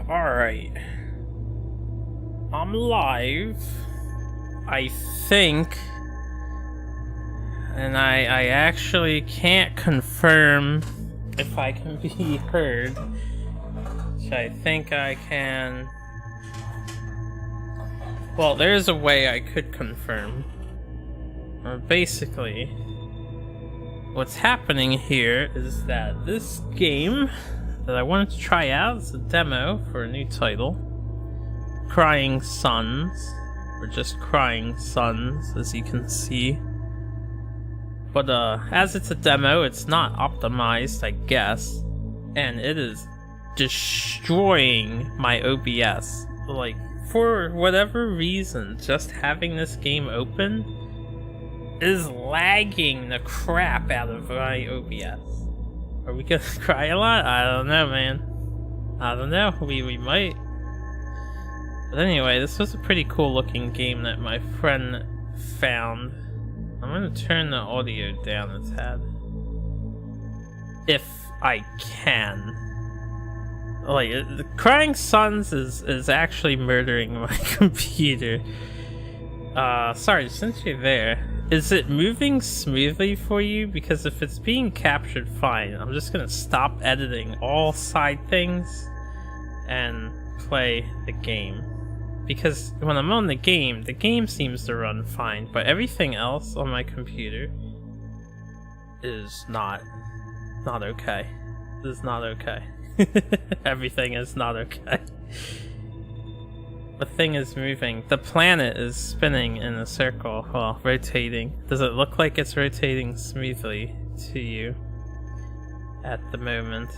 Alright. I'm live, I think. And I actually can't confirm if I can be heard. Which I think I can. Well, there's a way I could confirm. Basically, what's happening here is that this game that I wanted to try out is a demo for a new title, Crying Suns, or just Crying Suns, as you can see. But as it's a demo, it's not optimized, I guess, and it is destroying my OBS. Like, for whatever reason, just having this game open is lagging the crap out of my OBS. Are we gonna cry a lot? I don't know, man. I don't know. We might. But anyway, this was a pretty cool looking game that my friend found. I'm gonna turn the audio down a tad. If I can. Like, the Crying Suns is actually murdering my computer. Sorry, since you're there, is it moving smoothly for you? Because if it's being captured, fine. I'm just gonna stop editing all side things and play the game. Because when I'm on the game seems to run fine, but everything else on my computer is not okay. It is not okay. Everything is not okay. The thing is moving. The planet is spinning in a circle, well, rotating. Does it look like it's rotating smoothly to you at the moment?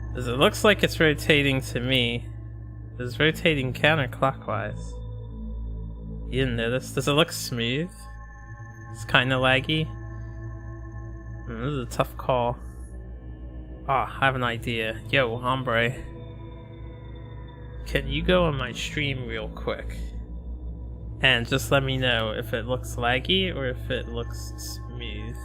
Because it looks like it's rotating to me. It's rotating counterclockwise. You didn't notice? Does it look smooth? It's kind of laggy. This is a tough call. Ah, I have an idea. Yo, hombre. Can you go on my stream real quick? And just let me know if it looks laggy or if it looks smooth.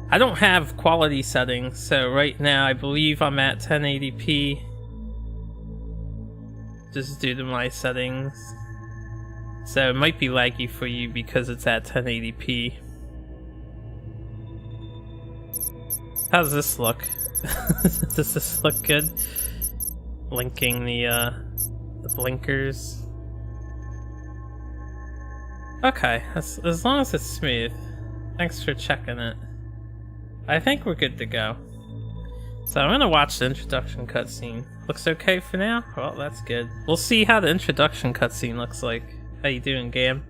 I don't have quality settings, so right now I believe I'm at 1080p. Just due to my settings. So it might be laggy for you because it's at 1080p. How does this look? Does this look good? Blinking the blinkers. Okay, as long as it's smooth. Thanks for checking it. I think we're good to go. So I'm gonna watch the introduction cutscene. Looks okay for now? Well, that's good. We'll see how the introduction cutscene looks like. How you doing, game?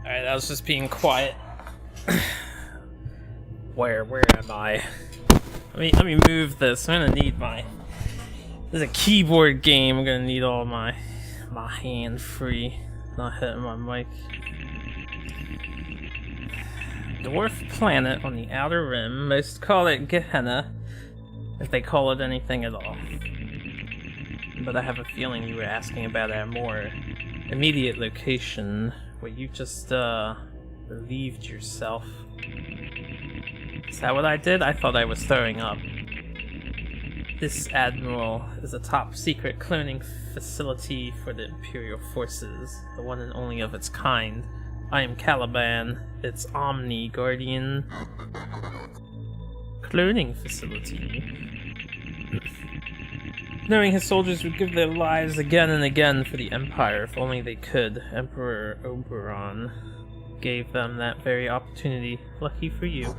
Alright, I was just being quiet. Where am I? Let me move this. I'm gonna need my... This is a keyboard game. I'm gonna need all my hand free. Not hitting my mic. Dwarf planet on the outer rim. Most call it Gehenna, if they call it anything at all. But I have a feeling you were asking about our more immediate location, where you just relieved yourself. Is that what I did? I thought I was throwing up. This Admiral is a top secret cloning facility for the Imperial Forces, the one and only of its kind. I am Caliban, its Omni Guardian cloning facility. Knowing his soldiers would give their lives again and again for the Empire if only they could, Emperor Oberon gave them that very opportunity. Lucky for you.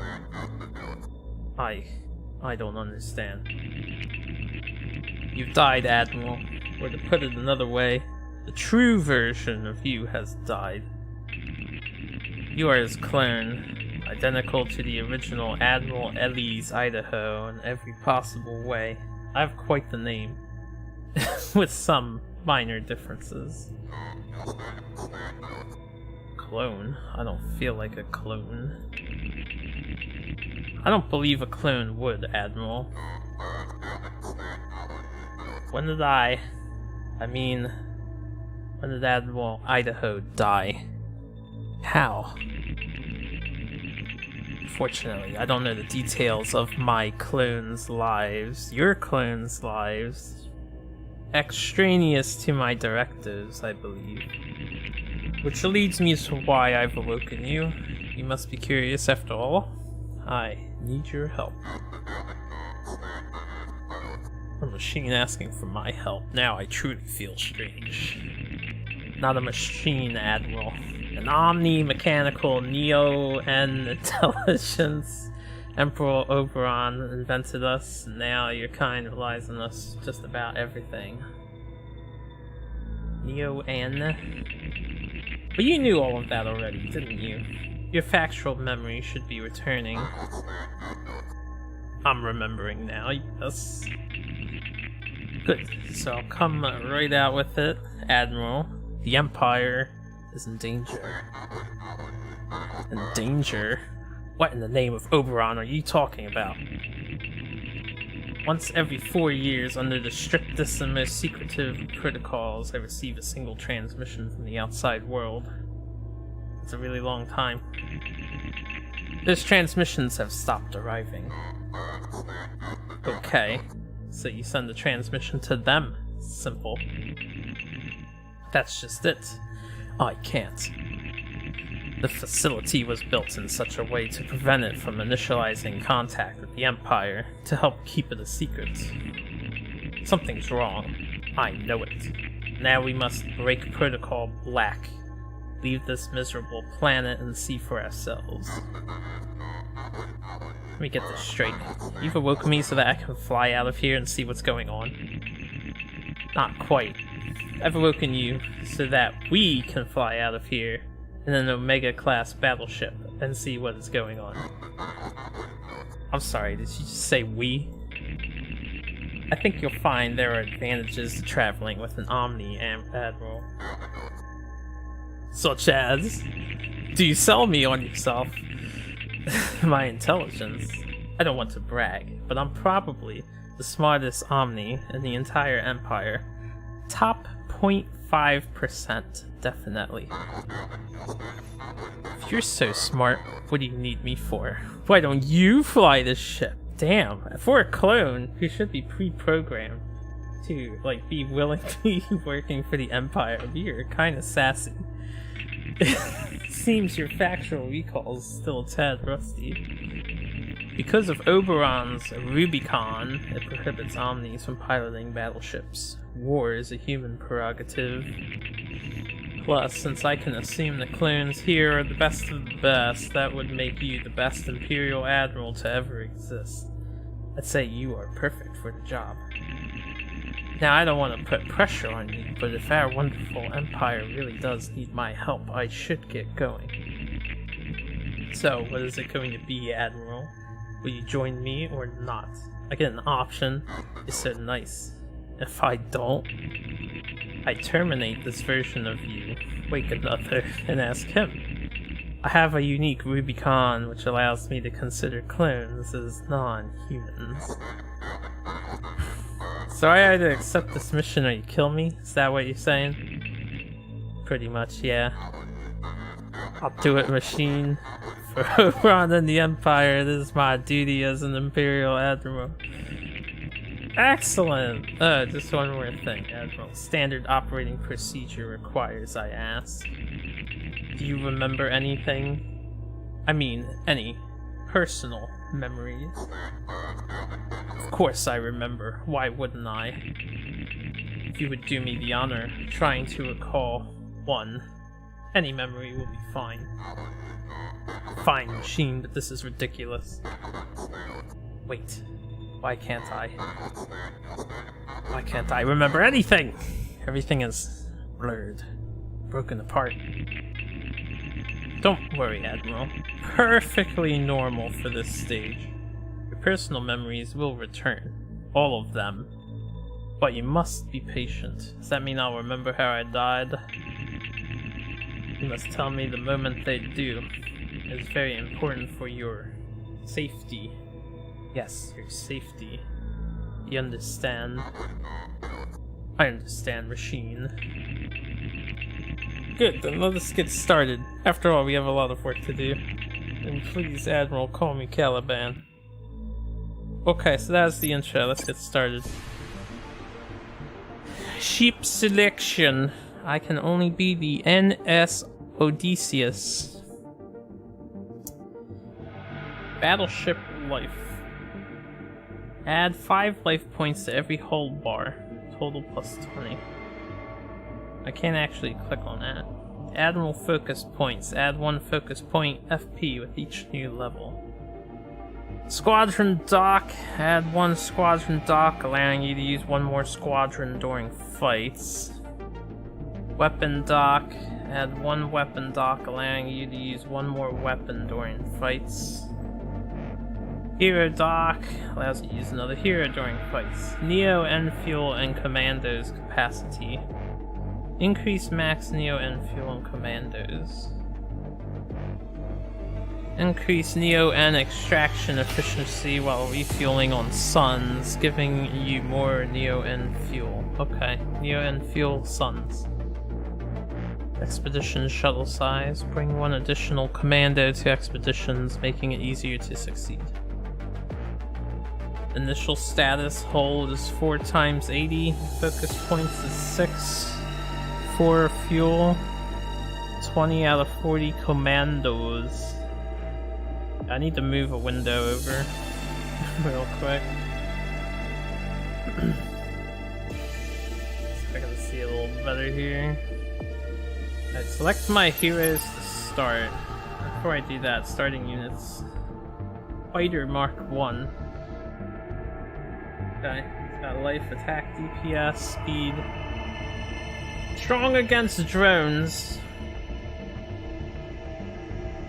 I don't understand. You've died, Admiral. Or to put it another way, the true version of you has died. You are his clone, identical to the original Admiral Ellie's Idaho in every possible way. I have quite the name, with some minor differences. Clone? I don't feel like a clone. I don't believe a clone would, Admiral. When did when did Admiral Idaho die? How? Fortunately, I don't know the details of my clones' lives, your clones' lives. Extraneous to my directives, I believe. Which leads me to why I've awoken you. You must be curious after all. I need your help. A machine asking for my help. Now I truly feel strange. Not a machine, Admiral. An omni-mechanical neo-and intelligence. Emperor Oberon invented us, and now your kind relies on us just about everything. Neo-and? But you knew all of that already, didn't you? Your factual memory should be returning. I'm remembering now, yes. Good, so I'll come right out with it, Admiral. The Empire is in danger. In danger? What in the name of Oberon are you talking about? Once every 4 years, under the strictest and most secretive protocols, I receive a single transmission from the outside world. It's a really long time. Those transmissions have stopped arriving. Okay, so you send the transmission to them. Simple. That's just it. I can't. The facility was built in such a way to prevent it from initializing contact with the Empire, to help keep it a secret. Something's wrong. I know it. Now we must break Protocol Black, leave this miserable planet and see for ourselves. Let me get this straight. You've awoken me so that I can fly out of here and see what's going on? Not quite. I've awoken you so that we can fly out of here in an Omega-class battleship and see what is going on. I'm sorry, did you just say we? I think you'll find there are advantages to traveling with an Omni Admiral. Such as? Do you sell me on yourself? My intelligence? I don't want to brag, but I'm probably the smartest Omni in the entire Empire. Top 0.5%, definitely. If you're so smart, what do you need me for? Why don't you fly this ship? Damn, for a clone who should be pre-programmed to, like, be willing to be working for the Empire, you're kinda sassy. Seems your factual recall's still a tad rusty. Because of Oberon's Rubicon, it prohibits Omnis from piloting battleships. War is a human prerogative. Plus, since I can assume the clones here are the best of the best, that would make you the best Imperial Admiral to ever exist. I'd say you are perfect for the job. Now, I don't want to put pressure on you, but if our wonderful empire really does need my help, I should get going. So, what is it going to be, Admiral? Will you join me or not? I get an option. It's so nice. If I don't, I terminate this version of you, wake another, and ask him. I have a unique Rubicon which allows me to consider clones as non-humans. So I either accept this mission or you kill me? Is that what you're saying? Pretty much, yeah. I'll do it, machine. For overrun in the Empire, this is my duty as an Imperial Admiral. Excellent! Just one more thing, Admiral. Standard operating procedure requires I ask. Do you remember anything? I mean, any personal memories? Of course I remember. Why wouldn't I? If you would do me the honor of trying to recall one, any memory will be fine. Fine, machine, but this is ridiculous. Wait, why can't I? Why can't I remember anything? Everything is blurred, broken apart. Don't worry, Admiral. Perfectly normal for this stage. Your personal memories will return. All of them. But you must be patient. Does that mean I'll remember how I died? You must tell me the moment they do. It is very important for your safety. Yes, your safety. You understand? I understand, machine. Good, then let us get started. After all, we have a lot of work to do. And please, Admiral, call me Caliban. Okay, so that's the intro. Let's get started. Ship selection. I can only be the NS Odysseus. Battleship life. Add 5 life points to every hull bar. Total plus 20. I can't actually click on that. Admiral focus points. Add 1 focus point FP with each new level. Squadron dock. Add 1 squadron dock, allowing you to use 1 more squadron during fights. Weapon dock. Add 1 weapon dock, allowing you to use 1 more weapon during fights. Hero dock allows you to use another hero during fights. Neo N fuel and commandos capacity. Increase max Neo N fuel and commandos. Increase Neo N extraction efficiency while refueling on suns, giving you more Neo N fuel. Okay, Neo N fuel suns. Expedition shuttle size. Bring 1 additional commando to expeditions, making it easier to succeed. Initial status hold is 4 times 80. Focus points is 6. 4 fuel. 20 out of 40 commandos. I need to move a window over real quick. So I can see a little better here. Alright, select my heroes to start. Before I do that, starting units. Fighter Mark 1. Okay, it's got life, attack, DPS, speed. Strong against drones.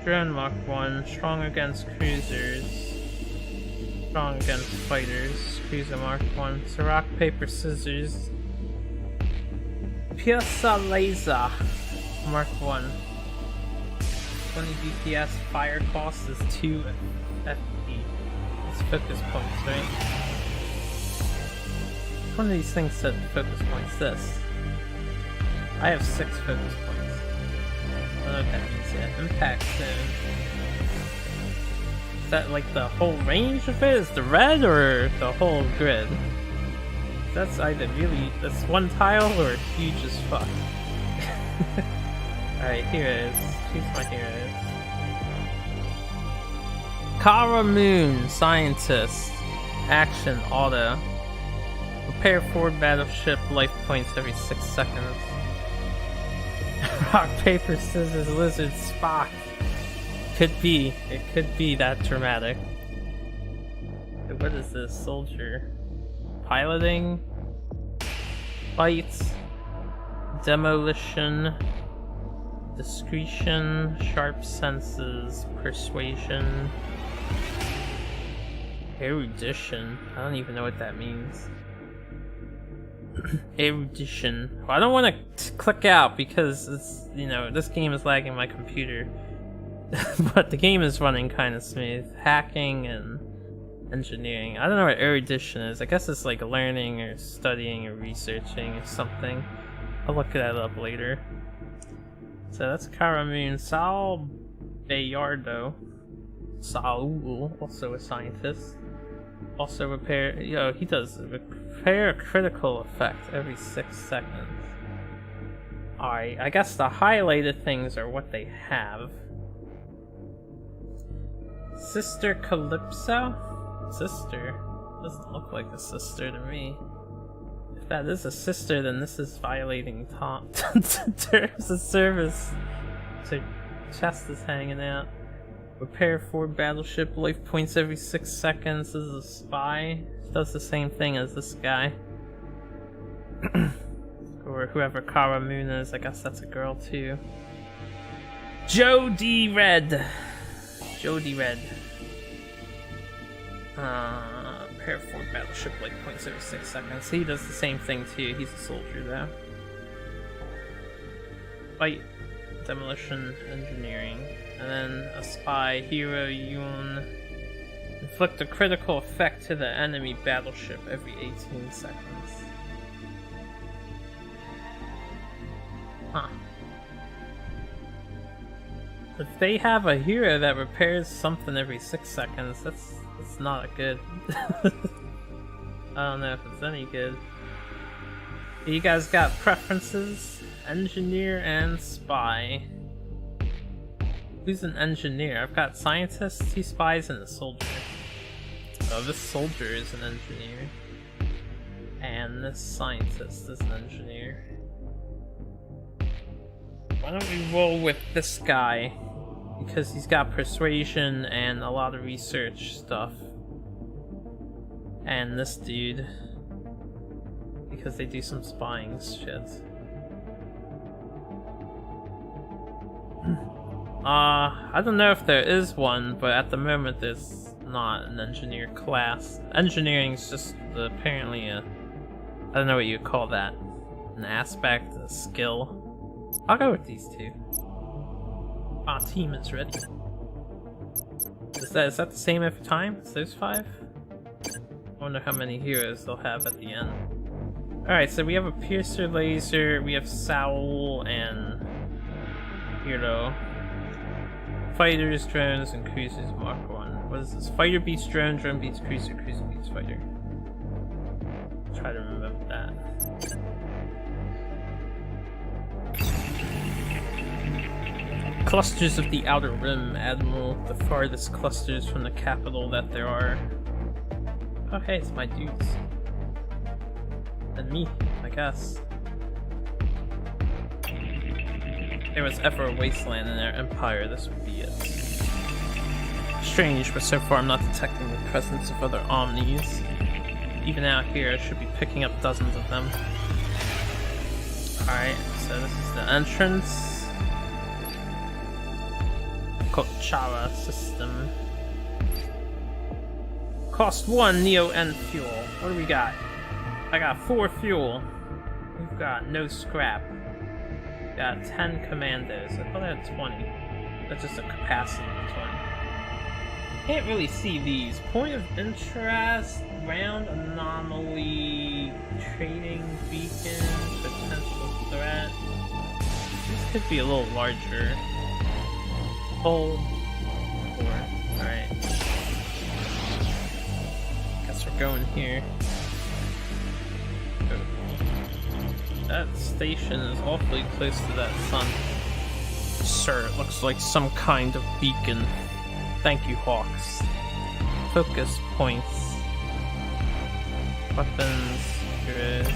Drone Mark 1, strong against cruisers. Strong against fighters. Cruiser Mark 1. So rock, paper, scissors. Piazza Laser Mark 1. 20 DPS, fire cost is 2 FP. It's focus points, right? One of these things said focus points. This. I have 6 focus points. I don't know what that means yet. Impact zone. Is that like the whole range of it? Is the red or the whole grid? That's either really, that's one tile or huge as fuck. Alright, heroes. Choose my heroes. Kara Moon, scientist. Action, auto. Repair forward battleship, life points every 6 seconds. Rock, paper, scissors, lizard, Spock. Could be. It could be that dramatic. What is this? Soldier. Piloting? Fight, demolition, discretion, sharp senses, persuasion, erudition. I don't even know what that means. Erudition. Well, I don't want to click out because it's, you know, this game is lagging my computer. But the game is running kind of smooth. Hacking and engineering. I don't know what erudition is. I guess it's like learning or studying or researching or something. I'll look that up later. So that's Karamoon. Saul Bayardo. Saul, also a scientist. Also repair, he does repair a critical effect every 6 seconds. Alright, I guess the highlighted things are what they have. Sister Calypso? Sister? Doesn't look like a sister to me. If that is a sister, then this is violating terms of service. So chest is hanging out. Repair 4 battleship life points every 6 seconds. This is a spy. Does the same thing as this guy. Or whoever Karamoon is. I guess that's a girl too. Jody Red. Jody Red. Repair 4 battleship life points every 6 seconds. He does the same thing too. He's a soldier though. Fight. Demolition. Engineering. And then a spy, Hero Yun. Inflict a critical effect to the enemy battleship every 18 seconds. Huh. If they have a hero that repairs something every 6 seconds, that's not a good. I don't know if it's any good. You guys got preferences? Engineer and spy. Who's an engineer? I've got scientists, 2 spies, and a soldier. Oh, this soldier is an engineer. And this scientist is an engineer. Why don't we roll with this guy? Because he's got persuasion and a lot of research stuff. And this dude. Because they do some spying shit. I don't know if there is one, but at the moment there's not an engineer class. Engineering is just apparently a... I don't know what you call that. An aspect, a skill. I'll go with these 2. Our team is ready. Is that the same every time? Is those 5? I wonder how many heroes they'll have at the end. Alright, so we have a piercer laser, we have Saul and Hero. Fighters, drones, and cruisers Mark 1. What is this? Fighter beats drone, drone beats cruiser, cruiser beats fighter. Try to remember that. Clusters of the Outer Rim, Admiral. The farthest clusters from the capital that there are. Oh hey, it's my dudes. And me, I guess. There was ever a wasteland in their empire, this would be it. Strange, but so far I'm not detecting the presence of other omnis. Even out here, I should be picking up dozens of them. Alright, so this is the entrance. Kochara system. Cost 1 Neo N fuel. What do we got? I got 4 fuel. We've got no scrap. Got 10 commandos. I thought I had 20. That's just a capacity of 20. Can't really see these. Point of interest, round anomaly, trading beacon, potential threat. These could be a little larger. Hold. 4. Alright. Guess we're going here. That station is awfully close to that sun. Sir, it looks like some kind of beacon. Thank you, Hawks. Focus points. Weapons. Good.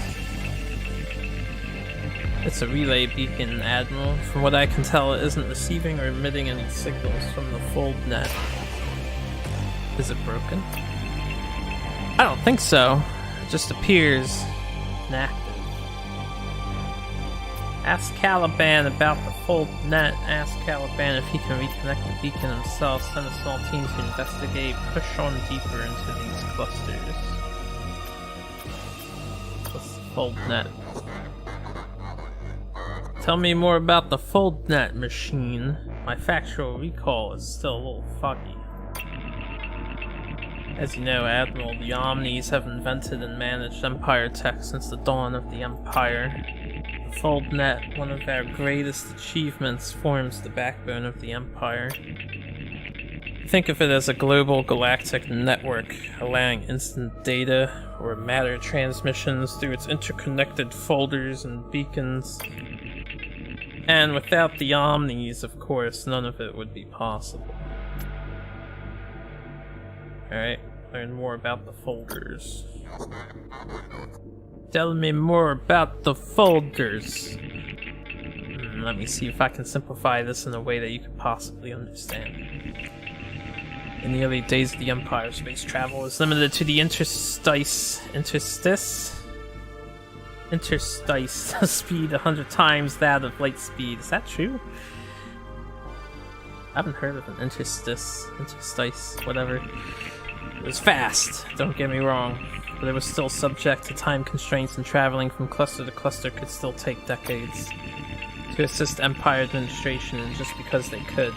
It's a relay beacon, Admiral. From what I can tell, it isn't receiving or emitting any signals from the fold net. Is it broken? I don't think so. It just appears inactive. Ask Caliban about the fold net. Ask Caliban if he can reconnect the beacon himself. Send a small team to investigate. Push on deeper into these clusters. What's the fold net? Tell me more about the fold net machine. My factual recall is still a little foggy. As you know, Admiral, the Omnis have invented and managed Empire tech since the dawn of the Empire. The fold net, one of our greatest achievements, forms the backbone of the Empire. Think of it as a global galactic network, allowing instant data or matter transmissions through its interconnected folders and beacons. And without the Omnis, of course, none of it would be possible. Alright, learn more about the folders. Tell me more about the folders. Let me see if I can simplify this in a way that you could possibly understand. In the early days of the Empire, space travel was limited to the interstice speed 100 times that of light speed. Is that true? I haven't heard of an interstice, whatever. It was fast, don't get me wrong, but it was still subject to time constraints, and traveling from cluster to cluster could still take decades. To assist Empire administration, and just because they could,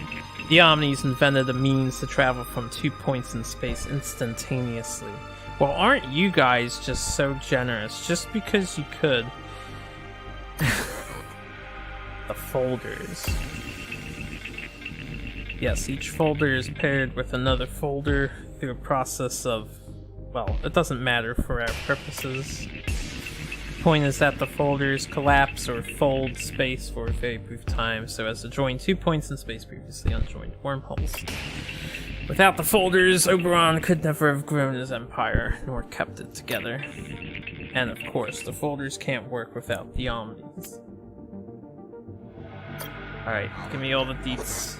the Omnis invented a means to travel from 2 points in space instantaneously. Well, aren't you guys just so generous, just because you could? The folders. Yes, each folder is paired with another folder through a process of, well, it doesn't matter for our purposes. The point is that the folders collapse or fold space for a very brief time so as to join 2 points in space previously unjoined wormholes. Without the folders, Oberon could never have grown his empire, nor kept it together. And of course, the folders can't work without the Omnis. Alright, give me all the deets.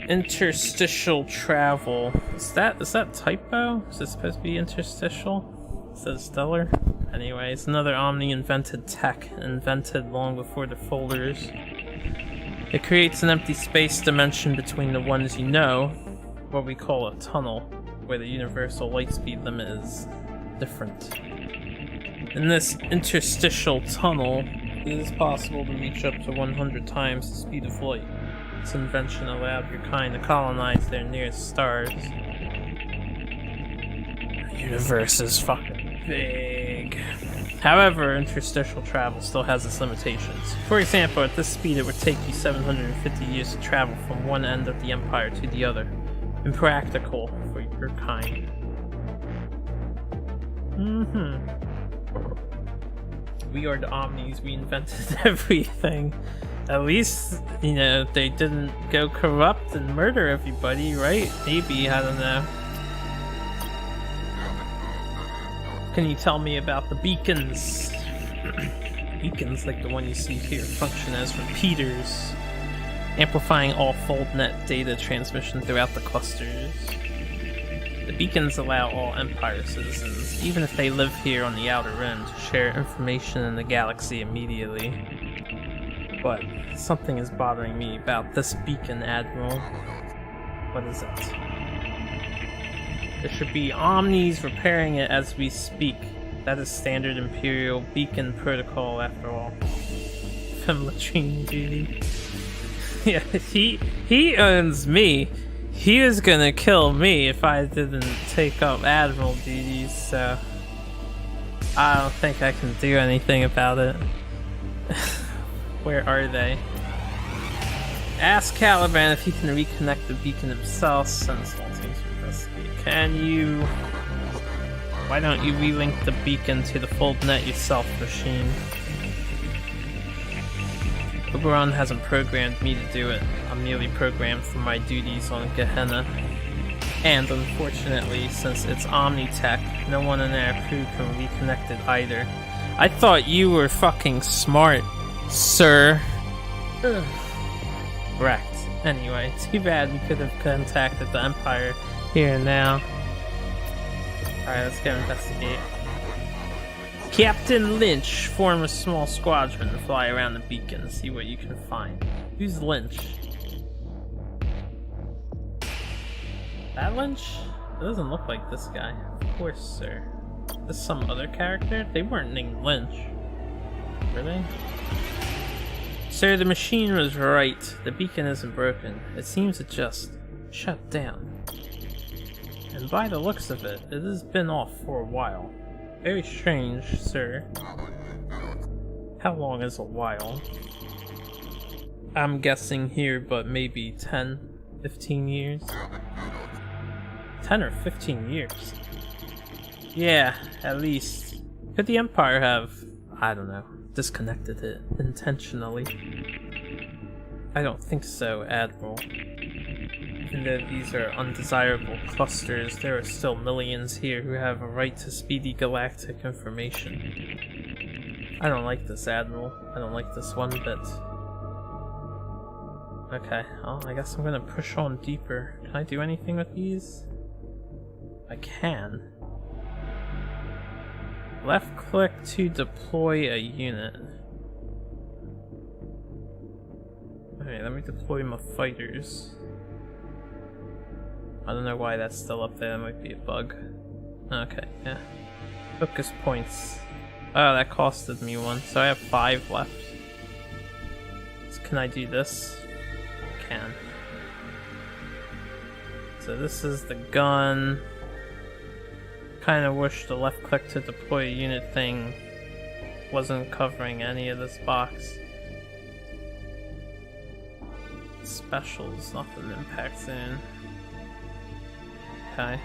Interstitial Travel. Is that typo? Is it supposed to be interstitial? It says stellar? Anyways, another Omni invented tech, invented long before the folders. It creates an empty space dimension between the ones you know, what we call a tunnel, where the universal light speed limit is different. In this interstitial tunnel, it is possible to reach up to 100 times the speed of light. This invention allowed your kind to colonize their nearest stars. The universe is fucking big. However, interstitial travel still has its limitations. For example, at this speed it would take you 750 years to travel from one end of the Empire to the other. Impractical for your kind. We are the Omnis, we invented everything. At least, you know, they didn't go corrupt and murder everybody, right? Maybe, I don't know. Can you tell me about the beacons? Beacons, like the one you see here, function as repeaters, amplifying all FoldNet data transmission throughout the clusters. The beacons allow all Empire citizens, even if they live here on the Outer Rim, to share information in the galaxy immediately. But something is bothering me about this beacon, Admiral. What is it? There should be Omnis repairing it as we speak. That is standard Imperial beacon protocol, after all. Latrine duty. Yeah, he owns me. He was gonna kill me if I didn't take up Admiral duties, so I don't think I can do anything about it. Where are they? Ask Caliban if he can reconnect the beacon himself. Send small teams to investigate. Can you? Why don't you relink the beacon to the FoldNet yourself, machine? Oberon hasn't programmed me to do it. I'm merely programmed for my duties on Gehenna. And unfortunately, since it's Omnitech, no one in our crew can reconnect it either. I thought you were fucking smart, sir. Ugh. Wrecked. Anyway, too bad we could have contacted the Empire here and now. Alright, let's go investigate. Captain Lynch, form a small squadron and fly around the beacon and see what you can find. Who's Lynch? That Lynch? It doesn't look like this guy. Of course, sir. Is this some other character? They weren't named Lynch. Were they? Sir, the machine was right. The beacon isn't broken. It seems it just shut down. And by the looks of it, it has been off for a while. Very strange, sir. How long is a while? I'm guessing here, but maybe 10, 15 years? 10 or 15 years? Yeah, at least. Could the Empire have, I don't know, disconnected it intentionally? I don't think so, Admiral. Even though these are undesirable clusters, there are still millions here who have a right to speedy galactic information. I don't like this, Admiral. I don't like this one bit. Okay, well, I guess I'm gonna push on deeper. Can I do anything with these? I can. Left click to deploy a unit. Alright, let me deploy my fighters. I don't know why that's still up there, that might be a bug. Okay, yeah. Focus points. Oh, that costed me one, so I have 5 left. So can I do this? I can. So this is the gun. Kinda wish the left click to deploy a unit thing wasn't covering any of this box. Specials, nothing impact zone. Okay.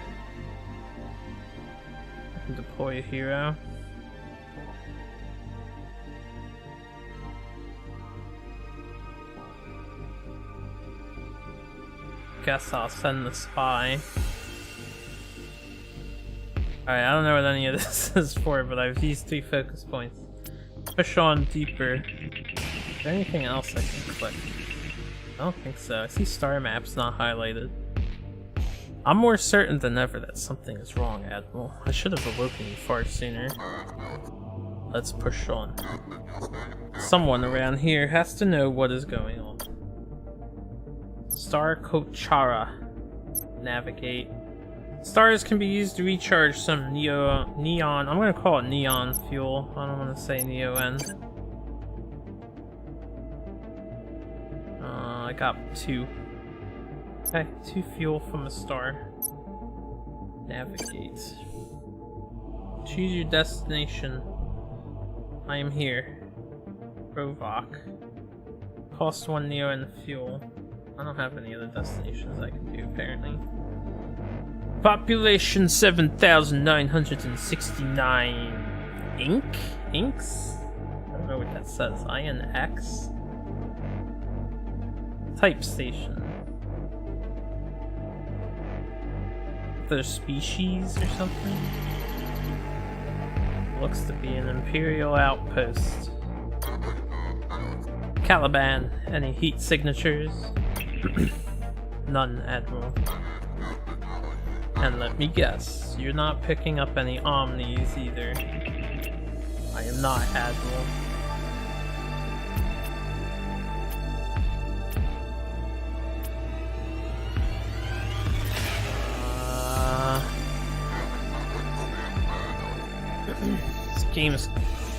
I can deploy a hero. Guess I'll send the spy. Alright, I don't know what any of this is for, but I have these 3 focus points. Push on deeper. Is there anything else I can click? I don't think so. I see star maps not highlighted. I'm more certain than ever that something is wrong, Admiral. I should have awoken you far sooner. Let's push on. Someone around here has to know what is going on. Star Kochara. Navigate. Stars can be used to recharge some neon. I'm gonna call it neon fuel. I don't want to say neon. I got 2. Okay, 2 fuel from a star. Navigate. Choose your destination. I am here. Provok. Cost 1 neo and fuel. I don't have any other destinations I can do, apparently. Population 7,969. Inks? I don't know what that says. INX? Type station. Their species or something? Looks to be an Imperial outpost. Caliban, any heat signatures? None, Admiral. And let me guess, you're not picking up any Omnis either. I am not, Admiral.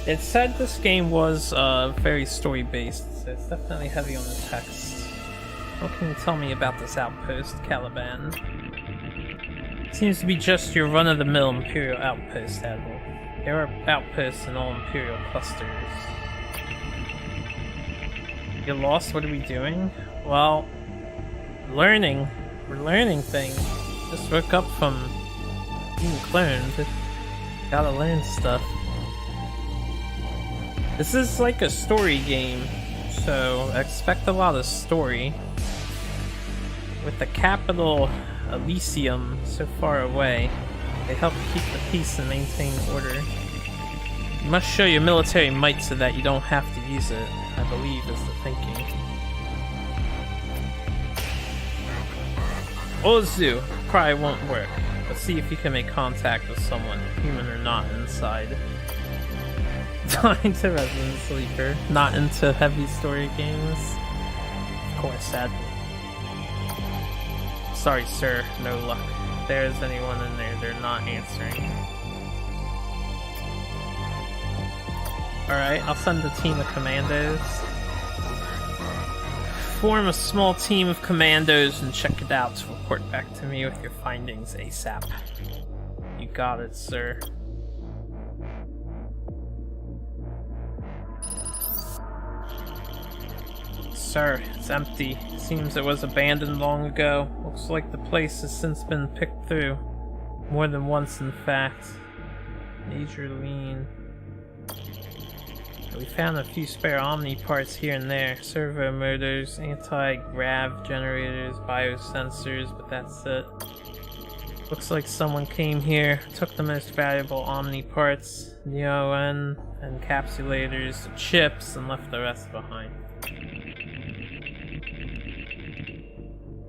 It said this game was very story-based, so it's definitely heavy on the text. What can you tell me about this outpost, Caliban? Seems to be just your run-of-the-mill Imperial outpost, Admiral. There are outposts in all Imperial clusters. You're lost? What are we doing? Well, learning. We're learning things. Just woke up from being cloned. Gotta learn stuff. This is like a story game, so expect a lot of story. With the capital Elysium so far away, they help keep the peace and maintain order. You must show your military might so that you don't have to use it, I believe is the thinking. Ozu, cry won't work. Let's see if you can make contact with someone, human or not, inside. Dying to Resident Sleeper. Not into heavy story games. Of course, sadly. Sorry, sir. No luck. If there's anyone in there, they're not answering. Alright, I'll send a team of commandos. Form a small team of commandos and check it out to report back to me with your findings ASAP. You got it, sir. Sir, it's empty. Seems it was abandoned long ago. Looks like the place has since been picked through. More than once, in fact. Major lean. We found a few spare Omni parts here and there. Servo motors, anti-grav generators, biosensors, but that's it. Looks like someone came here, took the most valuable Omni parts, Neo-N, encapsulators, chips, and left the rest behind.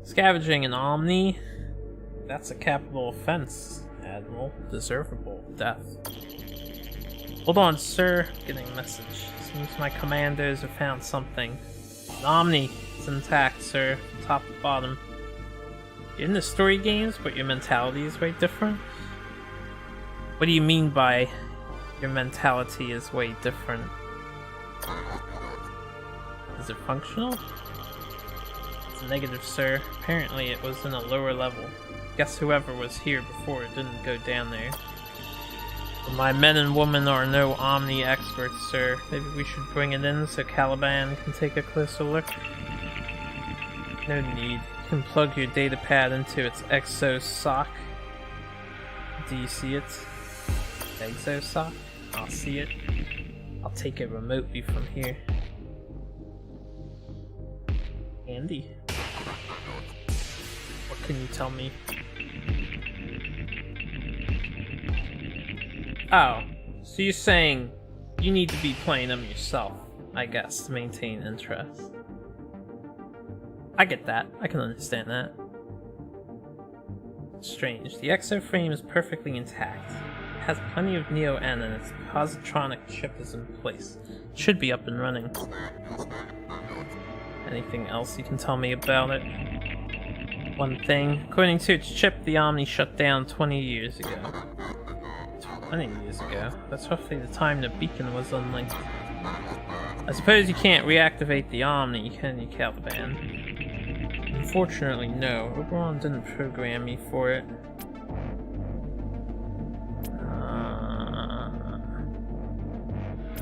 Scavenging an Omni? That's a capital offense, Admiral. Deservable death. Hold on, sir. Getting a message. Seems my commandos have found something. The Omni is intact, sir. Top to bottom. You're in the story games, but your mentality is way different? What do you mean by your mentality is way different? Is it functional? It's a negative, sir. Apparently it was in a lower level. Guess whoever was here before didn't go down there. But my men and women are no Omni experts, sir. Maybe we should bring it in so Caliban can take a closer look? No need. You can plug your data pad into its exo sock. Do you see it? Exo sock? I'll see it. I'll take it remotely from here. Andy? What can you tell me? Oh, so you're saying you need to be playing them yourself, I guess, to maintain interest. I get that. I can understand that. Strange. The exoframe is perfectly intact. It has plenty of Neo-N and its positronic chip is in place. It should be up and running. Anything else you can tell me about it? One thing. According to its chip, the Omni shut down 20 years ago. 20 years ago? That's roughly the time the beacon was unlinked. I suppose you can't reactivate the Omni, can you, Caliban? Unfortunately, no. Oberon didn't program me for it.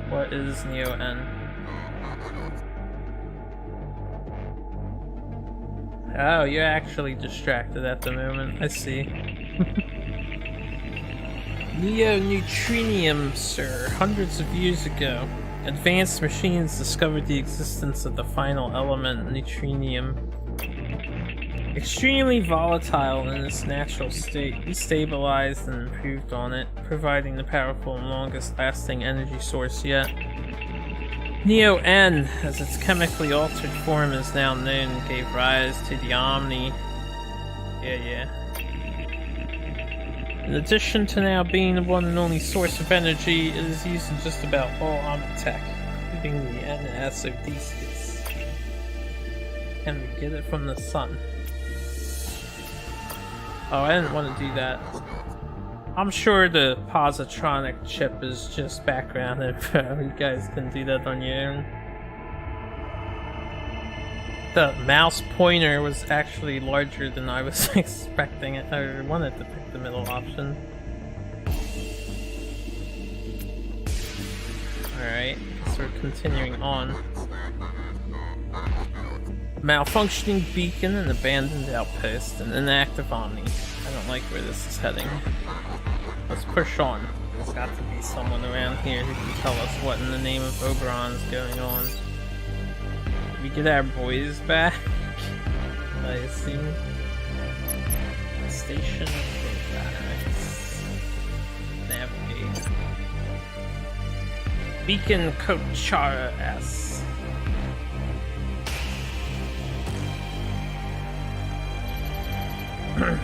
What is Neo-N? Oh, you're actually distracted at the moment. I see. Neo-Neutrinium, sir. Hundreds of years ago, advanced machines discovered the existence of the final element, neutrinium. Extremely volatile in its natural state, we stabilized and improved on it, providing the powerful and longest lasting energy source yet. Neo-N, as its chemically altered form is now known, gave rise to the Omni. Yeah. In addition to now being the one and only source of energy, it is used in just about all Omnitech, including the NS Odysseus. Can we get it from the sun? Oh, I didn't want to do that. I'm sure the positronic chip is just background info. You guys can do that on your own. The mouse pointer was actually larger than I was expecting it. I wanted to pick the middle option. Alright, so we're continuing on. Malfunctioning beacon, an abandoned outpost, and inactive Omni. I don't like where this is heading. Let's push on. There's got to be someone around here who can tell us what in the name of Oberon is going on. We get our boys back, I assume. Station. Navigate. Beacon Kochara S.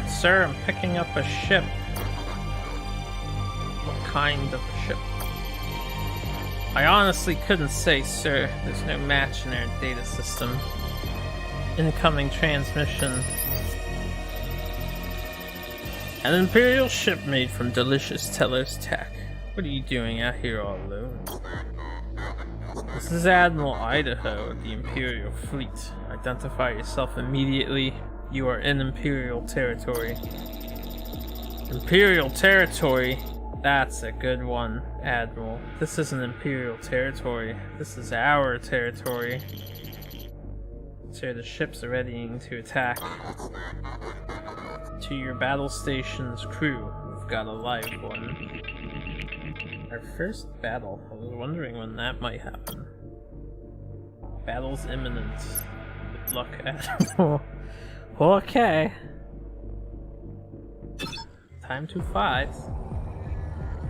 Sir, I'm picking up a ship. What kind of a ship? I honestly couldn't say, sir. There's no match in our data system. Incoming transmission. An Imperial ship made from delicious Teller's tech. What are you doing out here all alone? This is Admiral Idaho of the Imperial Fleet. Identify yourself immediately. You are in Imperial territory. Imperial territory? That's a good one, Admiral. This isn't Imperial territory. This is our territory. Sir, the ships are readying to attack. To your battle station's crew, we've got a live one. Our first battle. I was wondering when that might happen. Battle's imminent. Good luck, Admiral. Okay. Time to fight.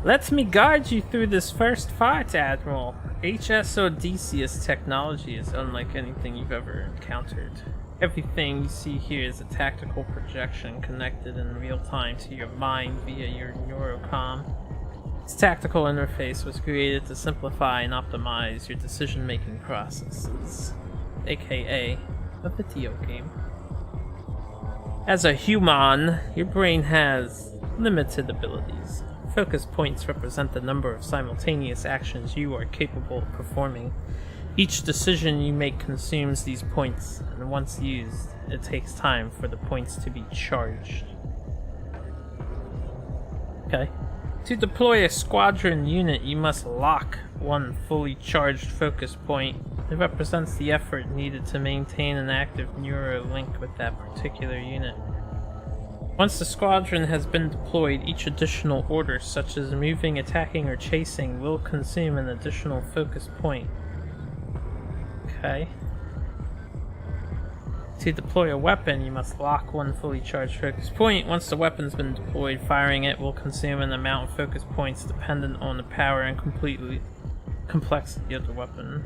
Let me guide you through this first fight, Admiral. HS Odysseus technology is unlike anything you've ever encountered. Everything you see here is a tactical projection connected in real time to your mind via your neurocom. This tactical interface was created to simplify and optimize your decision-making processes, aka a video game. As a human, your brain has limited abilities. Focus points represent the number of simultaneous actions you are capable of performing. Each decision you make consumes these points, and once used, it takes time for the points to be charged. Okay. To deploy a squadron unit, you must lock one fully charged focus point. It represents the effort needed to maintain an active neuro link with that particular unit. Once the squadron has been deployed, each additional order, such as moving, attacking, or chasing, will consume an additional focus point. Okay. To deploy a weapon, you must lock one fully charged focus point. Once the weapon's been deployed, firing it will consume an amount of focus points dependent on the power and complexity of the weapon.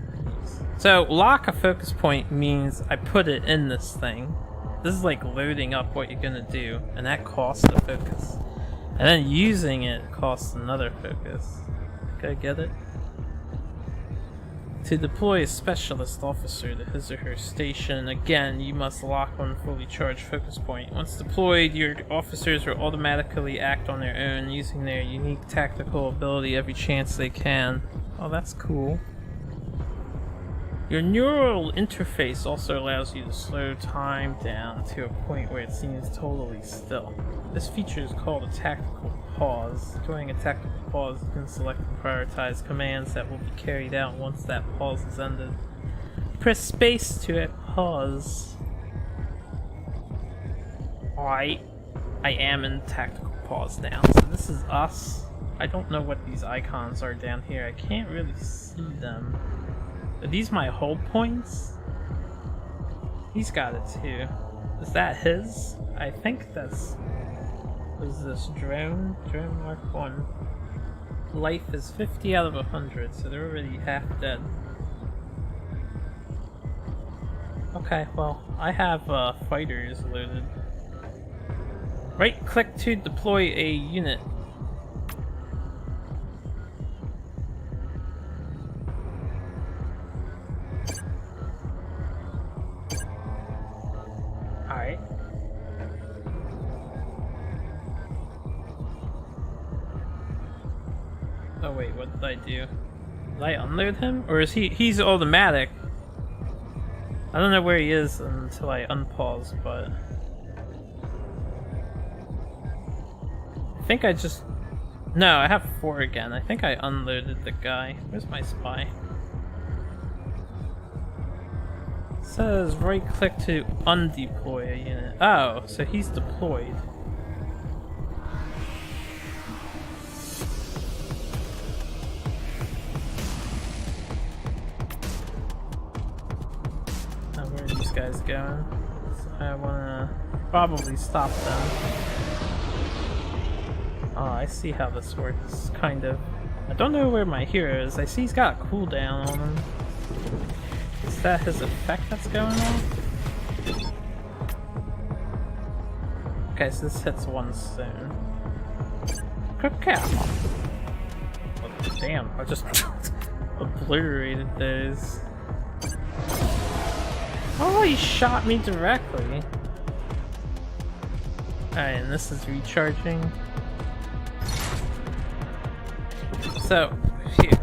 So, lock a focus point means I put it in this thing. This is like loading up what you're gonna do, and that costs a focus. And then using it costs another focus. Okay, get it? To deploy a specialist officer to his or her station, again, you must lock one fully charged focus point. Once deployed, your officers will automatically act on their own, using their unique tactical ability every chance they can. Oh, that's cool. Your neural interface also allows you to slow time down to a point where it seems totally still. This feature is called a tactical pause. During a tactical pause, you can select and prioritize commands that will be carried out once that pause is ended. Press space to pause. Alright, I am in tactical pause now. So this is us. I don't know what these icons are down here. I can't really see them. Are these my hold points? He's got it too. Is that his? I think that's... What is this? Drone? Drone Mark 1. Life is 50 out of 100, so they're already half dead. Okay, well, I have fighters loaded. Right click to deploy a unit. Alright. Oh wait, what did I do? Did I unload him? Or is he's automatic? I don't know where he is until I unpause, but... I think I just... No, I have 4 again. I think I unloaded the guy. Where's my spy? It says right click to undeploy a unit. Oh, so he's deployed. Now where are these guys going? So I wanna probably stop them. Oh, I see how this works, kind of. I don't know where my hero is. I see he's got a cooldown on him. Is that his effect that's going on? Okay, so this hits one soon. Good cow. Oh, damn, I just... obliterated those. Oh, he shot me directly. Alright, and this is recharging. So, here,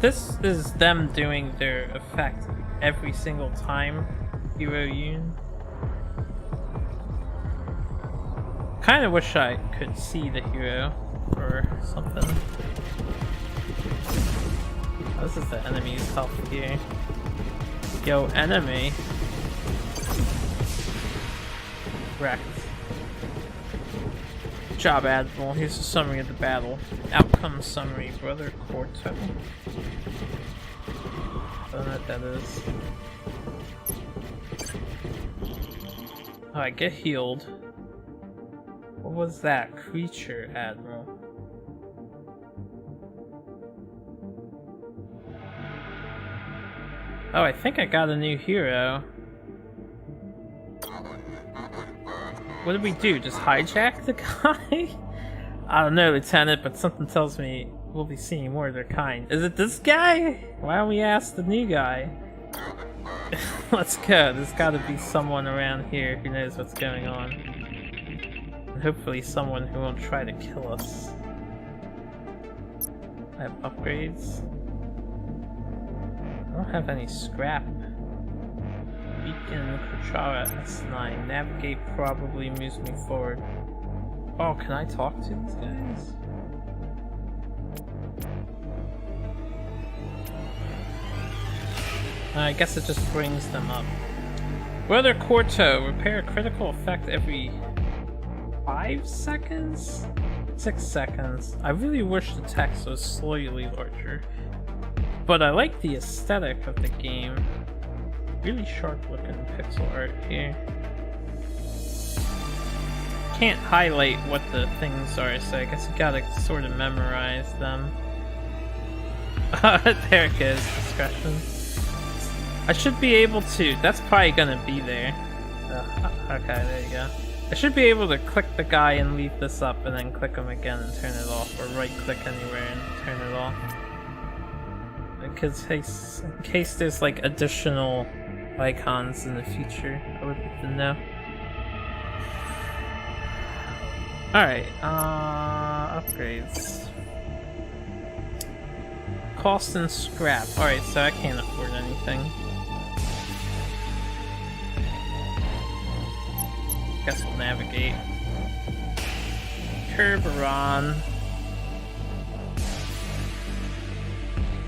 this is them doing their effect every single time, Hero Yoon. Kinda wish I could see the hero or something. Oh, this is the enemy's health here. Yo, enemy. Wrecked. Good job, Admiral. Here's a summary of the battle. Outcome summary, Brother Corto. I don't know what that is. Alright, get healed. What was that? Creature, Admiral. Oh, I think I got a new hero. What did we do? Just hijack the guy? I don't know, Lieutenant, but something tells me we'll be seeing more of their kind. Is it this guy? Why don't we ask the new guy? Let's go. There's gotta be someone around here who knows what's going on. And hopefully someone who won't try to kill us. I have upgrades. I don't have any scrap. Beacon Kuchara S9. Navigate probably moves me forward. Oh, can I talk to these guys? I guess it just brings them up. Brother Corto, repair critical effect every 5 seconds? 6 seconds. I really wish the text was slightly larger. But I like the aesthetic of the game. Really sharp looking pixel art here. Can't highlight what the things are, so I guess you gotta sort of memorize them. There it goes, discretion. I should be able to, that's probably gonna be there. Okay, there you go. I should be able to click the guy and leave this up and then click him again and turn it off, or right click anywhere and turn it off. Because in case there's like additional icons in the future, I would like to know. Alright, upgrades. Cost and scrap. Alright, so I can't afford anything. Guess we'll navigate. Kerberon.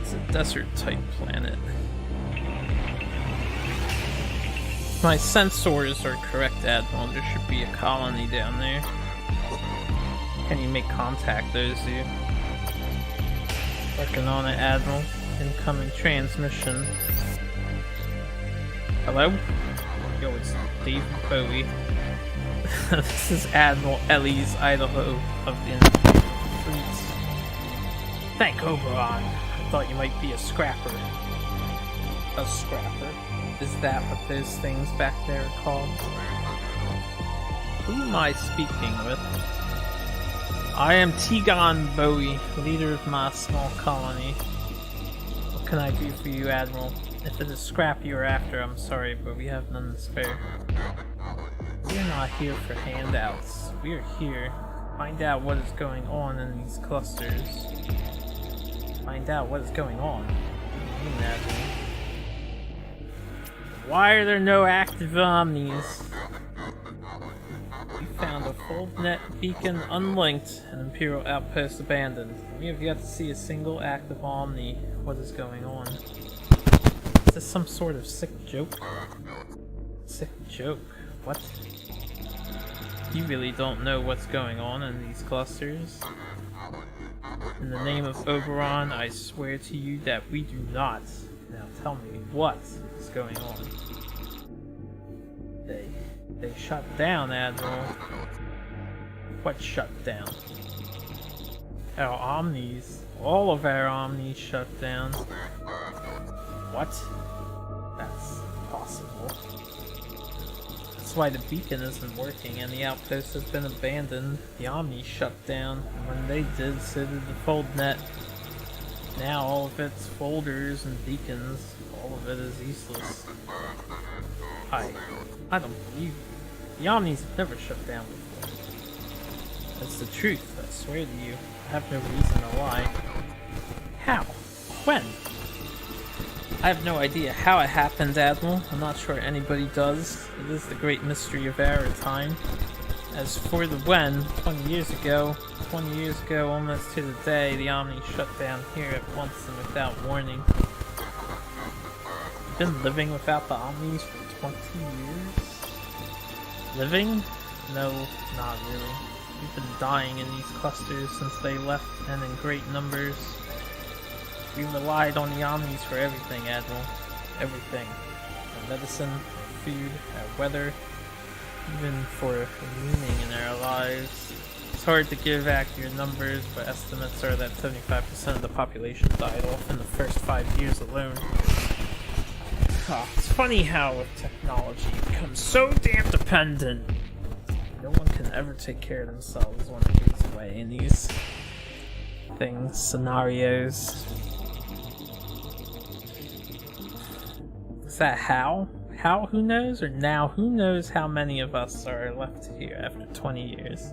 It's a desert type planet. My sensors are correct, Admiral. There should be a colony down there. Can you make contact, those of you? Working on it, Admiral. Incoming transmission. Hello? Yo, it's Dave Bowie. This is Admiral Ellie's Idaho of the fleet. Thank Oberon. I thought you might be a scrapper. A scrapper? Is that what those things back there are called? Who am I speaking with? I am Tegon Bowie, leader of my small colony. What can I do for you, Admiral? If it is scrap you are after, I'm sorry, but we have none to spare. We are not here for handouts. We are here to find out what is going on in these clusters. Find out what is going on. Admiral. Why are there no active omnis? We found a fold-net beacon unlinked and Imperial outpost abandoned. We have yet to see a single active omni. What is going on? Is this some sort of sick joke? Sick joke? What? You really don't know what's going on in these clusters? In the name of Oberon, I swear to you that we do not. Now tell me, what is going on? They shut down, Admiral. What shut down? Our omnis. All of our omnis shut down. What? That's possible. That's why the beacon isn't working and the outpost has been abandoned. The omnis shut down, and when they did, so did the fold net. Now all of its folders and beacons, all of it is useless. I don't believe you. The Omnis have never shut down before. That's the truth, I swear to you. I have no reason to lie. How? When? I have no idea how it happened, Admiral. I'm not sure anybody does. It is the great mystery of our time. As for the when, 20 years ago, almost to the day, the Omni shut down here at once and without warning. You've been living without the Omnis for 20 years? Living? No, not really. We've been dying in these clusters since they left, and in great numbers. We relied on the Omnis for everything, Admiral. Everything. Our medicine, our food, our weather, even for meaning in our lives. It's hard to give accurate numbers, but estimates are that 75% of the population died off in the first 5 years alone. It's funny how technology becomes so damn dependent. No one can ever take care of themselves when it gets away in these scenarios. Is that how? How, who knows? Or now, who knows how many of us are left here after 20 years?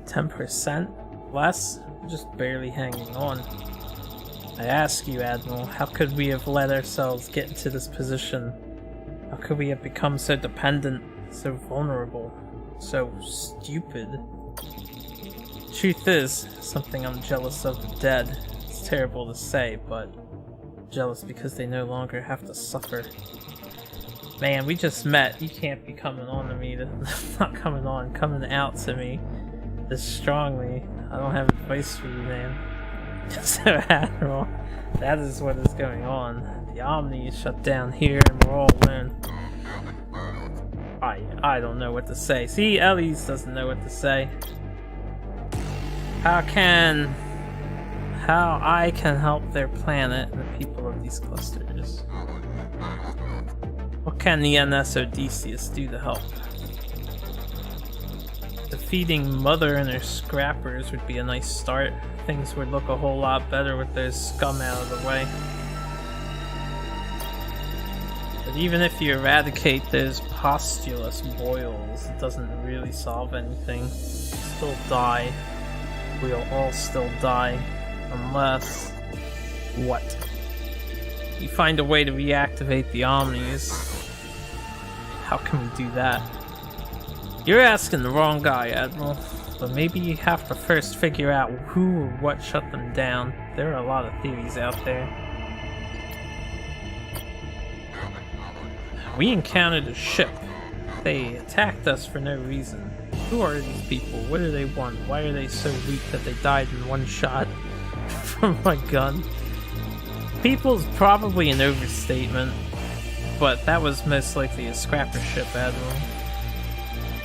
10%? Less? We're just barely hanging on. I ask you, Admiral, how could we have let ourselves get into this position? How could we have become so dependent, so vulnerable, so stupid? Truth is, something I'm jealous of the dead. It's terrible to say, but I'm jealous because they no longer have to suffer. Man, we just met. You can't be coming on to me. Not coming on, coming out to me this strongly. I don't have advice for you, man. So, Admiral, that is what is going on. The Omni is shut down here and we're all alone. I don't know what to say. See, Elise doesn't know what to say. How I can help their planet and the people of these clusters. What can the NS Odysseus do to help? Defeating Mother and her scrappers would be a nice start. Things would look a whole lot better with their scum out of the way. But even if you eradicate those postulous boils, it doesn't really solve anything. You'll still die. We'll all still die. Unless... what? You find a way to reactivate the Omnis. How can we do that? You're asking the wrong guy, Admiral. But maybe you have to first figure out who or what shut them down. There are a lot of theories out there. We encountered a ship. They attacked us for no reason. Who are these people? What do they want? Why are they so weak that they died in one shot from my gun? People's probably an overstatement, but that was most likely a scrapper ship, Admiral.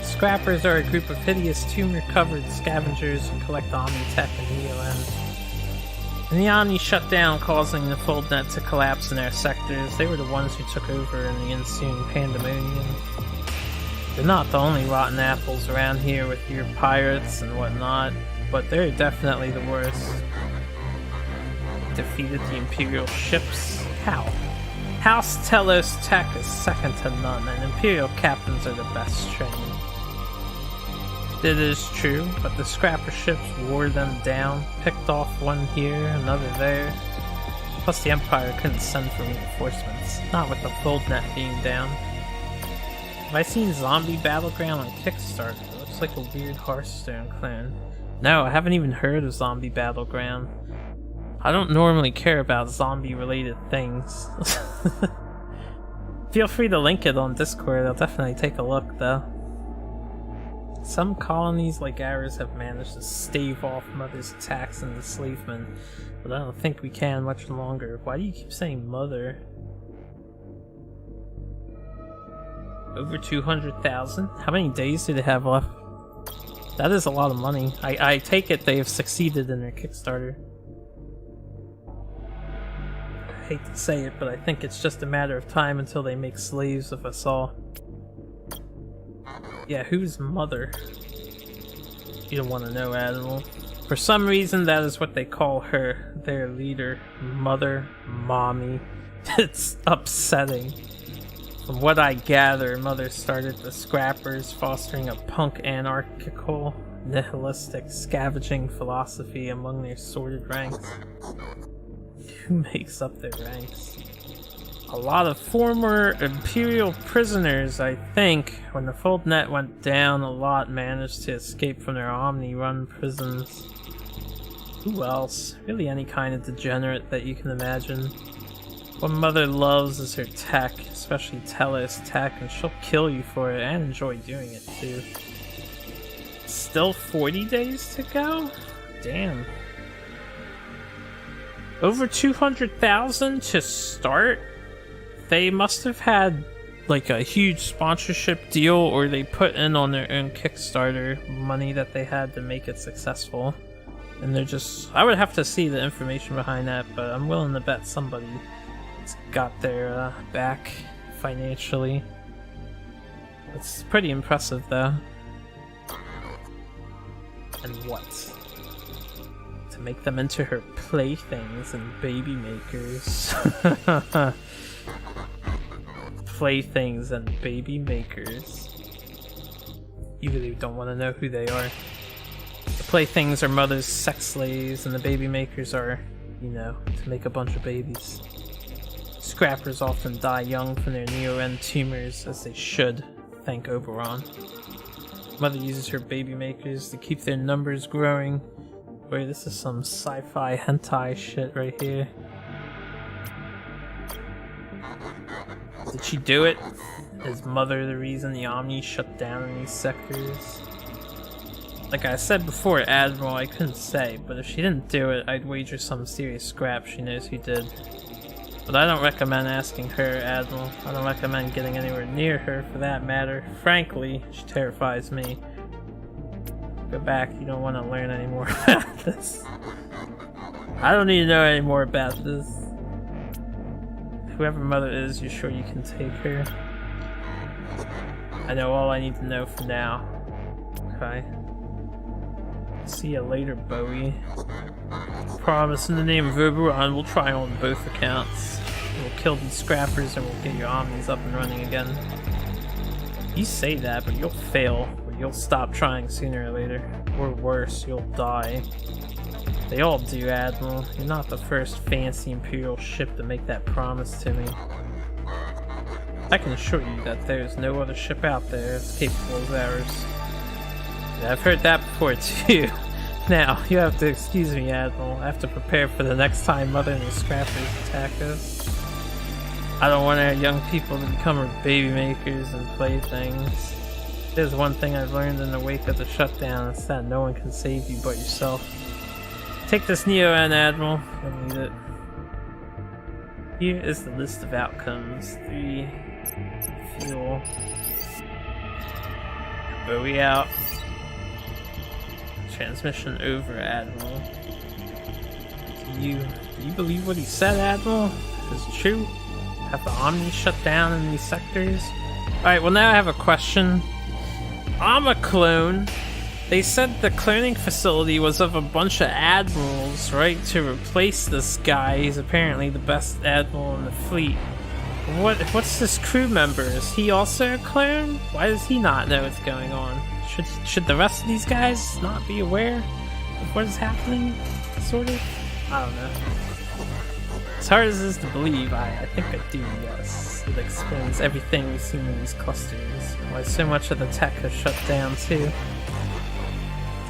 Scrappers are a group of hideous tomb-recovered scavengers who collect Omni-Tech and Neo-End. And the Omni shut down, causing the Foldnet to collapse in their sectors. They were the ones who took over in the ensuing pandemonium. They're not the only rotten apples around here with your pirates and whatnot, but they're definitely the worst. Defeated the Imperial ships? How? House Telos Tech is second to none, and Imperial captains are the best trained. It is true, but the scrapper ships wore them down, picked off one here, another there. Plus the Empire couldn't send for reinforcements, not with the Foldnet being down. Have I seen Zombie Battleground on Kickstarter? It looks like a weird Hearthstone clone. No, I haven't even heard of Zombie Battleground. I don't normally care about zombie-related things. Feel free to link it on Discord, I'll definitely take a look though. Some colonies like ours have managed to stave off Mother's attacks and enslavement, but I don't think we can much longer. Why do you keep saying Mother? Over 200,000? How many days do they have left? That is a lot of money. I take it they have succeeded in their Kickstarter. I hate to say it, but I think it's just a matter of time until they make slaves of us all. Yeah, who's Mother? You don't want to know, Admiral. For some reason, that is what they call her, their leader, Mother Mommy. It's upsetting. From what I gather, Mother started the Scrappers, fostering a punk anarchical, nihilistic scavenging philosophy among their sordid ranks. Who makes up their ranks? A lot of former Imperial prisoners, I think. When the Fold Net went down, a lot managed to escape from their Omni-run prisons. Who else? Really any kind of degenerate that you can imagine. What Mother loves is her tech, especially Teller's tech, and she'll kill you for it and enjoy doing it too. Still 40 days to go? Damn. Over 200,000 to start? They must have had like a huge sponsorship deal, or they put in on their own Kickstarter money that they had to make it successful. And they're just... I would have to see the information behind that, but I'm willing to bet somebody's got their back financially. It's pretty impressive though. And what? To make them into her playthings and baby makers. Playthings and baby makers. You really don't want to know who they are. The playthings are Mother's sex slaves, and the baby makers are, you know, to make a bunch of babies. Scrappers often die young from their neo-end tumors, as they should, thank Oberon. Mother uses her baby makers to keep their numbers growing. Wait, this is some sci-fi hentai shit right here. Did she do it? Is Mother the reason the Omni shut down in these sectors? Like I said before, Admiral, I couldn't say, but if she didn't do it, I'd wager some serious scrap she knows who did. But I don't recommend asking her, Admiral. I don't recommend getting anywhere near her, for that matter. Frankly, she terrifies me. Go back, you don't want to learn any more about this. I don't need to know any more about this. Whoever Mother is, you're sure you can take her? I know all I need to know for now. Okay. See you later, Bowie. Promise in the name of Oberon, we'll try on both accounts. We'll kill these scrappers and we'll get your Omnis up and running again. You say that, but you'll fail, or you'll stop trying sooner or later. Or worse, you'll die. They all do, Admiral. You're not the first fancy Imperial ship to make that promise to me. I can assure you that there's no other ship out there as capable as ours. Yeah, I've heard that before too. Now, you have to excuse me, Admiral. I have to prepare for the next time Mother and the Scrappers attack us. I don't want our young people to become our baby makers and playthings. There's one thing I've learned in the wake of the shutdown, it's that no one can save you but yourself. Take this Neo-N, Admiral. You'll need it. Here is the list of outcomes. 3. Fuel. Bowie out. Transmission over, Admiral. Do you believe what he said, Admiral? Is it true? Have the Omni shut down in these sectors? Alright, well now I have a question. I'm a clone. They said the cloning facility was of a bunch of admirals, right? To replace this guy. He's apparently the best admiral in the fleet. What's this crew member? Is he also a clone? Why does he not know what's going on? Should the rest of these guys not be aware of what is happening? Sort of? I don't know. As hard as it is to believe, I think I do, yes. It explains everything we've seen in these clusters. Why so much of the tech has shut down too.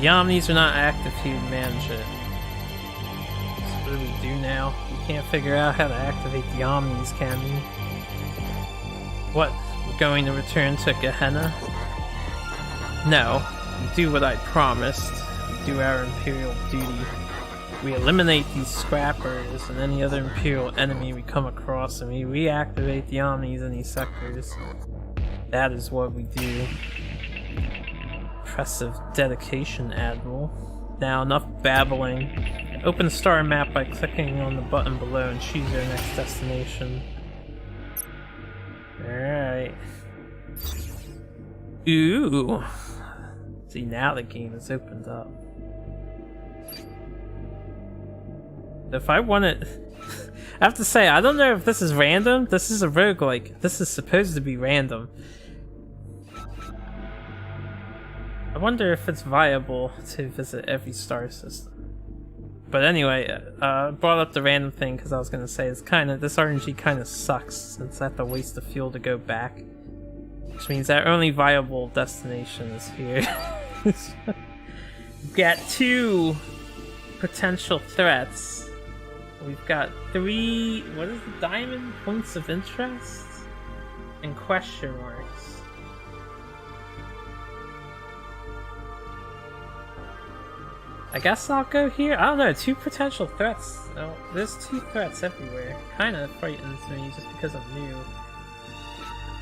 The Omnis are not active here to manage it. So what do we do now? We can't figure out how to activate the Omnis, can we? What? We're going to return to Gehenna? No. We do what I promised. We do our Imperial duty. We eliminate these scrappers and any other Imperial enemy we come across, and we reactivate the Omnis in these sectors. That is what we do. Impressive dedication, Admiral. Now, enough babbling. Open the star map by clicking on the button below and choose your next destination. Alright. Ooh. See, now the game has opened up. If I wanted... I have to say, I don't know if this is random. This is a roguelike. This is supposed to be random. I wonder if it's viable to visit every star system. But anyway, I brought up the random thing because I was going to say it's kind of... This RNG kind of sucks since I have to waste the fuel to go back. Which means our only viable destination is here. We've got 2 potential threats. We've got 3, what is the diamond? Points of interest? And question marks. I guess I'll go here. I don't know, 2 potential threats. Oh, there's 2 threats everywhere. Kinda frightens me just because I'm new.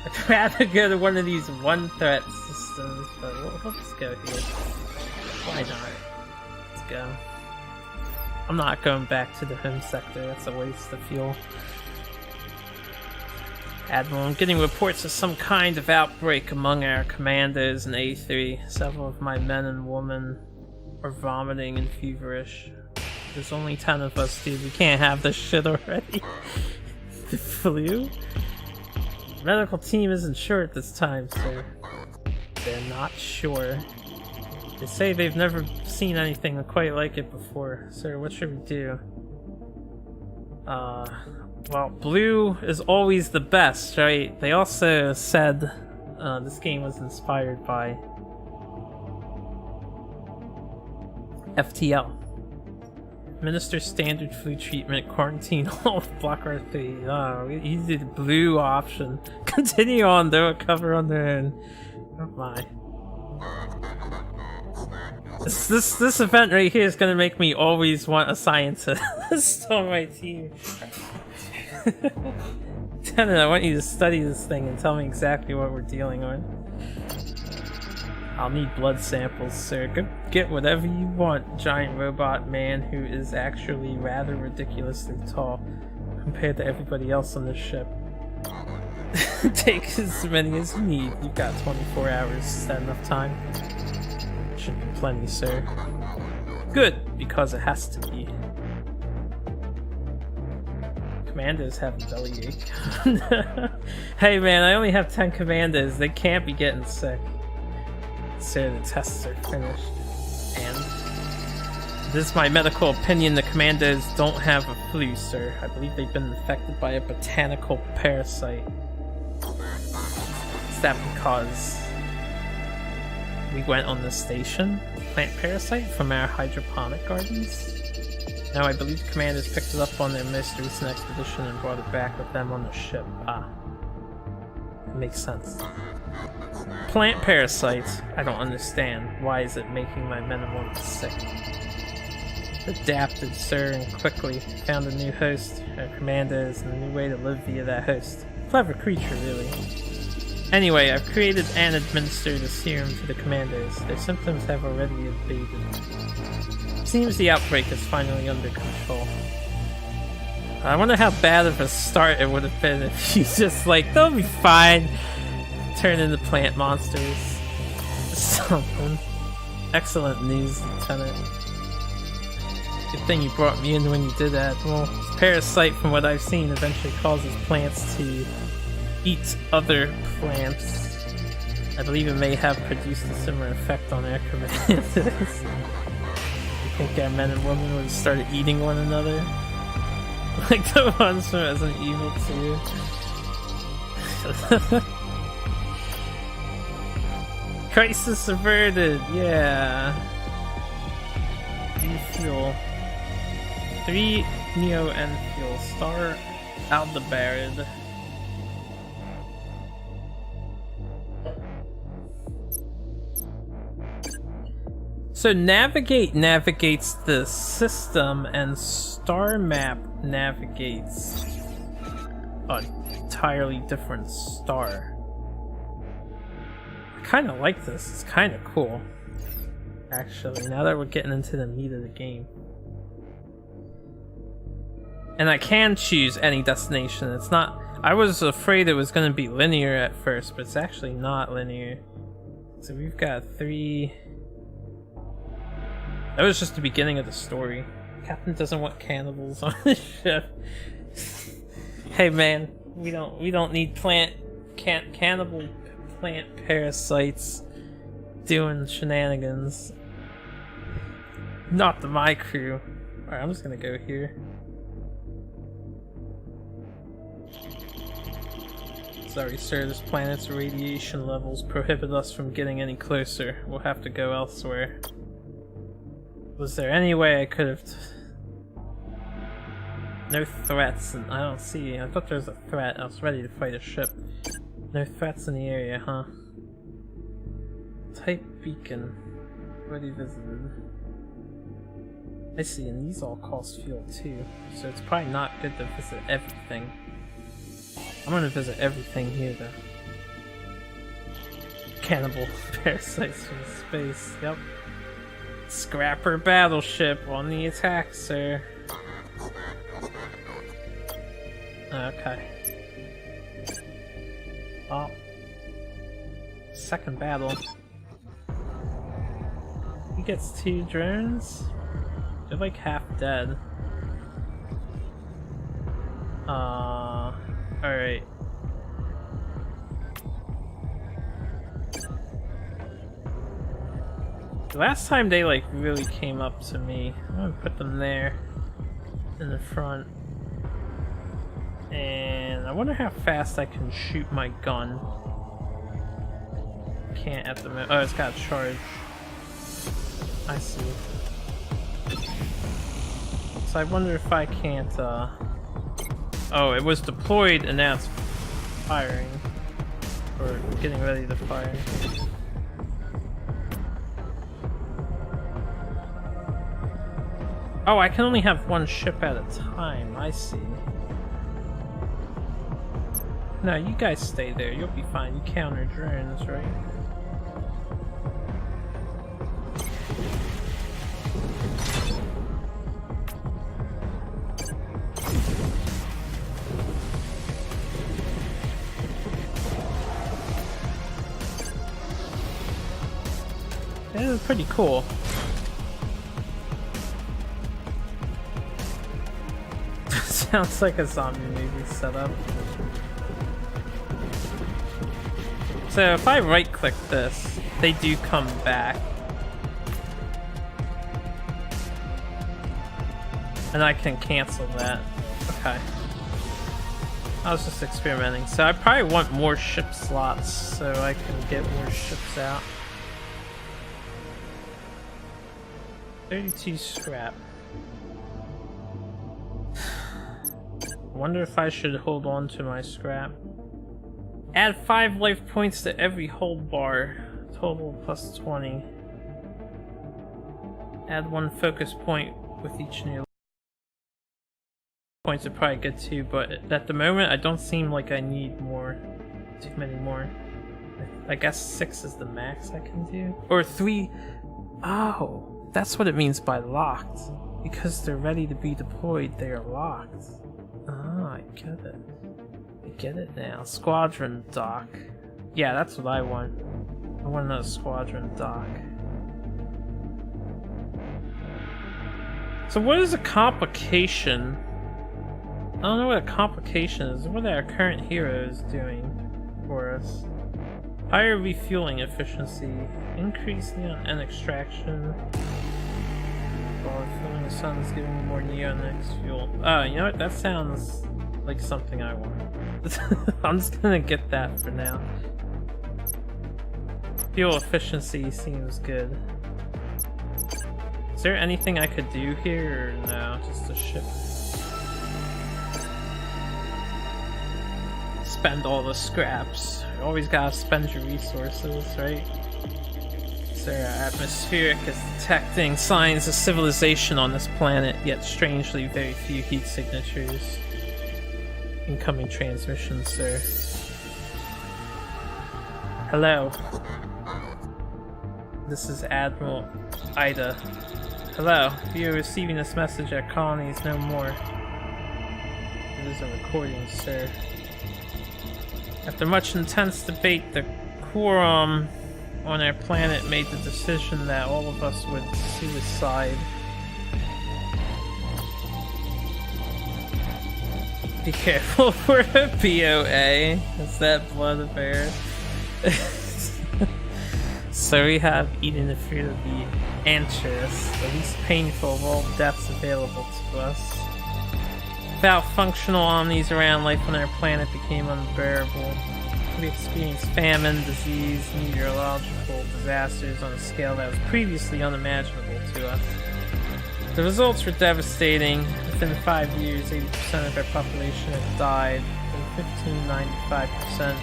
I'd rather go to one of these 1 threat systems, but we'll just go here. Why not? Let's go. I'm not going back to the home sector, that's a waste of fuel. Admiral, I'm getting reports of some kind of outbreak among our commandos in A3. Several of my men and women are vomiting and feverish. There's only 10 of us, dude. We can't have this shit already. The flu? The medical team isn't sure at this time, sir. They're not sure. They say they've never seen anything quite like it before. Sir, what should we do? Well, blue is always the best, right? They also said this game was inspired by FTL. Administer standard flu treatment, quarantine all block R3. Oh, easy the blue option. Continue on, they'll recover on their own. Oh my. This event right here is gonna make me always want a scientist on my team. Lieutenant, I want you to study this thing and tell me exactly what we're dealing with. I'll need blood samples, sir. Go get whatever you want, giant robot man who is actually rather ridiculously tall compared to everybody else on this ship. Take as many as you need. You've got 24 hours. Is that enough time? Should be plenty, sir. Good, because it has to be. Commandos have a bellyache. Hey man, I only have 10 commandos. They can't be getting sick. So the tests are finished. And this is my medical opinion. The commandos don't have a flu, sir. I believe they've been infected by a botanical parasite. Is that because we went on the station? Plant parasite from our hydroponic gardens? No, I believe the commanders picked it up on their most recent expedition and brought it back with them on the ship. Ah. It makes sense. Plant parasites? I don't understand. Why is it making my men and women sick? Adapted, sir, and quickly found a new host, our commandos, and a new way to live via that host. Clever creature, really. Anyway, I've created and administered a serum to the commandos. Their symptoms have already abated. Seems the outbreak is finally under control. I wonder how bad of a start it would have been if you just like, they'll be fine. Turn into plant monsters. Something. Excellent news, Lieutenant. Good thing you brought me in when you did that. Well, this parasite, from what I've seen, eventually causes plants to eat other plants. I believe it may have produced a similar effect on our commanders. You think our men and women would have started eating one another? Like the ones from Resident Evil 2. Crisis averted, yeah. Refuel. 3 Neo-N fuel. Star Aldebaran. So Navigate navigates the system and Star Map navigates an entirely different star. I kind of like this. It's kind of cool, actually, now that we're getting into the meat of the game. And I can choose any destination. It's not... I was afraid it was going to be linear at first, but it's actually not linear. So we've got 3... That was just the beginning of the story. Captain doesn't want cannibals on the ship. Hey man, we don't need cannibal plant parasites doing shenanigans. Not my crew. Alright, I'm just gonna go here. Sorry, sir, this planet's radiation levels prohibit us from getting any closer. We'll have to go elsewhere. Was there any way I could have... No threats, and I don't see... I thought there was a threat. I was ready to fight a ship. No threats in the area, huh? Type beacon. Already visited. I see, and these all cost fuel too, so it's probably not good to visit everything. I'm gonna visit everything here though. Cannibal parasites from space, yep. Scrapper battleship on the attack, sir. Okay. Oh. Second battle. He gets 2 drones? They're like half dead. Alright. The last time they like really came up to me, I'm gonna put them there in the front. And I wonder how fast I can shoot my gun. Can't at the moment. Oh, it's got charge. I see. So I wonder if I can't, Oh, it was deployed and now it's firing. Or getting ready to fire. Oh, I can only have 1 ship at a time, I see. No, you guys stay there, you'll be fine. You counter drones, right? It was pretty cool. Sounds like a zombie movie setup. So if I right click this, they do come back. And I can cancel that. Okay. I was just experimenting. So I probably want more ship slots so I can get more ships out. 32 scrap. Wonder if I should hold on to my scrap. Add 5 life points to every hold bar. Total plus 20. Add 1 focus point with each new points are probably good too, but at the moment I don't seem like I need too many more. I guess 6 is the max I can do. Or 3. Oh, that's what it means by locked. Because they're ready to be deployed, they are locked. Ah, I get it. I get it now. Squadron dock. Yeah, that's what I want. I want another squadron dock. So what is a complication? I don't know what a complication is. What our current hero is doing for us. Higher refueling efficiency. Increase neon and extraction. While filling the sun is giving me more neon X fuel. Oh, you know what? That sounds like something I want. I'm just gonna get that for now. Fuel efficiency seems good. Is there anything I could do here, or no? Just a ship. Spend all the scraps. You always gotta spend your resources, right? So our atmospheric is detecting signs of civilization on this planet, yet strangely very few heat signatures. Incoming transmission, sir. Hello. This is Admiral Ida. Hello. You are receiving this message at colonies no more. It is a recording, sir. After much intense debate, the quorum on our planet made the decision that all of us would suicide. Be careful for a BOA. Is that blood of air? So we have eating the fruit of the Antrus, the least painful of all deaths available to us. Without functional omnis around, life on our planet became unbearable. We experienced famine, disease, meteorological disasters on a scale that was previously unimaginable to us. The results were devastating. Within 5 years, 80% of our population had died, from 95%,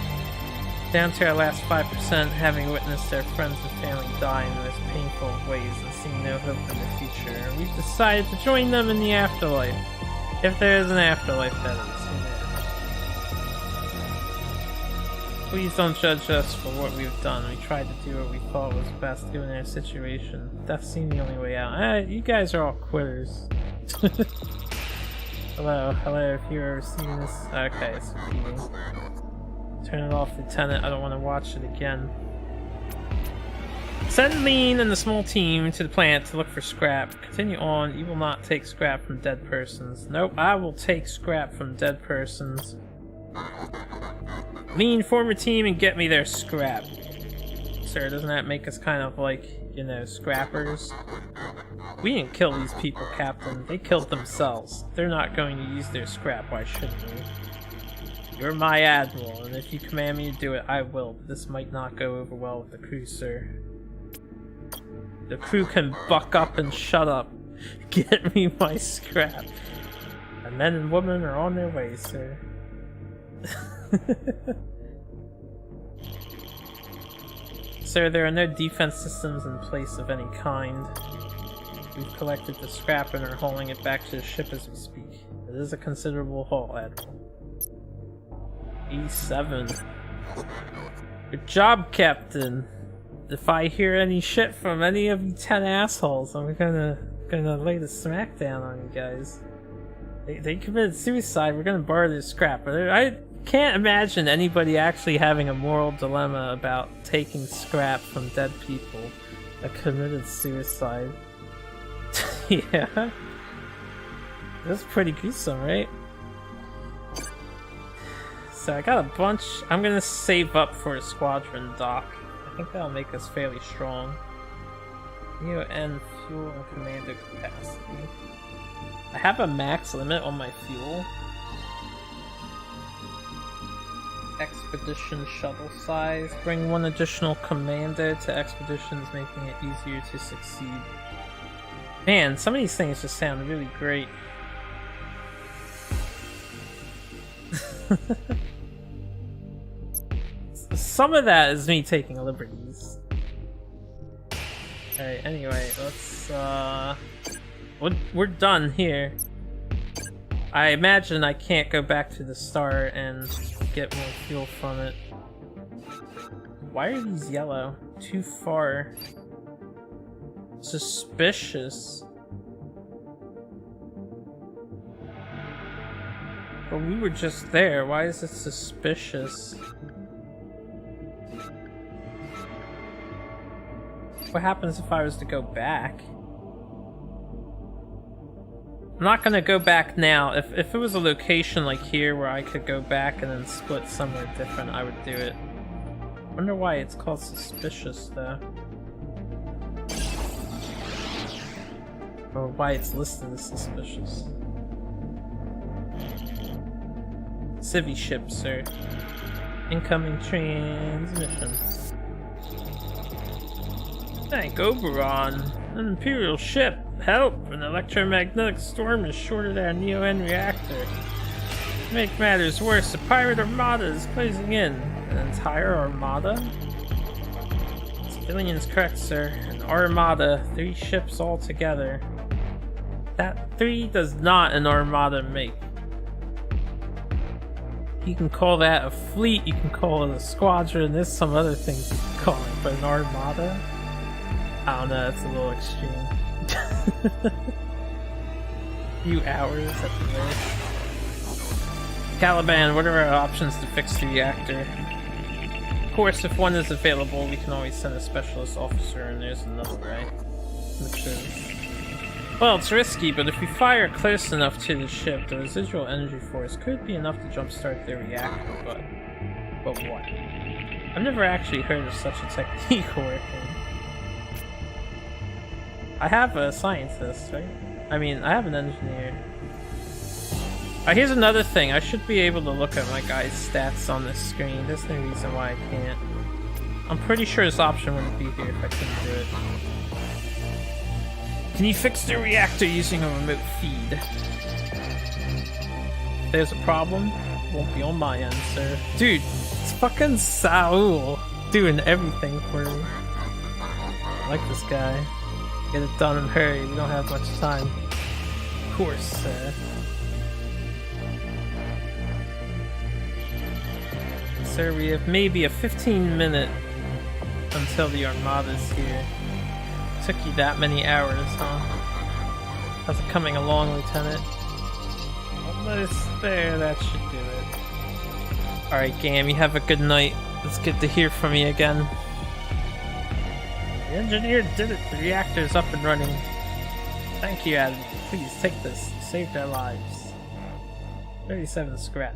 down to our last 5%, having witnessed their friends and family die in the most painful of ways and seeing no hope in the future. We've decided to join them in the afterlife. If there is an afterlife, that is. Please don't judge us for what we've done. We tried to do what we thought was best given our situation. Death seemed the only way out. You guys are all quitters. Hello, if you're receiving this. Okay, it's repeating. Turn it off, Lieutenant. I don't want to watch it again. Send Lean and the small team to the plant to look for scrap. Continue on. You will not take scrap from dead persons. Nope, I will take scrap from dead persons. Lean, form a team and get me their scrap. Sir, doesn't that make us kind of like, you know, scrappers? We didn't kill these people, Captain. They killed themselves. They're not going to use their scrap. Why shouldn't we? You're my admiral, and if you command me to do it, I will. But this might not go over well with the crew, sir. The crew can buck up and shut up. Get me my scrap. The men and women are on their way, sir. Sir, there are no defense systems in place of any kind. We've collected the scrap and are hauling it back to the ship as we speak. It is a considerable haul, Admiral. E7. Good job, Captain. If I hear any shit from any of you 10 assholes, I'm gonna lay the smackdown on you guys. They committed suicide. We're gonna borrow their scrap. But I can't imagine anybody actually having a moral dilemma about taking scrap from dead people that committed suicide. Yeah. That's pretty gruesome, right? So I got a bunch. I'm gonna save up for a squadron dock. I think that'll make us fairly strong. And fuel and commander capacity. I have a max limit on my fuel. Expedition shuttle size. Bring one additional commander to expeditions, making it easier to succeed. Man, some of these things just sound really great. Some of that is me taking liberties. Alright, anyway, let's we're done here. I imagine I can't go back to the star and get more fuel from it. Why are these yellow? Too far. Suspicious. But we were just there. Why is it suspicious? What happens if I was to go back? I'm not gonna go back now. If it was a location like here where I could go back and then split somewhere different, I would do it. Wonder why it's called suspicious though. Or why it's listed as suspicious. Civvy ship, sir. Incoming transmission. Thank Oberon. An Imperial ship. Help! An electromagnetic storm has shorted our Neo-N reactor. To make matters worse, a pirate armada is closing in. An entire armada? Civilian's correct, sir. An armada. 3 ships all together. That 3 does not an armada make. You can call that a fleet, you can call it a squadron, there's some other things you can call it, but an armada? I don't know, that's a little extreme. Few hours at the most. Caliban, what are our options to fix the reactor? Of course, if one is available, we can always send a specialist officer, and there's another way. Which is... Well, it's risky, but if we fire close enough to the ship, the residual energy force could be enough to jumpstart their reactor, but what? I've never actually heard of such a technique working. I have a scientist, right? I mean, I have an engineer. Here's another thing. I should be able to look at my guy's stats on this screen. There's no reason why I can't. I'm pretty sure this option wouldn't be here if I couldn't do it. Can you fix the reactor using a remote feed? If there's a problem, it won't be on my end, sir. Dude, it's fucking Saul doing everything for me. I like this guy. Get it done in a hurry, we don't have much time. Of course, sir. Sir, we have maybe a 15-minute until the Armada's here. Took you that many hours, huh? How's it coming along, Lieutenant? Almost there, that should do it. Alright, Gam, you have a good night. It's good to hear from you again. The engineer did it. The reactor's up and running. Thank you, Adam. Please take this. You saved our lives. 37 scrap.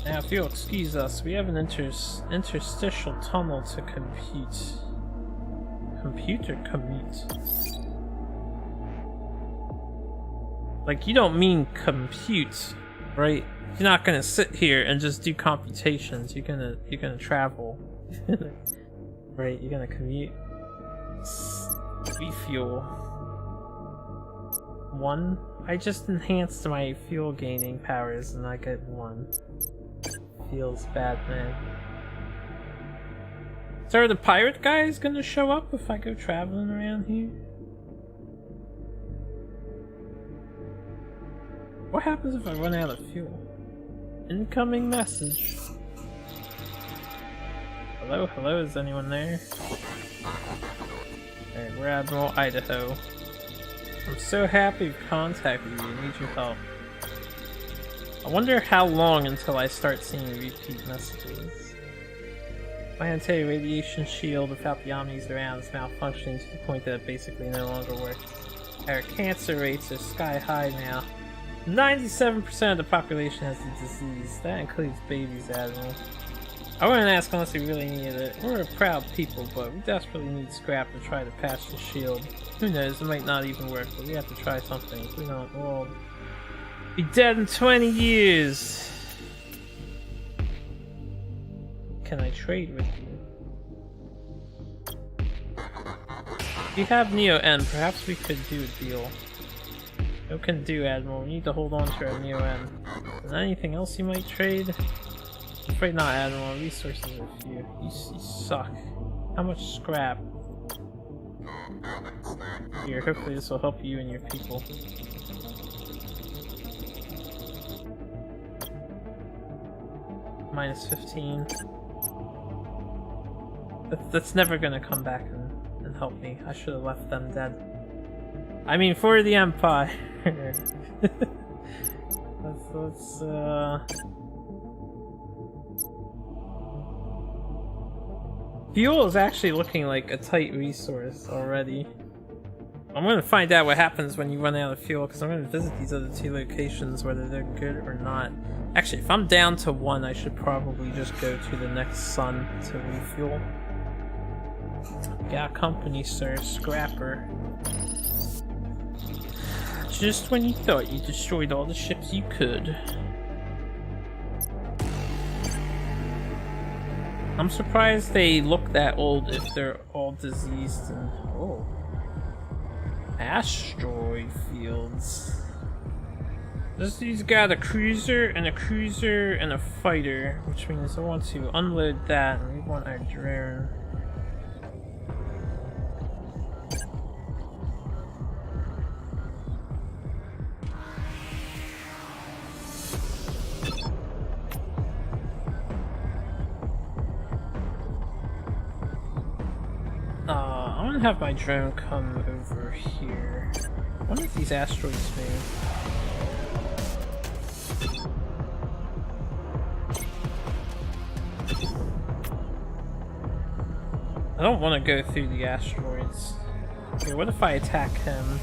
Now, if you'll excuse us, we have an interstitial tunnel to compute. Compute or commute? Like, you don't mean compute, right? You're not gonna sit here and just do computations. You're gonna travel. Right, you're gonna commute. Refuel. 1? I just enhanced my fuel gaining powers and I get 1. Feels bad, man. So are the pirate guys gonna show up if I go traveling around here? What happens if I run out of fuel? Incoming message. Hello, hello, is anyone there? Alright, we're Admiral Idaho. I'm so happy we've contacted you, I need your help. I wonder how long until I start seeing repeat messages. Planetary radiation shield without the Omnis around is malfunctioning to the point that it basically no longer works. Our cancer rates are sky high now. 97% of the population has the disease. That includes babies, Admiral. I wouldn't ask unless we really needed it. We're a proud people, but we desperately need scrap to try to patch the shield. Who knows, it might not even work, but we have to try something. If we don't, we'll be dead in 20 years. Can I trade with you? If you have Neo N, perhaps we could do a deal. No can do, Admiral. We need to hold on to our Neo N. Is there anything else you might trade? I'm afraid not, Admiral. Resources are few. You suck. How much scrap? Here, hopefully this will help you and your people. Minus 15. That's never gonna come back and help me. I should have left them dead. I mean, for the Empire. let's Fuel is actually looking like a tight resource already. I'm gonna find out what happens when you run out of fuel, because I'm gonna visit these other 2 locations, whether they're good or not. Actually, if I'm down to 1, I should probably just go to the next sun to refuel. Got company, sir. Scrapper. Just when you thought you destroyed all the ships you could. I'm surprised they look that old if they're all diseased and... oh. Asteroid fields. He's got a cruiser and a fighter, which means I want to unload that and we want our drone. I'm gonna have my drone come over here. I wonder if these asteroids move. I don't want to go through the asteroids. Okay, what if I attack him?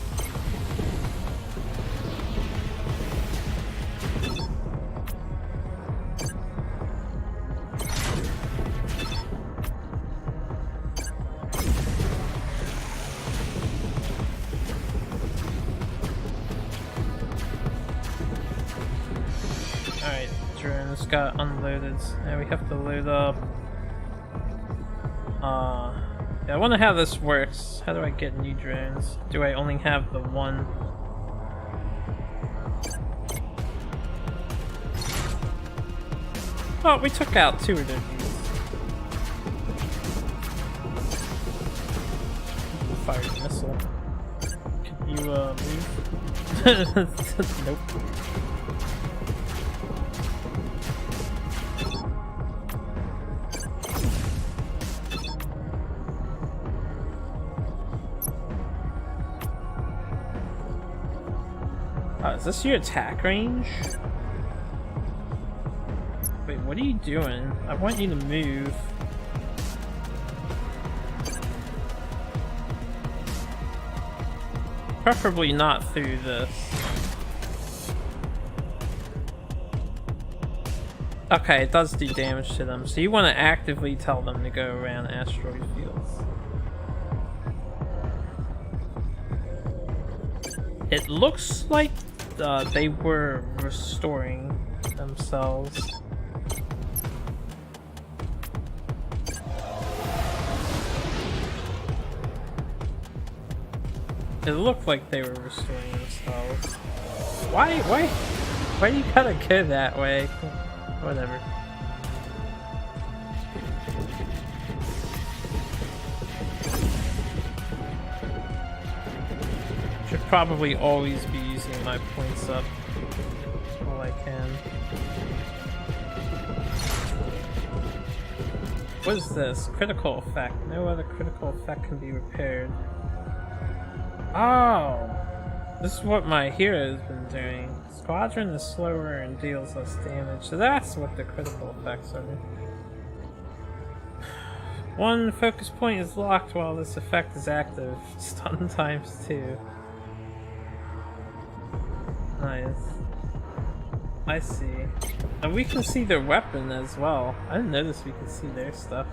Alright, drones got unloaded. Now we have to load up. Yeah, I wonder how this works. How do I get new drones? Do I only have the one? Oh, we took out 2 of their dudes. Fired a missile. Can you, move? Nope. Is this your attack range? Wait, what are you doing? I want you to move. Preferably not through this. Okay, it does do damage to them, so you want to actively tell them to go around asteroid fields. It looks like they were restoring themselves. It looked like they were restoring themselves. Why do you gotta go that way? Whatever. Should probably always be using my points up while I can. What is this? Critical effect. No other critical effect can be repaired. Oh! This is what my hero has been doing. Squadron is slower and deals less damage, so that's what the critical effects are. One focus point is locked while this effect is active. Stun times 2. Nice. I see. And we can see their weapon as well. I didn't notice we could see their stuff.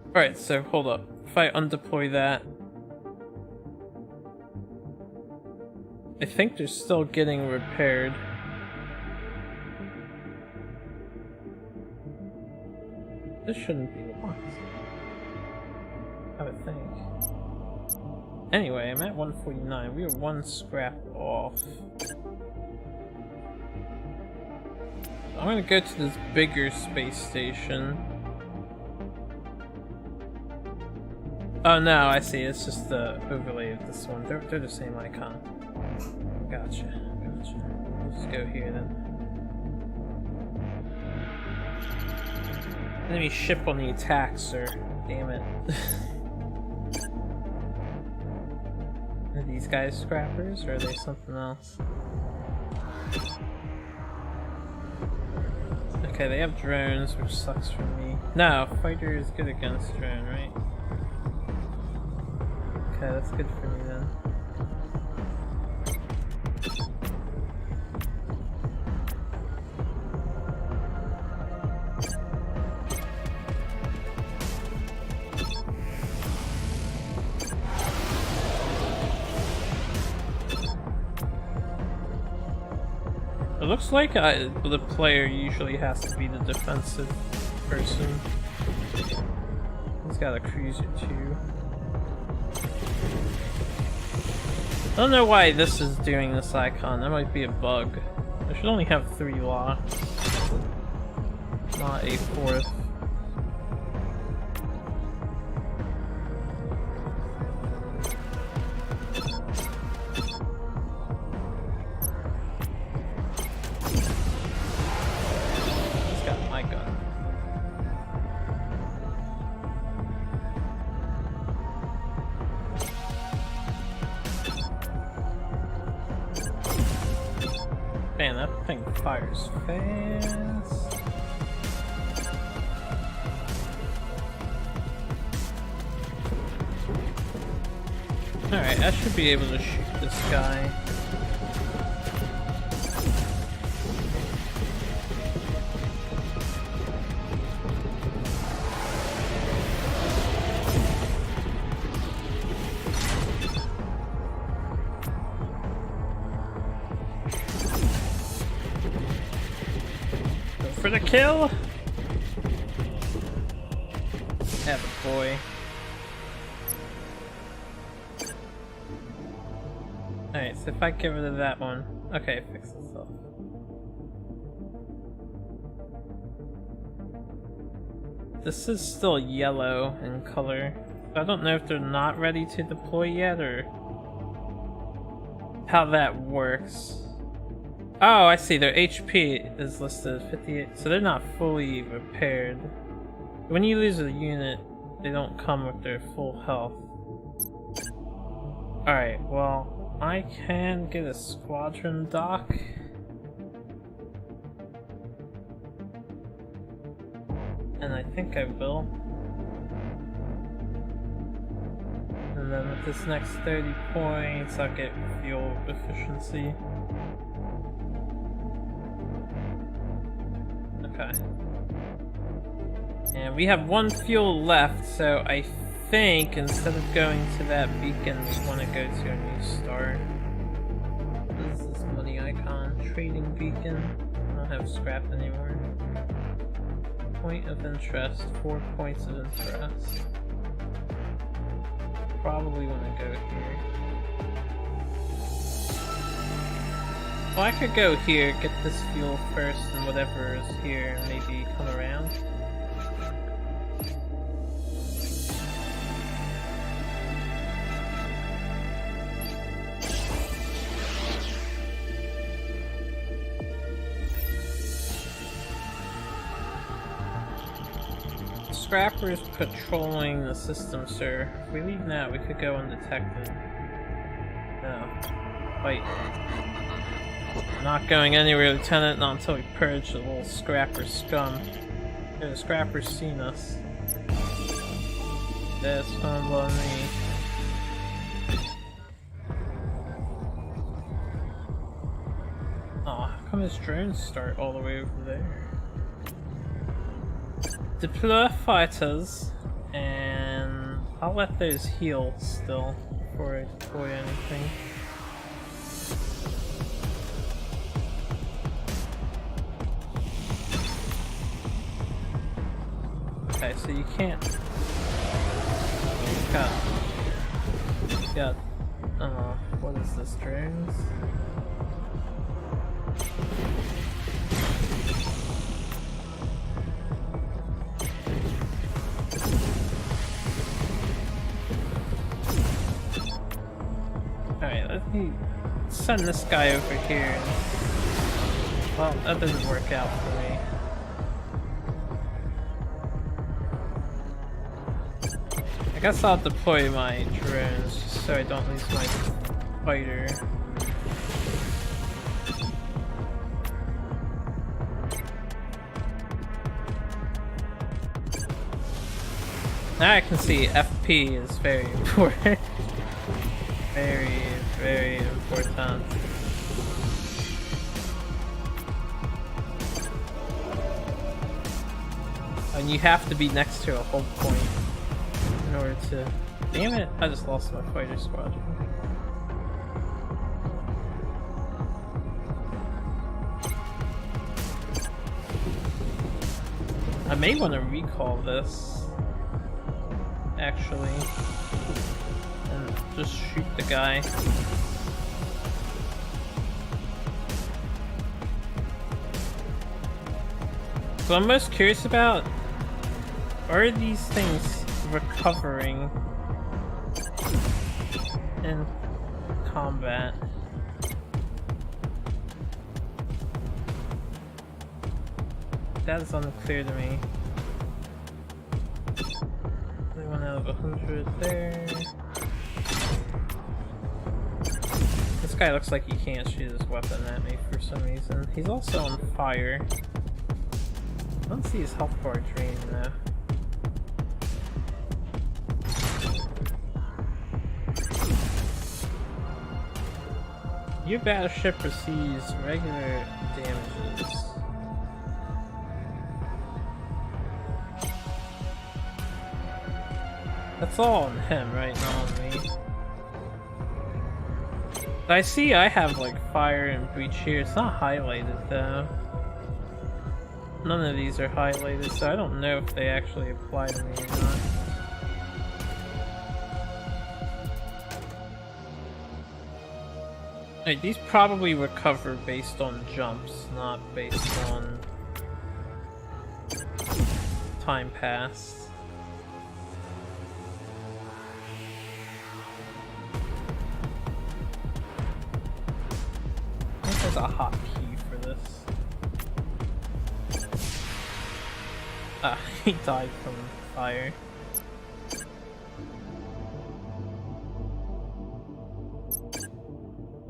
Alright, so hold up. If I undeploy that, I think they're still getting repaired. This shouldn't be locked, I would think. Anyway, I'm at 149. We were 1 scrap off. I'm gonna go to this bigger space station. Oh no, I see. It's just the overlay of this one. They're the same icon. Gotcha. We'll just go here then. Enemy ship on the attack, sir. Damn it. Are these guys scrappers, or are they something else? Okay, they have drones, which sucks for me. No, fighter is good against drone, right? Okay, that's good for me then. It looks like the player usually has to be the defensive person. He's got a cruiser too. I don't know why this is doing this icon. That might be a bug. I should only have 3 locks, not a 4th. He's got my gun. Man, that thing fires fast. Alright, I should be able to shoot this guy. Go for the kill! Have a boy. Alright, so if I get rid of that one. Okay, fix itself. This is still yellow in color. So I don't know if they're not ready to deploy yet or how that works. Oh, I see. Their HP is listed as 58, so they're not fully repaired. When you lose a unit, they don't come with their full health. Alright, well, I can get a squadron dock. And I think I will. And then with this next 30 points, I'll get fuel efficiency. Okay. And we have one fuel left, so I think instead of going to that beacon, we want to go to a new star. What is this money icon? Trading beacon. I don't have scrap anymore. Point of interest. 4 points of interest. Probably want to go here. Well, I could go here, get this fuel first, and whatever is here, and maybe come around. Scrappers patrolling the system, sir. If we leave now, we could go undetected. No. Wait. Not going anywhere, Lieutenant, not until we purge the little scrapper scum. Yeah, the scrapper's seen us. That's fun on me. Aw, how come his drones start all the way over there? Deploy fighters, and I'll let those heal still before I deploy anything. Okay, so you can't. Got. What is this? Drones? Alright, let me send this guy over here. Well, that doesn't work out for me. I guess I'll deploy my drones just so I don't lose my fighter. Now I can see FP is very important. Very, very important. And you have to be next to a hold point in order to... Damn it! I just lost my fighter squadron. I may want to recall this, actually, and just shoot the guy. So I'm most curious about, are these things recovering in combat? That is unclear to me. 1 out of 100 there. This guy looks like he can't shoot his weapon at me for some reason. He's also on fire. I don't see his health bar drain though. Your battleship receives regular damages. That's all on him, right? Not on me. I see I have like fire and breach here. It's not highlighted though. None of these are highlighted, so I don't know if they actually apply to me or not. Right, these probably recover based on jumps, not based on time passed. I think there's a hotkey for this. Ah, he died from fire.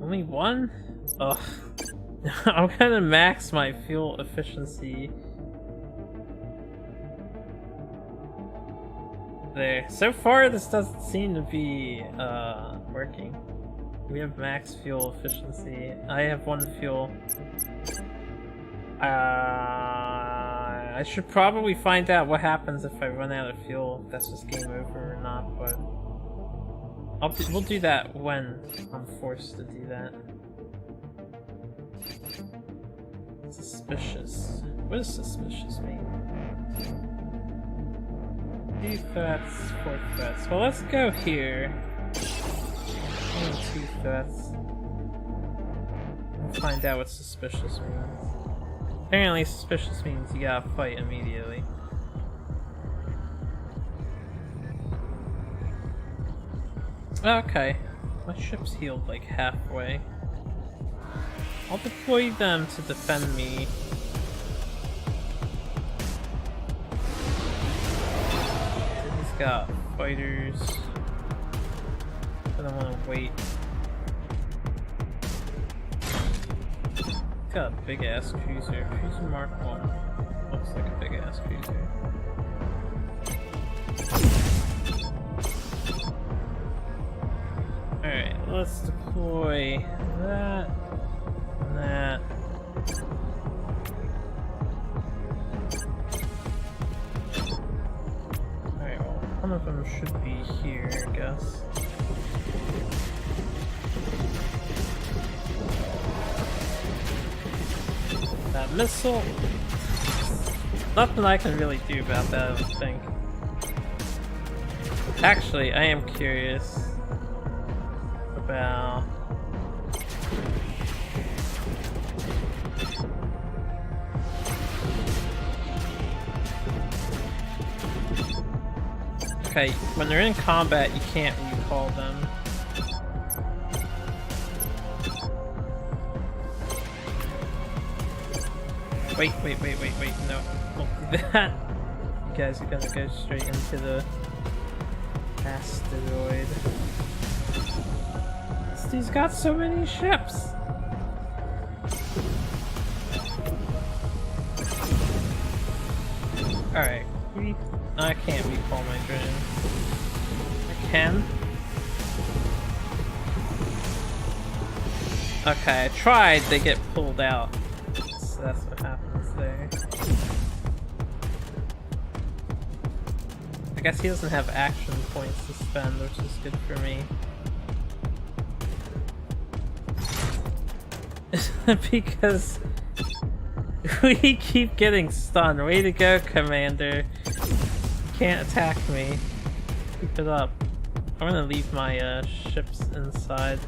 Only one? Ugh. I'm gonna max my fuel efficiency. There. So far, this doesn't seem to be working. We have max fuel efficiency. I have one fuel. I should probably find out what happens if I run out of fuel. If that's just game over or not, but we'll do that when I'm forced to do that. Suspicious. What does suspicious mean? 2 threats, 4 threats. Well, let's go here. 2 threats. We'll find out what suspicious means. Apparently, suspicious means you gotta fight immediately. Okay, my ship's healed like halfway. I'll deploy them to defend me. He's got fighters. I don't want to wait. He's got a big ass cruiser. Cruiser Mark 1. Looks like a big ass cruiser. Alright, let's deploy that and that. Alright, well, one of them should be here, I guess. That missile. Nothing I can really do about that, I don't think. Actually, I am curious about okay, when they're in combat you can't recall them. Wait, no, don't do that. You guys are gonna go straight into the asteroid. He's got so many ships. Alright, I can't recall my drone. I can. Okay, I tried, they get pulled out. So that's what happens there. I guess he doesn't have action points to spend, which is good for me. Because we keep getting stunned. Way to go, Commander. You can't attack me. Keep it up. I'm gonna leave my ships inside.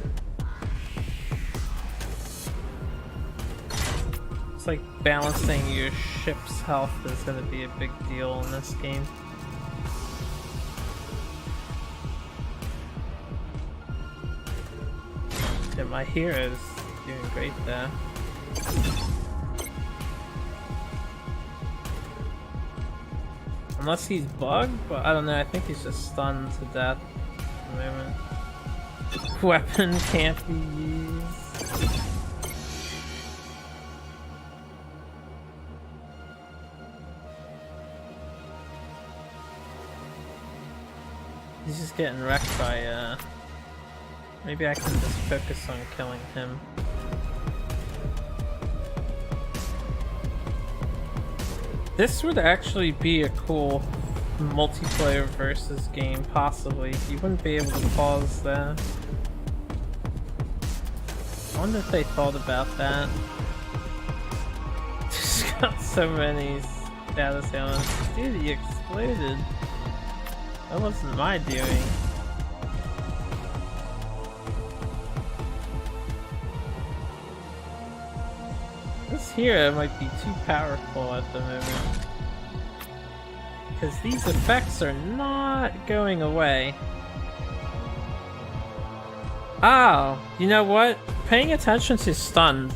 It's like balancing your ship's health is gonna be a big deal in this game. Yeah, my hero's doing great there. Unless he's bugged, but I don't know, I think he's just stunned to death at the moment. Weapon can't be used. He's just getting wrecked by Maybe I can just focus on killing him. This would actually be a cool multiplayer versus game, possibly. You wouldn't be able to pause that. I wonder if they thought about that. Just got so many status elements. Dude, he exploded. That wasn't my doing. This hero might be too powerful at the moment. Because these effects are not going away. Oh, you know what? Paying attention to stunned.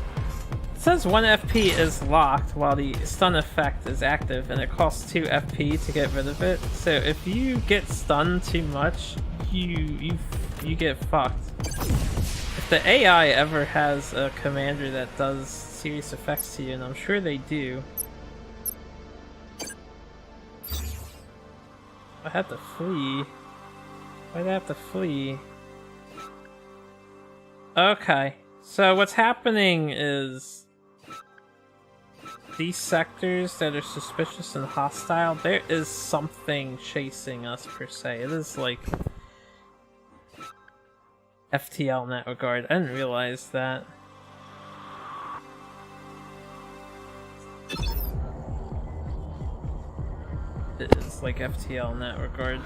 It says 1 FP is locked while the stun effect is active, and it costs 2 FP to get rid of it. So if you get stunned too much, you get fucked. If the AI ever has a commander that does serious effects to you, and I'm sure they do. I had to flee. Why'd I have to flee? Okay, so what's happening is these sectors that are suspicious and hostile, there is something chasing us per se. It is like FTL in that regard. I didn't realize that. It is like FTL in that regard.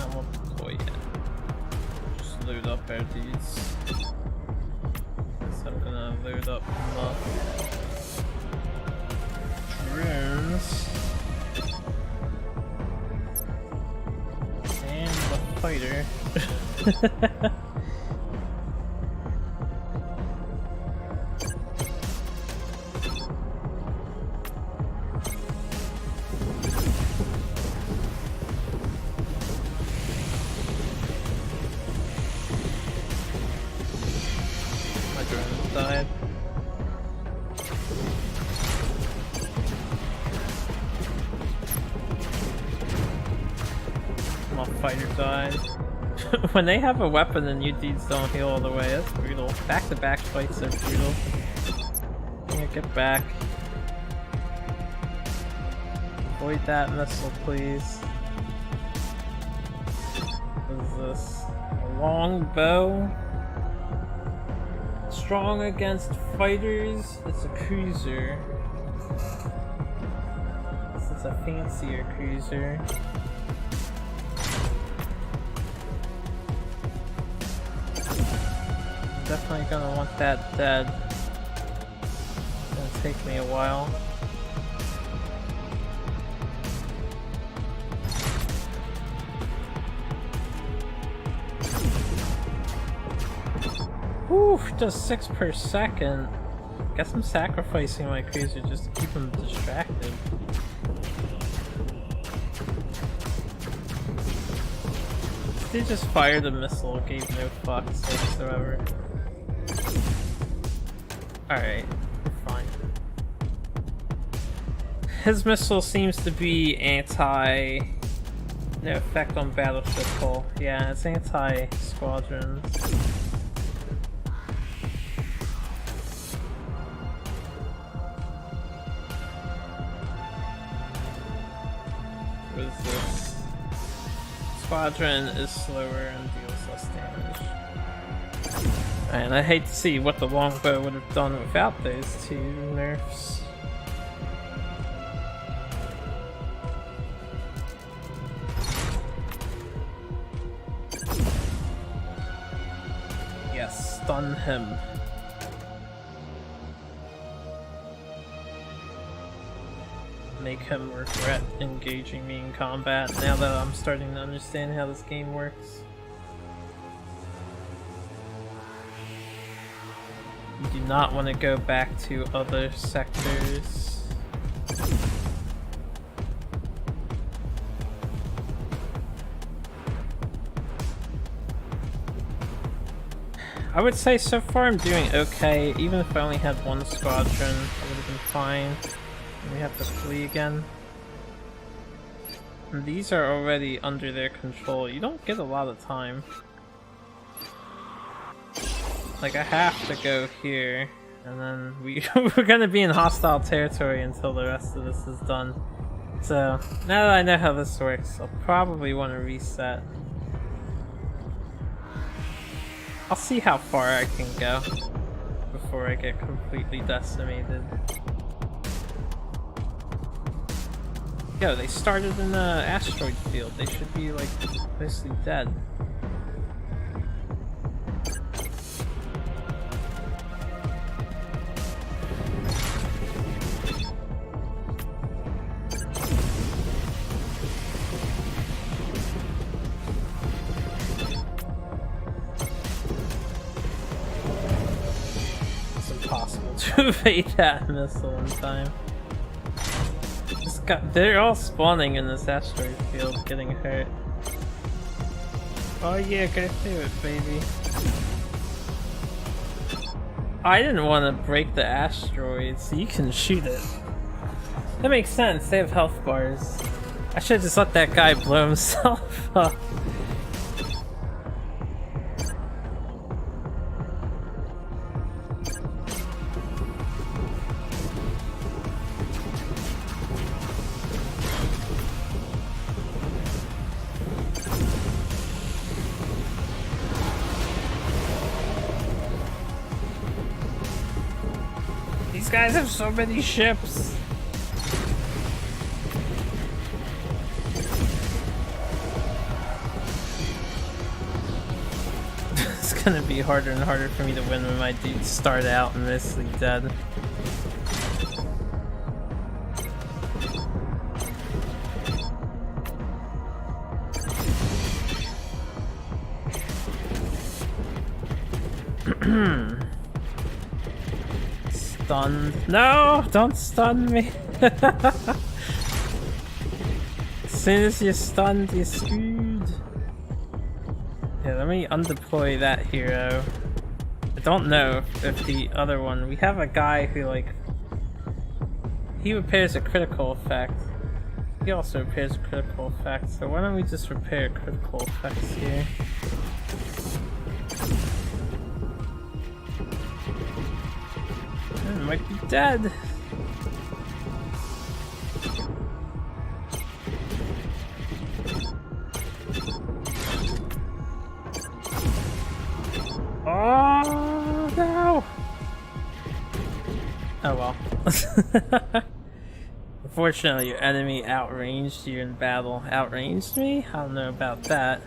I won't deploy yet. Just load up our dudes. So I'm gonna load up the drones and the fighter. Died. My fighter died. When they have a weapon and you dudes don't heal all the way, that's brutal. Back-to-back fights are brutal. Yeah, get back. Avoid that missile, please. What is this? A long bow? Strong against fighters. It's a cruiser. This is a fancier cruiser. Definitely gonna want that dead. It's gonna take me a while. Whew, just 6 per second. Guess I'm sacrificing my cruiser just to keep him distracted. They just fired a missile, gave no fucks whatsoever. Alright, we're fine. His missile seems to be anti... no effect on battleship hull. Yeah, it's anti-squadrons. What is this? Squadron is slower and deals less damage. And I hate to see what the longbow would have done without those 2 nerfs. Yes, stun him. Make him regret engaging me in combat now that I'm starting to understand how this game works. You do not want to go back to other sectors. I would say so far I'm doing okay. Even if I only had 1 squadron, I would have been fine. We have to flee again. And these are already under their control. You don't get a lot of time. Like, I have to go here, and then we're gonna be in hostile territory until the rest of this is done. So, now that I know how this works, I'll probably want to reset. I'll see how far I can go before I get completely decimated. Yo, they started in the asteroid field. They should be, like, mostly dead. It's impossible to evade that missile in time. They're all spawning in this asteroid field, getting hurt. Oh yeah, go through it, baby. I didn't want to break the asteroid, so you can shoot it. That makes sense, they have health bars. I should just let that guy blow himself up. These guys have so many ships. It's gonna be harder and harder for me to win when my dudes start out mostly dead. Stunned. No! Don't stun me! As soon as you're stunned, you're screwed. Yeah, let me undeploy that hero. I don't know if the other one... We have a guy who, like... He repairs a critical effect. He also repairs a critical effect, so why don't we just repair critical effects here? It might be dead. Oh no! Oh well. Unfortunately, your enemy outranged you in battle. Outranged me? I don't know about that.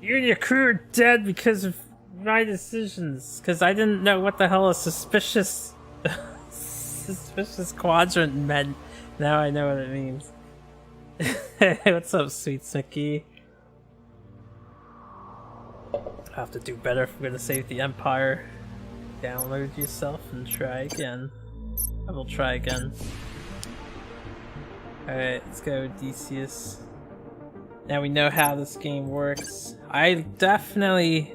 You and your crew are dead because of my decisions, because I didn't know what the hell a suspicious quadrant meant. Now I know what it means. What's up, sweet Mickey? I have to do better if we're gonna save the Empire. Download yourself and try again. I will try again. Alright, let's go, Odysseus. Now we know how this game works. I definitely...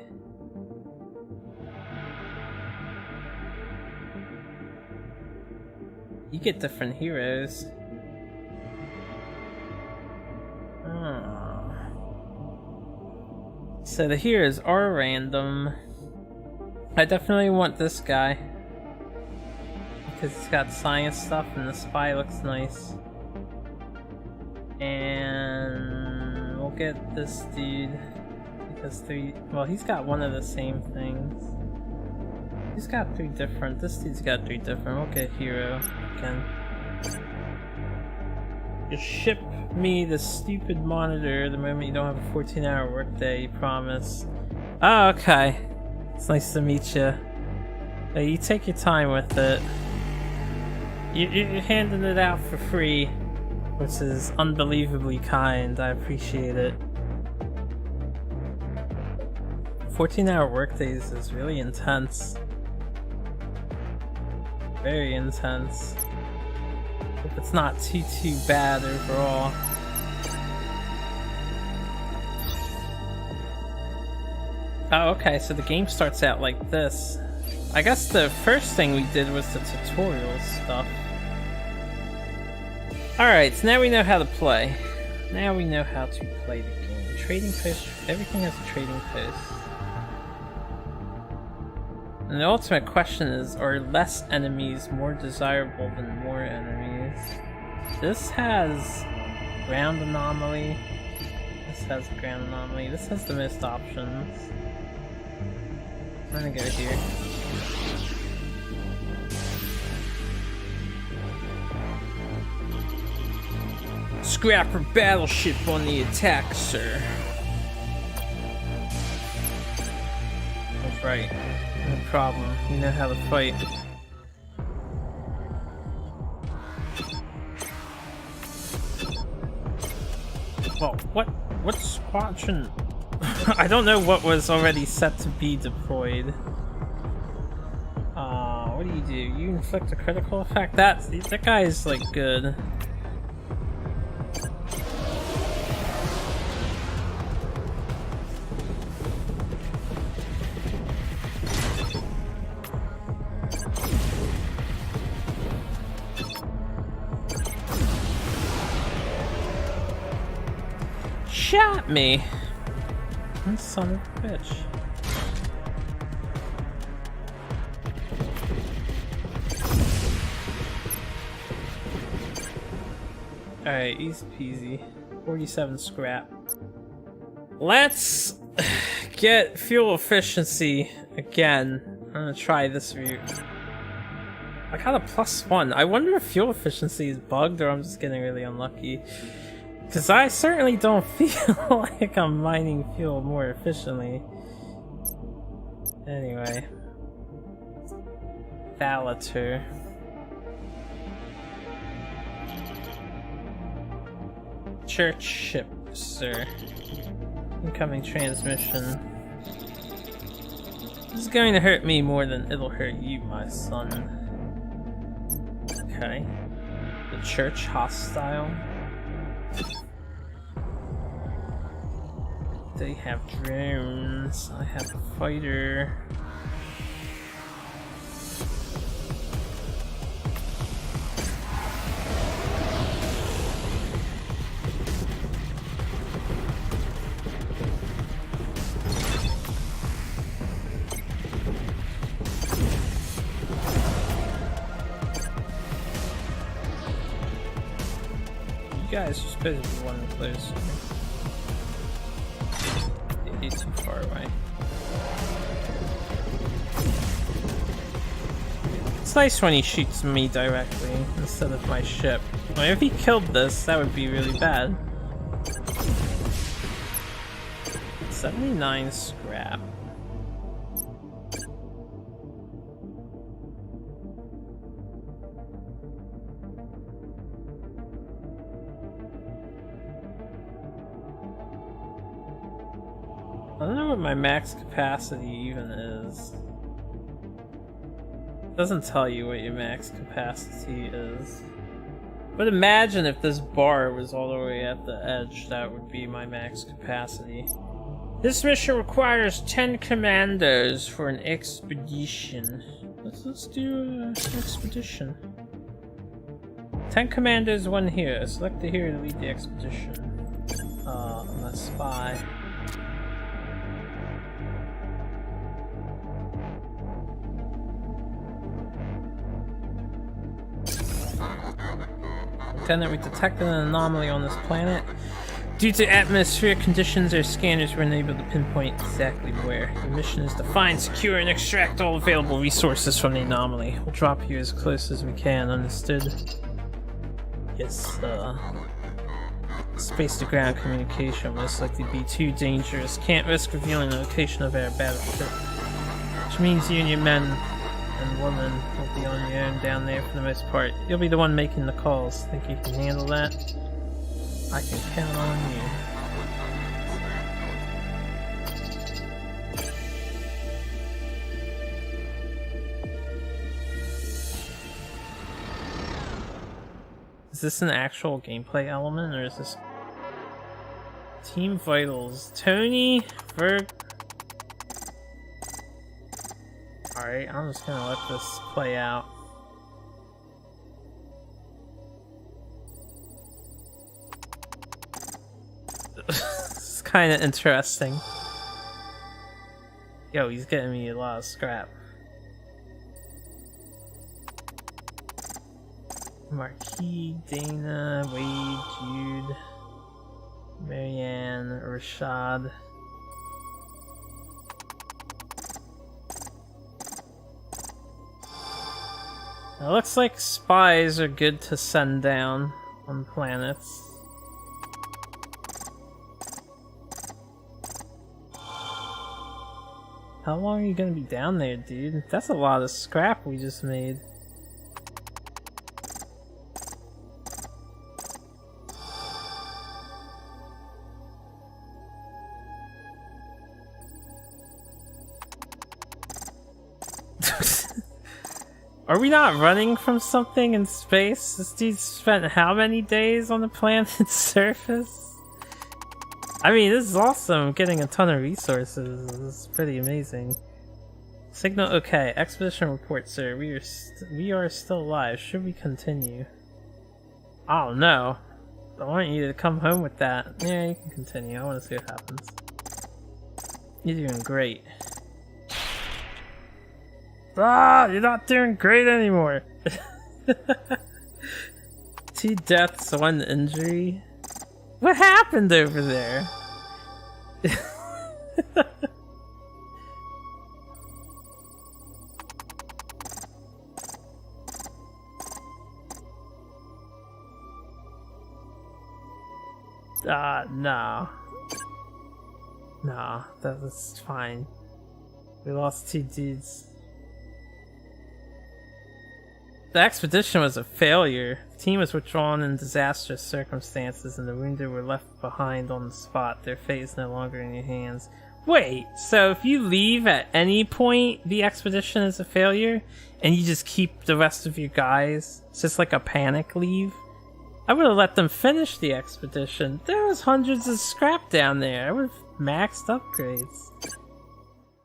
You get different heroes. Oh. So the heroes are random. I definitely want this guy. Because he's got science stuff and the spy looks nice. And we'll get this dude. Because he's got one of the same things. He's got three different. This dude's got three different. We'll get hero again. Just ship me the stupid monitor the moment you don't have a 14-hour workday, you promise. Oh, okay. It's nice to meet you. Hey, you take your time with it. You're handing it out for free, which is unbelievably kind. I appreciate it. 14-hour workdays is really intense. Very intense. Hope it's not too bad overall. Oh, okay, so the game starts out like this. I guess the first thing we did was the tutorial stuff. Alright, so now we know how to play. Now we know how to play the game. Trading post, everything has a trading post. And the ultimate question is, are less enemies more desirable than more enemies? This has ground anomaly. This has ground anomaly. This has the most options. I'm gonna go here. Scrapper battleship on the attack, sir. That's right. No problem. You know how to fight. Well, what's squadron? I don't know what was already set to be deployed. What do? You inflict a critical effect? That guy is like good. Shot me! That son of a bitch. Alright, easy peasy. 47 scrap. Let's get fuel efficiency again. I'm gonna try this route. I got a +1. I wonder if fuel efficiency is bugged or I'm just getting really unlucky. Because I certainly don't feel like I'm mining fuel more efficiently. Anyway. Valator. Church ship, sir. Incoming transmission. This is going to hurt me more than it'll hurt you, my son. Okay. The church hostile. They have drones. I have a fighter. You guys are supposed to be one closer. He's too far away. It's nice when he shoots me directly instead of my ship. I mean, if he killed this, that would be really bad. 79 scrap. I don't know what my max capacity even is. It doesn't tell you what your max capacity is. But imagine if this bar was all the way at the edge, that would be my max capacity. This mission requires 10 commandos for an expedition. Let's do an expedition. 10 commandos, 1 hero. Select the hero to lead the expedition. I'm a spy. Lieutenant, we detected an anomaly on this planet. Due to atmospheric conditions, our scanners were unable to pinpoint exactly where. The mission is to find, secure, and extract all available resources from the anomaly. We'll drop you as close as we can, understood? Yes, space-to-ground communication will most likely be too dangerous. Can't risk revealing the location of our battleship. Which means you and your men and woman will be on your own down there for the most part. You'll be the one making the calls. Think you can handle that? I can count on you. Is this an actual gameplay element, or is this Team Vitals? Tony, Berg. All Alright, I'm just gonna let this play out. It's kinda interesting. Yo, he's getting me a lot of scrap. Marquis, Dana, Wade, Jude, Marianne, Rashad. It looks like spies are good to send down on planets. How long are you gonna be down there, dude? That's a lot of scrap we just made. Are we not running from something in space? This dude spent how many days on the planet's surface? I mean, this is awesome. Getting a ton of resources. This is pretty amazing. Signal okay. Expedition report, sir. We are still alive. Should we continue? Oh no. I want you to come home with that. Yeah, you can continue. I want to see what happens. You're doing great. Ah, you're not doing great anymore. 2 deaths, 1 injury. What happened over there? No. No, that was fine. We lost 2 dudes. The expedition was a failure. The team was withdrawn in disastrous circumstances and the wounded were left behind on the spot. Their fate is no longer in your hands. Wait, so if you leave at any point, the expedition is a failure? And you just keep the rest of your guys? It's just like a panic leave? I would have let them finish the expedition. There was hundreds of scrap down there. I would have maxed upgrades.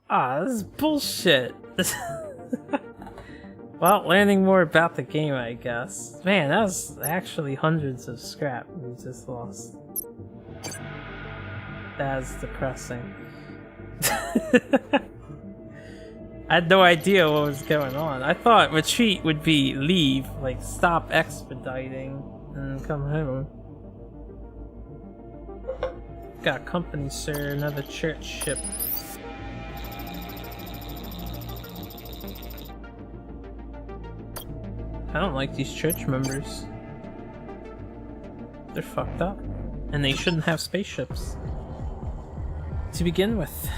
Ah, this is bullshit. Well, learning more about the game, I guess. Man, that was actually hundreds of scrap we just lost. That's depressing. I had no idea what was going on. I thought retreat would be leave, like stop expediting and come home. Got company, sir. Another church ship. I don't like these church members. They're fucked up. And they shouldn't have spaceships. To begin with.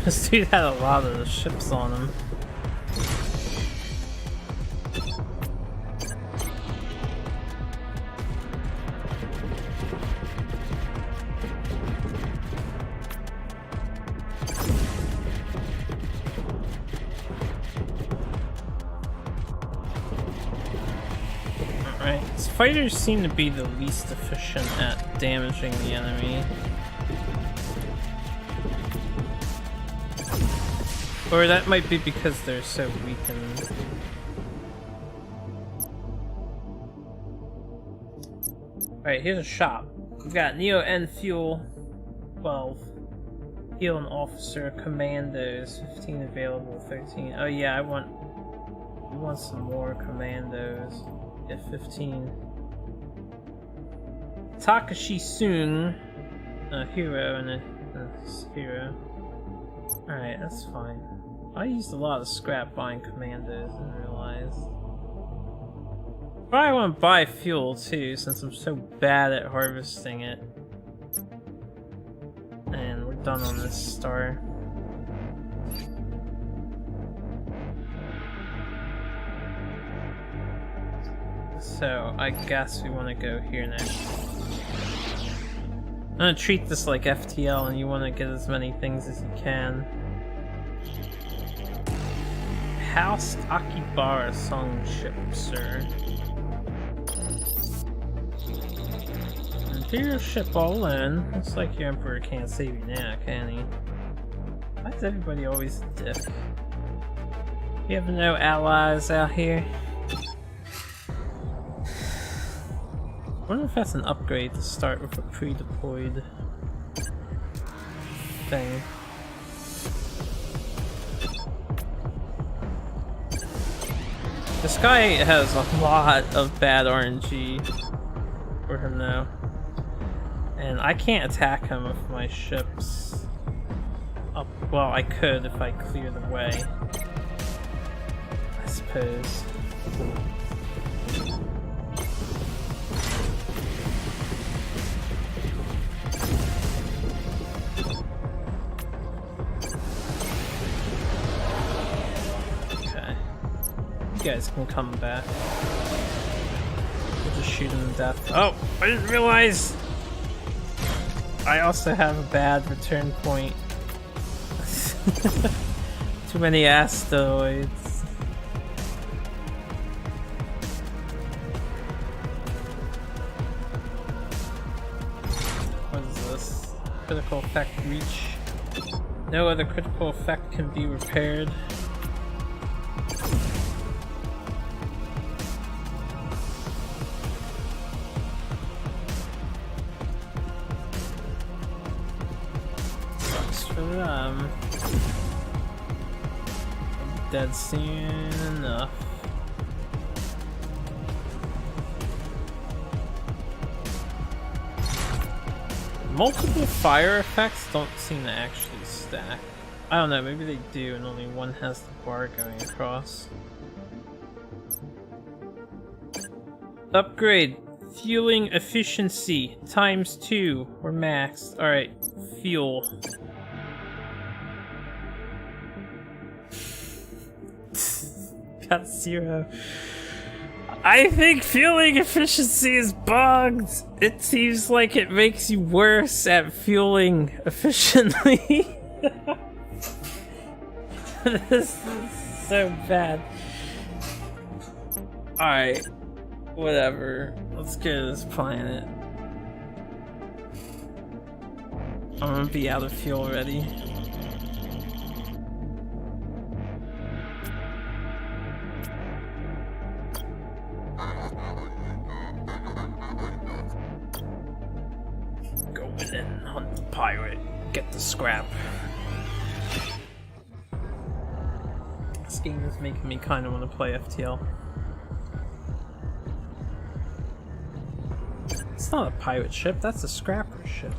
This dude had a lot of the ships on him. Alright, fighters seem to be the least efficient at damaging the enemy. Or that might be because they're so weakened. Alright, here's a shop. We've got Neo N Fuel 12. Heal an officer, commandos, 15 available, 13. Oh yeah, we want some more commandos. Get 15. Takashi Sung, a hero and a hero. Alright, that's fine. I used a lot of scrap buying commandos and realized. Probably want to buy fuel too, since I'm so bad at harvesting it. And we're done on this star. So I guess we want to go here next. I'm gonna treat this like FTL, and you want to get as many things as you can. House Akibara Songship, sir. Imperial ship all in. Looks like your Emperor can't save you now, can he? Why is everybody always a dick? You have no allies out here? I wonder if that's an upgrade to start with a pre-deployed thing. This guy has a lot of bad RNG for him now. And I can't attack him with my ships up. Well, I could if I clear the way, I suppose. You guys can come back. We'll just shoot him to death. Oh, I didn't realize I also have a bad return point. Too many asteroids. What is this? Critical effect reach. No other critical effect can be repaired. Dead soon enough. Multiple fire effects don't seem to actually stack. I don't know, maybe they do and only one has the bar going across. Upgrade. Fueling efficiency ×2. We're maxed. Alright, fuel. Got 0. I think fueling efficiency is bugged. It seems like it makes you worse at fueling efficiently. This is so bad. Alright, whatever. Let's go to this planet. I'm gonna be out of fuel already. Go in and hunt the pirate. Get the scrap. This game is making me kind of want to play FTL. It's not a pirate ship, that's a scrapper ship.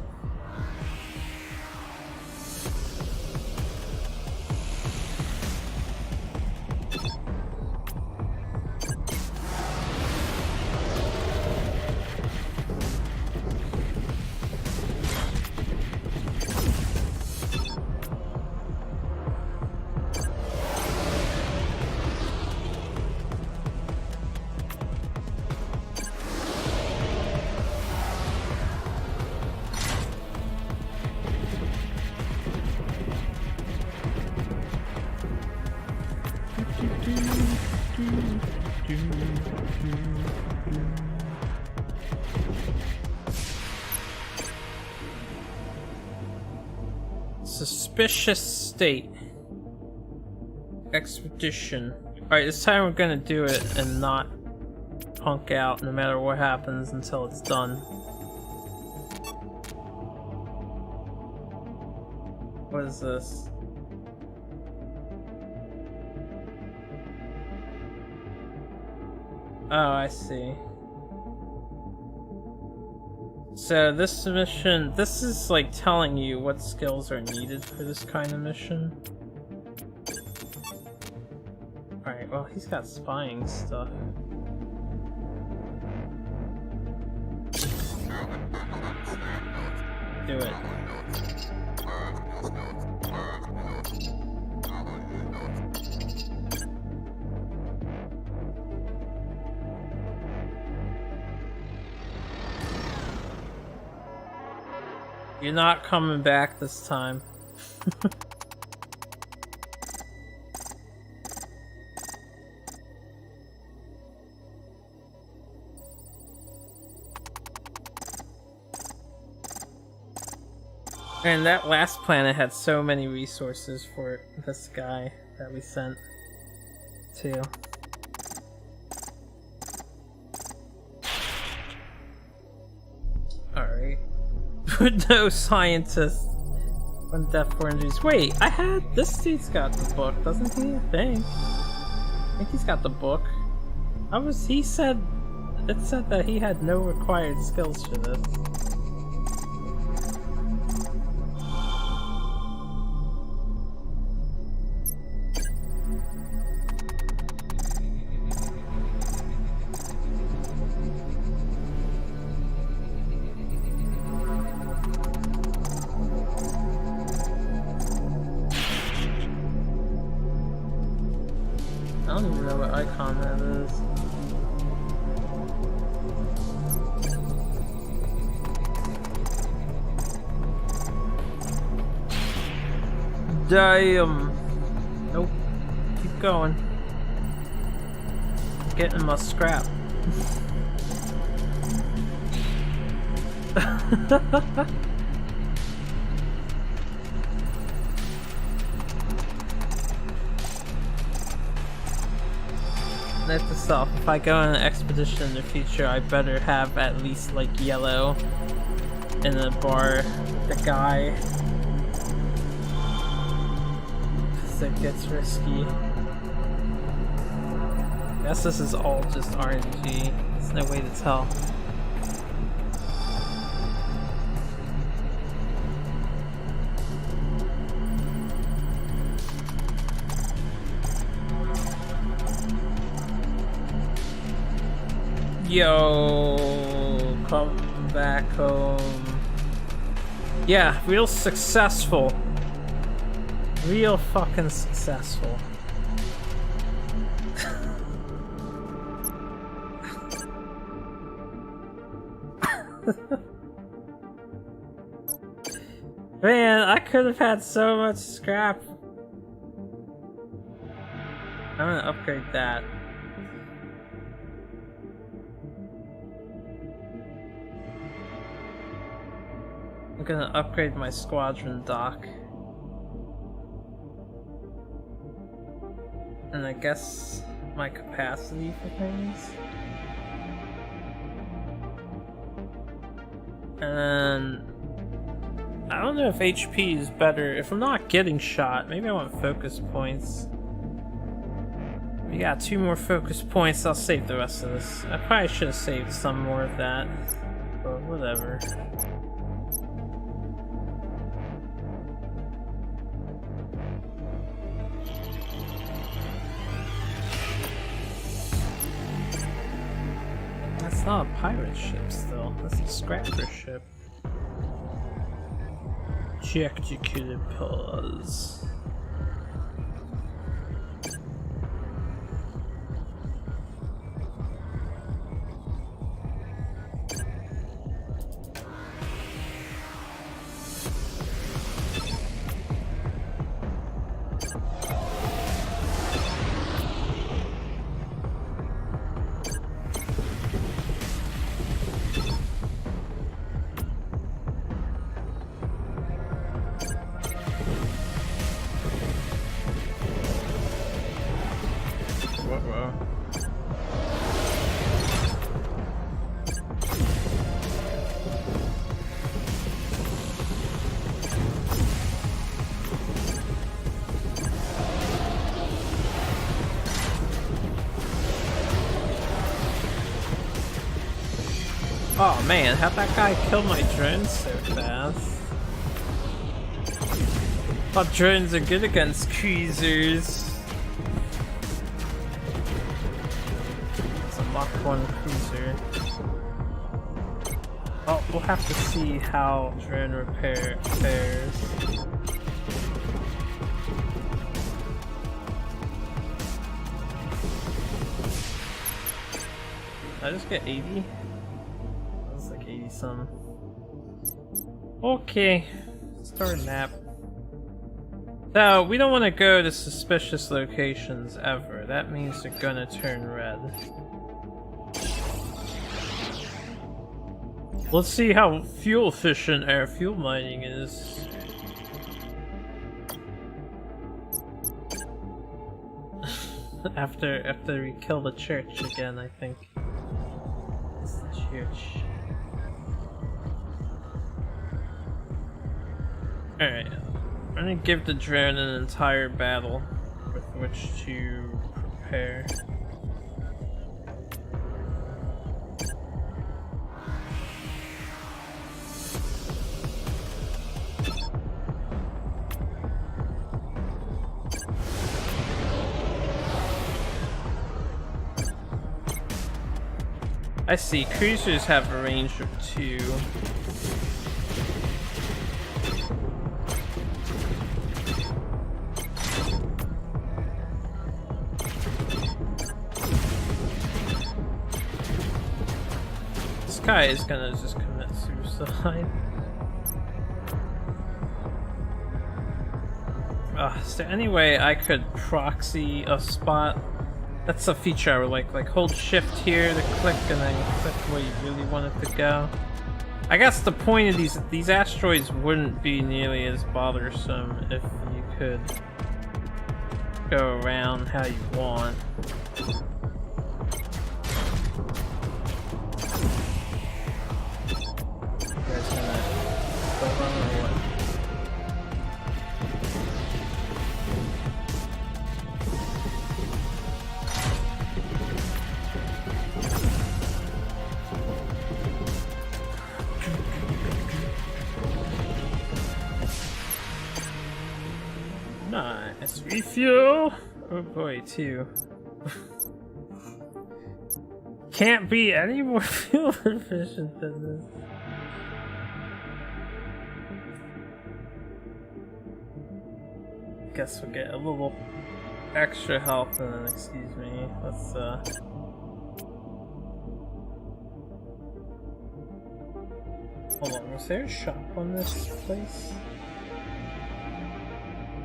Suspicious state. Expedition. Alright, this time we're gonna do it and not punk out no matter what happens until it's done. What is this? Oh, I see. So this mission, this is like telling you what skills are needed for this kind of mission. Alright, well he's got spying stuff. Do it. You're not coming back this time. And that last planet had so many resources for this guy that we sent to. Alright. No scientist. One death, 4 injuries. Wait, this dude's got the book, doesn't he? I think he's got the book. It said that he had no required skills for this. I don't even know what icon that is. Damn. Nope. Keep going. Getting my scrap. Note to self, if I go on an expedition in the future, I better have at least like yellow in the bar with the guy. Cause it gets risky. I guess this is all just RNG. There's no way to tell. Yo, come back home. Yeah, real successful. Real fucking successful. Man, I could have had so much scrap. I'm gonna upgrade that. I'm gonna upgrade my squadron dock. And I guess my capacity for things. And I don't know if HP is better. If I'm not getting shot, maybe I want focus points. We got 2 more focus points, I'll save the rest of this. I probably should have saved some more of that, but whatever. That's not a pirate ship still, that's a scrapper ship. Executed pause. Oh man, how'd that guy kill my drones so fast? Thought drones are good against cruisers. It's a Mach 1 cruiser. Oh, we'll have to see how drone repair fares. I just get 80? That's like 80 some. Okay, start map. So, we don't want to go to suspicious locations ever. That means they're gonna turn red. Let's see how fuel efficient our fuel mining is. after we kill the church again, I think. It's the church. Alright. I'm gonna give the drone an entire battle with which to prepare. I see, cruisers have a range of 2. This guy is gonna just commit suicide. Is there any way I could proxy a spot? That's a feature I would like hold shift here to click and then click where you really want it to go. I guess the point of these asteroids wouldn't be nearly as bothersome if you could go around how you want. You guys gonna go on or what? Nice refuel. Oh boy, 2. Can't be any more fuel efficient than this. Guess we'll get a little extra health and then, excuse me, let's hold on, was there a shop on this place?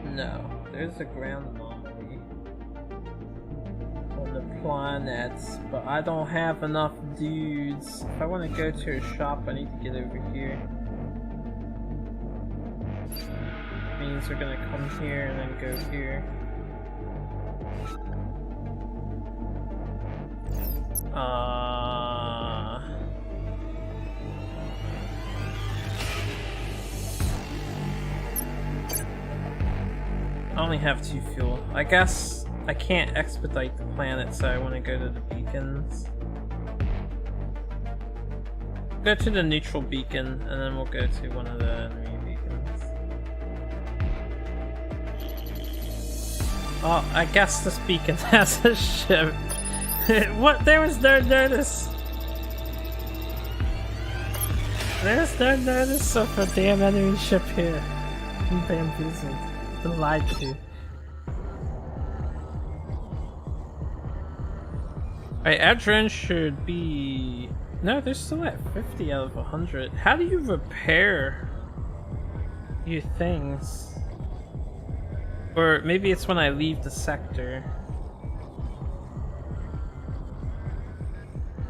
No, there's a ground anomaly on the planets, but I don't have enough dudes. If I want to go to a shop, I need to get over here. Means we're gonna come here and then go here. I only have 2 fuel. I guess I can't expedite the planet, so I want to go to the beacons. Go to the neutral beacon, and then we'll go to one of the enemy beacons. Oh, I guess this beacon has a ship. What? There was no notice. There's no notice of a damn enemy ship here. I'm bamboozled. Been lied to. Alright, Adren should be... No, they're still at 50 out of 100. How do you repair your things? Or maybe it's when I leave the sector.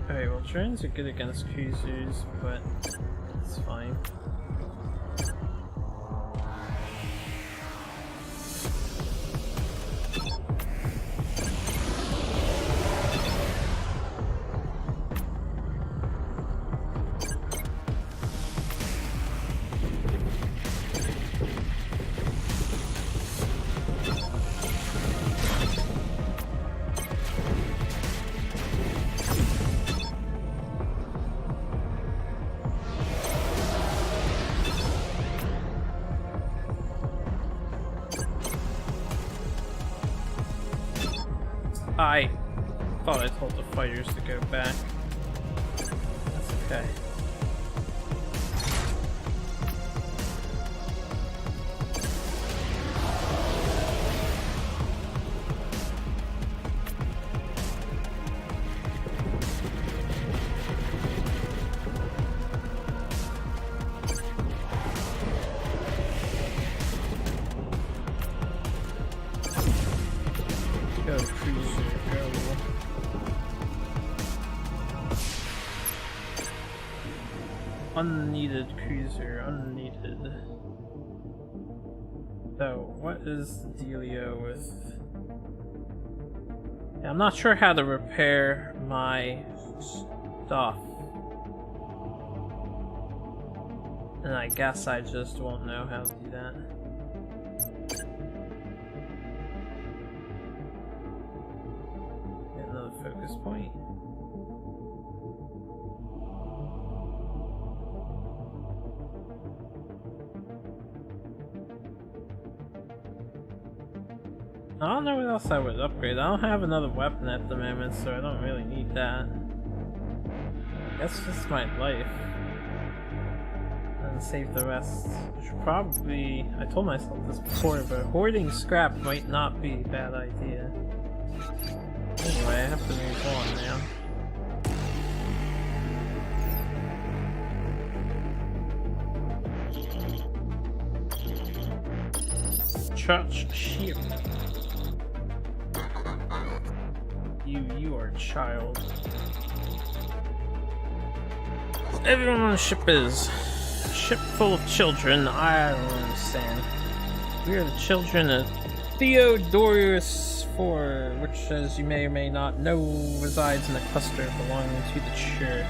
Alright, well, drones are good against cruisers, but it's fine. I thought I told the fighters to go back. That's okay. unneeded cruiser, unneeded. So, what is the dealio with... Yeah, I'm not sure how to repair my stuff. And I guess I just won't know how to do that. Get another focus point. I don't know what else I would upgrade. I don't have another weapon at the moment, so I don't really need that. That's just my life. And save the rest. I should probably... I told myself this before, but hoarding scrap might not be a bad idea. Anyway, I have to move on now. Church ship. You are a child. Everyone on the ship is a ship full of children. I don't understand. We are the children of Theodorus IV, which, as you may or may not know, resides in a cluster belonging to the church.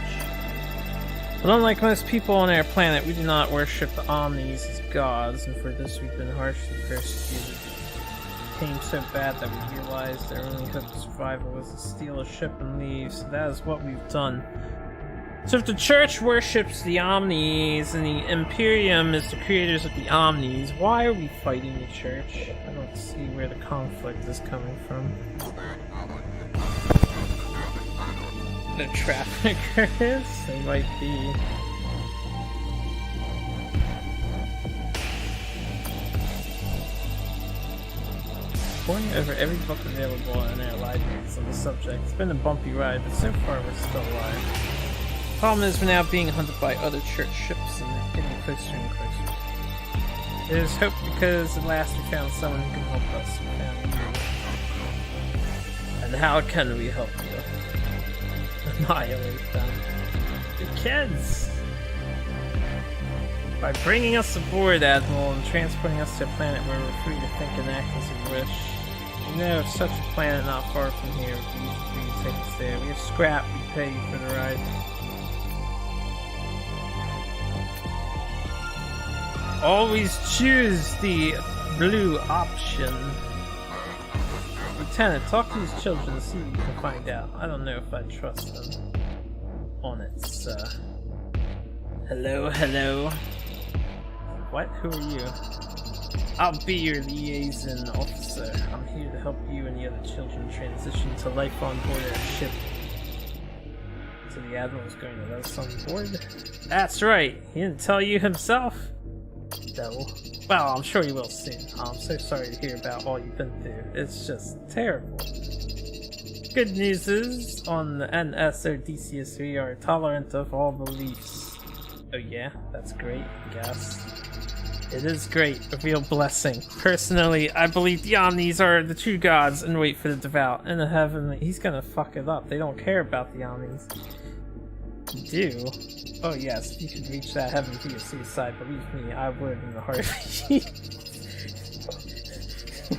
But unlike most people on our planet, we do not worship the Omnis as gods, and for this we've been harshly persecuted. It became so bad that we realized our only hope of survival was to steal a ship and leave, so that is what we've done. So if the church worships the Omnis and the Imperium is the creators of the Omnis, why are we fighting the church? I don't see where the conflict is coming from. The traffickers? They might be. Pouring over every book available in our libraries on the subject. It's been a bumpy ride, but so far we're still alive. Problem is, we're now being hunted by other church ships, and they're getting closer and closer. There's hope because at last we found someone who can help us. We found you. And how can we help you? Annihilate them. The kids! By bringing us aboard, Admiral, and transporting us to a planet where we're free to think and act as we wish. You know, if such a planet not far from here would be easy for you to take us there. We have scrap, we pay you for the ride. Always choose the blue option. Lieutenant, talk to these children and see what you can find out. I don't know if I trust them. On it, sir. Hello, hello. What? Who are you? I'll be your liaison officer. I'm here to help you and the other children transition to life on board our ship. So the Admiral's going to let us on board? That's right. He didn't tell you himself? No. Well, I'm sure you will soon. I'm so sorry to hear about all you've been through. It's just terrible. Good news is, on the NS Odysseus we are tolerant of all beliefs. Oh yeah? That's great, I guess. It is great, a real blessing. Personally, I believe the Omnis are the true gods and wait for the devout. In the heavenly, he's gonna fuck it up. They don't care about the Omnis. Do? Oh yes, if you could reach that heaven via suicide, believe me, I would in a heartbeat.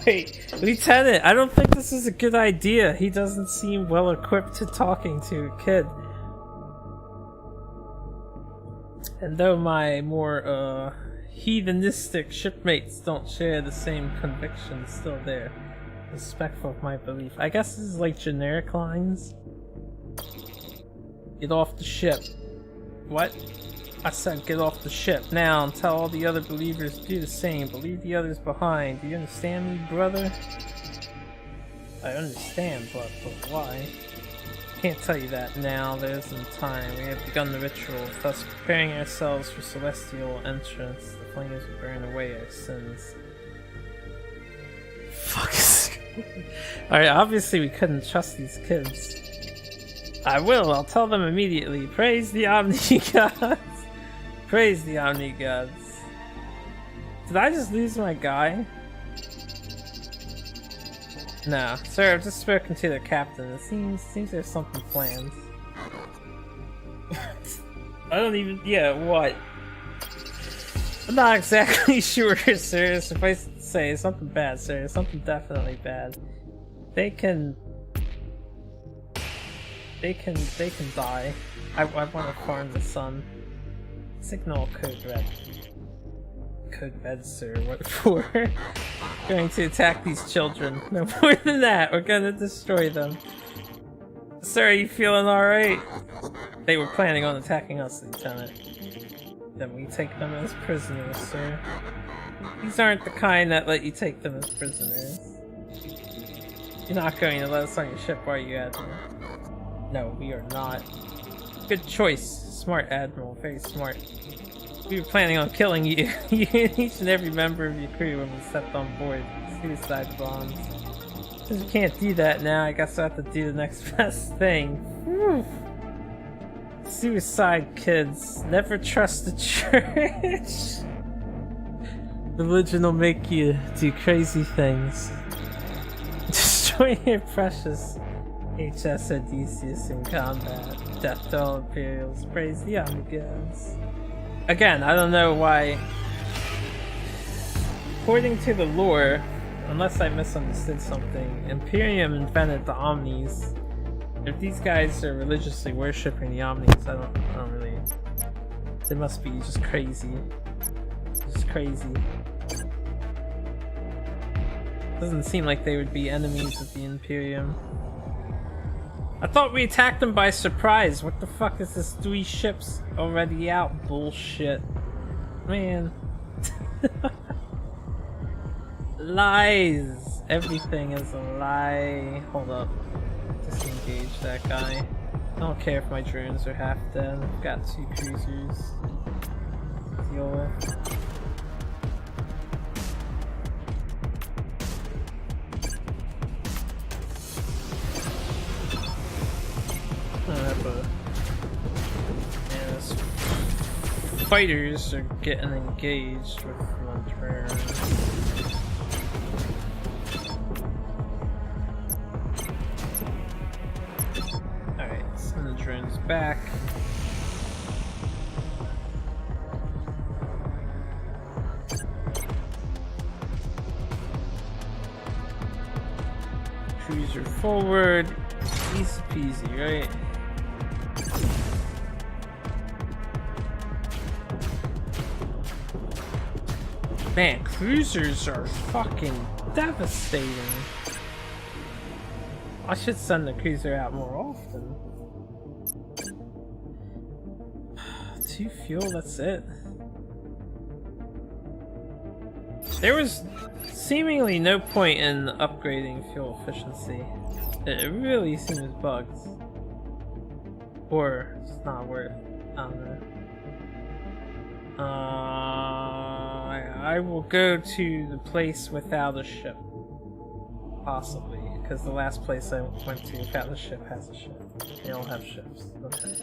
Wait, Lieutenant, I don't think this is a good idea. He doesn't seem well equipped to talking to a kid. And though my more, heathenistic shipmates don't share the same convictions, still they're respectful of my belief. I guess this is like generic lines. Get off the ship. What? I said get off the ship now and tell all the other believers to do the same, but leave the others behind. Do you understand me, brother? I understand, but why? Can't tell you that now. There isn't time. We have begun the ritual, thus preparing ourselves for celestial entrance. The flames will burn away our sins. Fuck. Alright, obviously we couldn't trust these kids. I will, I'll tell them immediately. Praise the Omni Gods! Praise the Omni Gods. Did I just lose my guy? No. Sir, I've just spoken to the captain. It seems there's something planned. I don't even. Yeah, what? I'm not exactly sure, sir. Suffice to say, something bad, sir. Something definitely bad. They can die. I want to farm the sun. Signal code red. Code red, sir. What for? Going to attack these children. No more than that. We're gonna destroy them. Sir, are you feeling alright? They were planning on attacking us, Lieutenant. Then we take them as prisoners, sir. These aren't the kind that let you take them as prisoners. You're not going to let us on your ship, are you, Admiral? No, we are not. Good choice. Smart, Admiral. Very smart. We were planning on killing you, each and every member of your crew when we stepped on board. Suicide bombs. Since we can't do that now, I guess I have to do the next best thing. Whew. Suicide kids. Never trust the church. Religion will make you do crazy things. Destroy your precious HS Odysseus in combat. Death to all Imperials. Praise the Omnigons. Again, I don't know why. According to the lore, unless I misunderstood something, Imperium invented the Omnis. If these guys are religiously worshipping the Omnis, I don't really. They must be just crazy. Just crazy. Doesn't seem like they would be enemies of the Imperium. I thought we attacked them by surprise. What the fuck is this 3 ships already out bullshit? Man. Lies! Everything is a lie. Hold up. Disengage that guy. I don't care if my drones are half dead. I've got 2 cruisers. Deal with. Fighters are getting engaged with Montreal. Alright, send the drones back. Cruiser forward. Easy peasy, right? Man, cruisers are fucking devastating. I should send the cruiser out more often. 2 fuel, that's it. There was seemingly no point in upgrading fuel efficiency. It really seems bugged. Or it's not worth it. I don't know. I will go to the place without a ship. Possibly, because the last place I went to without a ship has a ship. They don't have ships. Okay.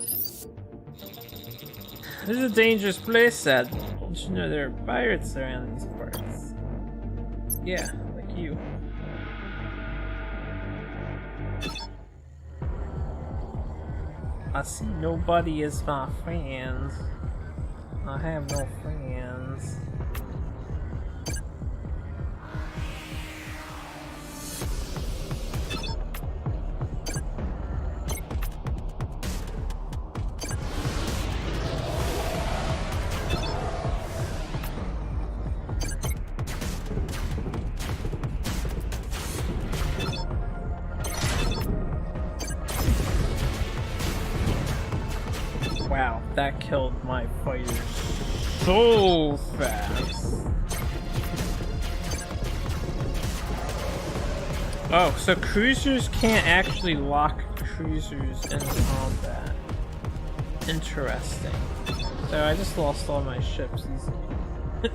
This is a dangerous place, Ed. Don't you know there are pirates around these parts? Yeah, like you. I see nobody as my friend. I have no friends. Wow, that killed my fighters so fast. Oh, so cruisers can't actually lock cruisers in combat. Interesting. So I just lost all my ships easily.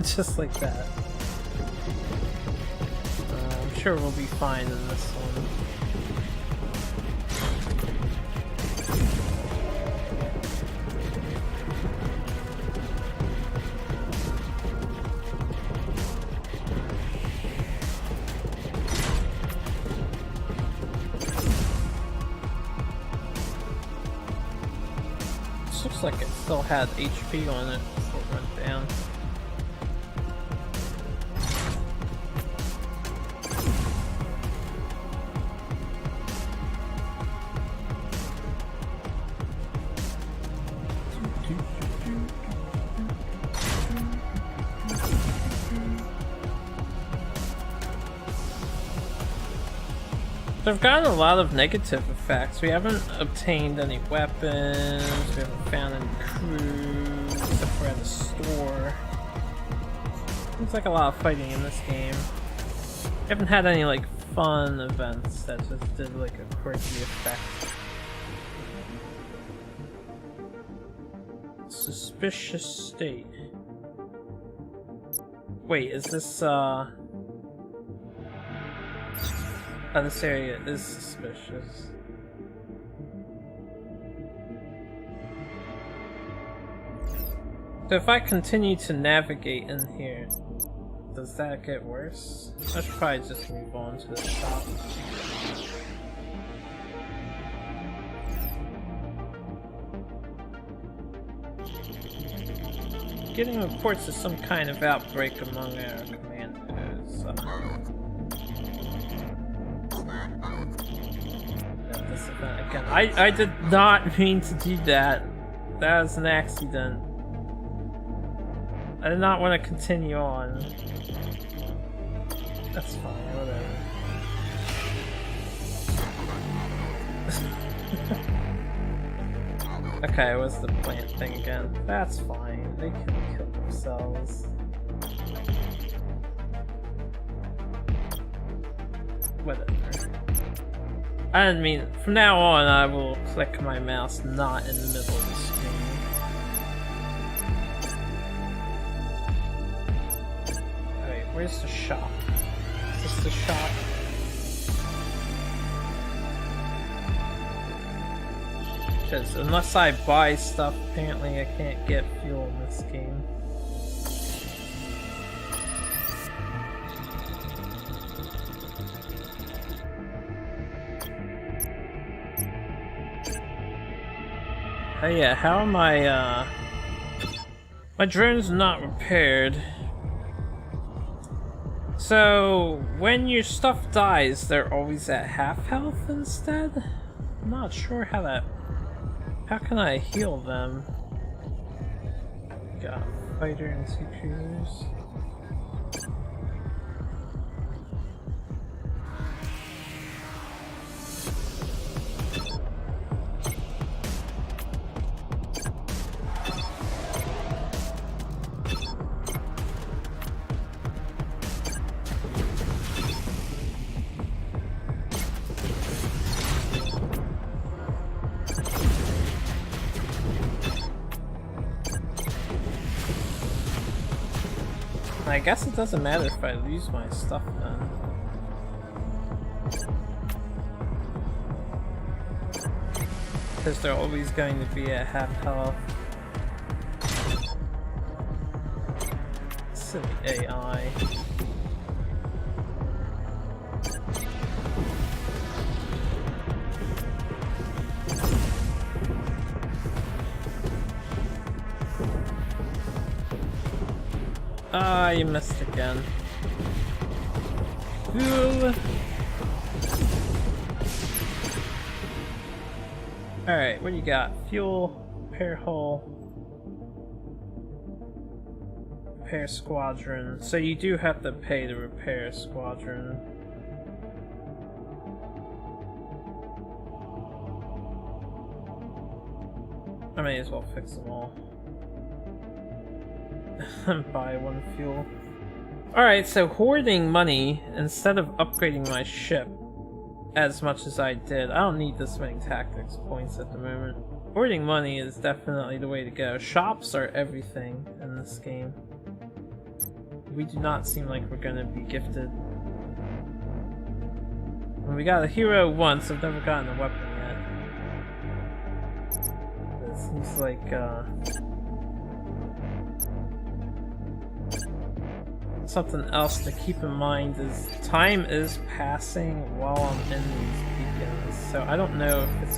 Just like that. I'm sure we'll be fine in this one. This looks like it still had HP on it before it went down. So I've gotten a lot of negative effects. We haven't obtained any weapons, we haven't found any crew, except for at the store. Seems like a lot of fighting in this game. We haven't had any like fun events that just did like a crazy effect. Suspicious state. Wait, is this oh, this area is suspicious. So if I continue to navigate in here, does that get worse? I should probably just move on to the shop. Getting reports of some kind of outbreak among our commandos. This event again. I did not mean to do that. That was an accident. I did not want to continue on. That's fine, whatever. Okay, it was the plant thing again. That's fine. They can kill themselves. Whatever. I didn't mean. From now on, I will click my mouse not in the middle of the screen. Alright, where's the shop? Is this the shop? Because unless I buy stuff, apparently I can't get fuel in this game. Oh yeah, how am I, my drone's not repaired. So, when your stuff dies, they're always at half health instead? I'm not sure how that... How can I heal them? Got fighter and two cruisers. I guess it doesn't matter if I lose my stuff then. Because they're always going to be at half health. Silly AI. Ah, you missed again. Ooh. Alright, what do you got? Fuel, repair hull, repair squadron. So you do have to pay to repair squadron. I may as well fix them all. Buy one fuel. Alright, so hoarding money instead of upgrading my ship as much as I did. I don't need this many tactics points at the moment. Hoarding money is definitely the way to go. Shops are everything in this game. We do not seem like we're gonna be gifted. When we got a hero once, I've never gotten a weapon yet. It seems like something else to keep in mind is time is passing while I'm in these beacons. So I don't know if it's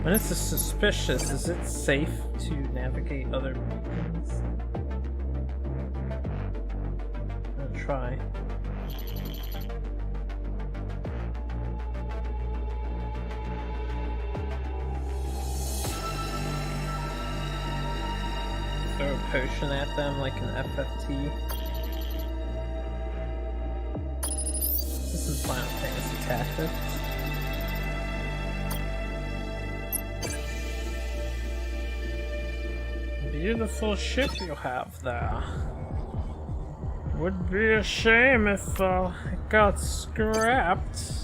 when it's suspicious, is it safe to navigate other beacons? I'm gonna try. Throw a potion at them like an FFT. This is Final Fantasy Tactics. Beautiful ship you have there. Would be a shame if it got scrapped.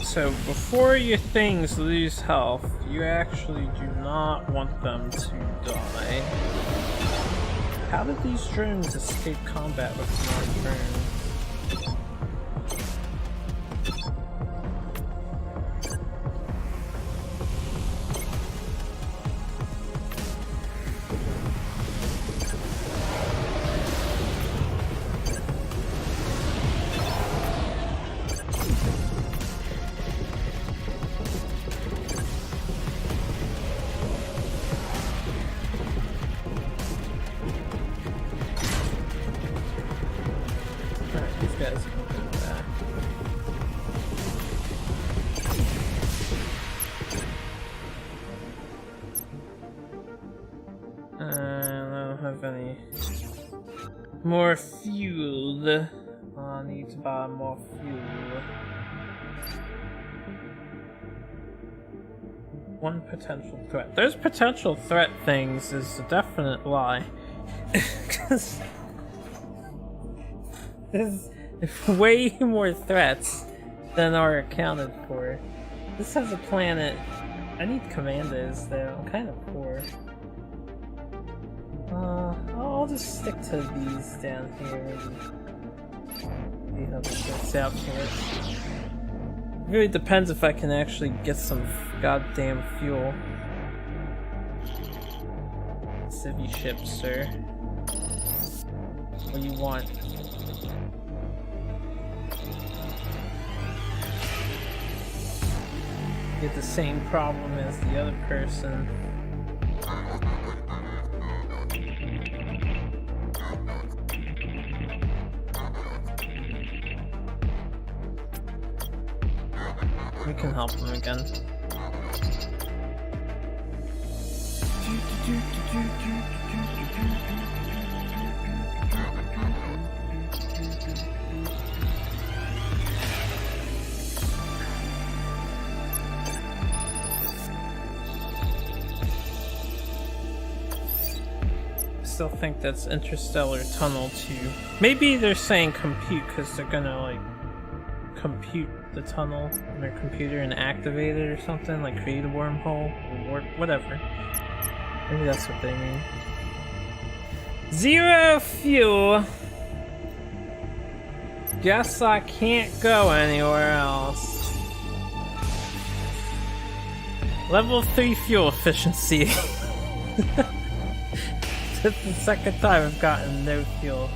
So before your things lose health, you actually do not want them to die. How did these drones escape combat with non-drones? More fuel. I need to buy more fuel. One potential threat. Those potential threat things is a definite lie. Because there's way more threats than are accounted for. This has a planet. I need commandos though. I'm kind of poor. I'll just stick to these down here and see how this works out for it. It really depends if I can actually get some goddamn fuel. Civvy ship, sir. What do you want? Get the same problem as the other person. We can help him again. Still think that's Interstellar Tunnel 2. Maybe they're saying compute because they're gonna like compute the tunnel on their computer and activate it or something, like create a wormhole or whatever. Maybe that's what they mean. Zero fuel. Guess I can't go anywhere else. Level 3 fuel efficiency. That's the second time I've gotten no fuel.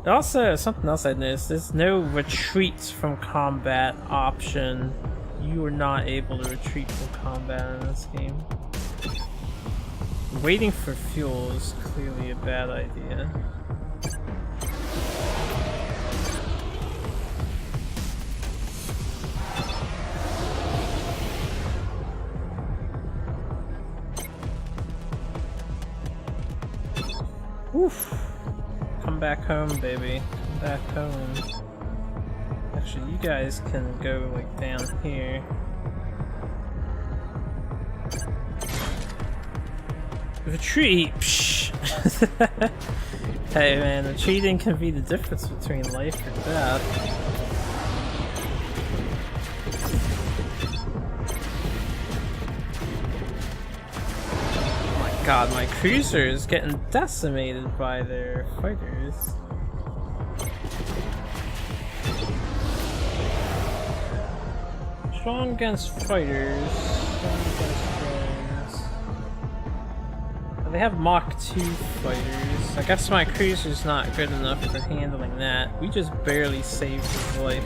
Also, something else I noticed, there's no retreats from combat option. You are not able to retreat from combat in this game. Waiting for fuel is clearly a bad idea. Oof. Come back home, baby. Come back home. Actually, you guys can go like down here. Retreat! Psh. Hey man, retreating can be the difference between life or death. god, my cruiser is getting decimated by their fighters. Strong against fighters. Strong against drones. They have Mach 2 fighters. I guess my cruiser's not good enough for handling that. We just barely saved his life.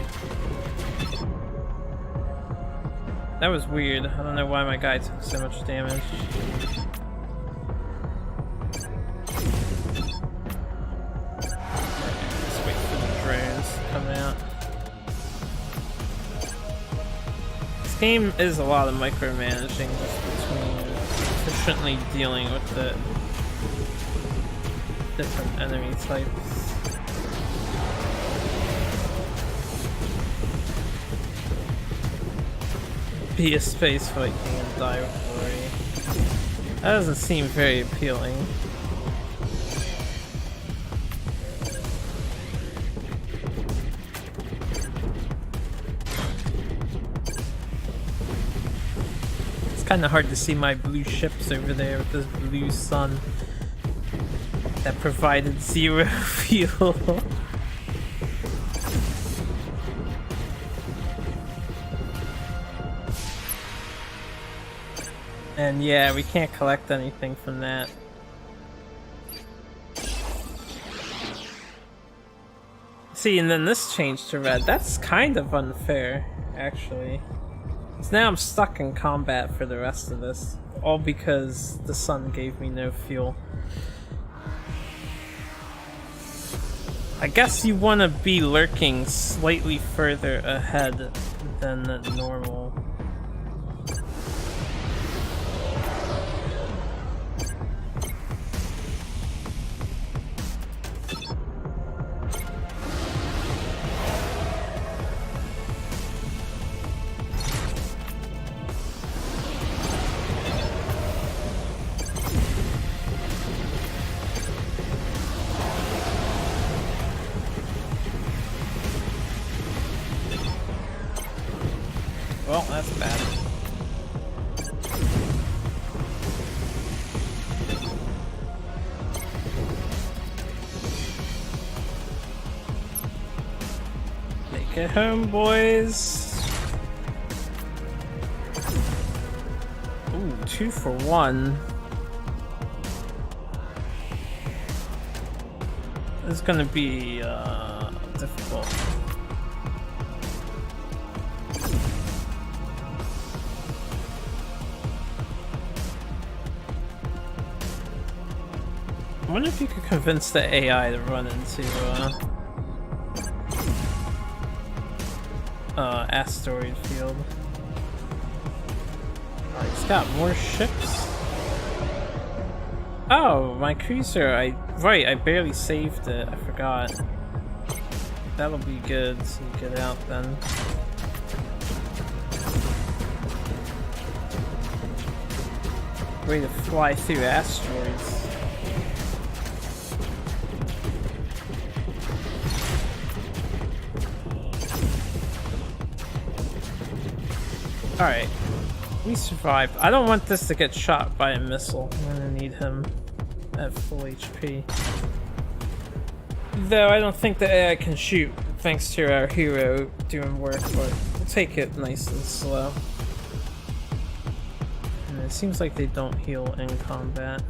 That was weird. I don't know why my guy took so much damage. Let's wait for the drones to come out. This game is a lot of micromanaging just between efficiently dealing with the different enemy types. Be a space Viking and die with glory. That doesn't seem very appealing. It's kind of hard to see my blue ships over there with this blue sun that provided 0 fuel. And yeah, we can't collect anything from that. See, and then this changed to red. That's kind of unfair, actually. So now I'm stuck in combat for the rest of this. All because the sun gave me no fuel. I guess you want to be lurking slightly further ahead than normal. Well, that's bad. Make it home, boys. Ooh, 2 for 1. This is gonna be difficult. I wonder if you could convince the AI to run into asteroid field. It's got more ships. Oh, my cruiser! I barely saved it. I forgot. That'll be good to get out then. Way to fly through asteroids. Alright, we survived. I don't want this to get shot by a missile. I'm gonna need him at full HP. Though I don't think the AI can shoot, thanks to our hero doing work, but we'll take it nice and slow. And it seems like they don't heal in combat.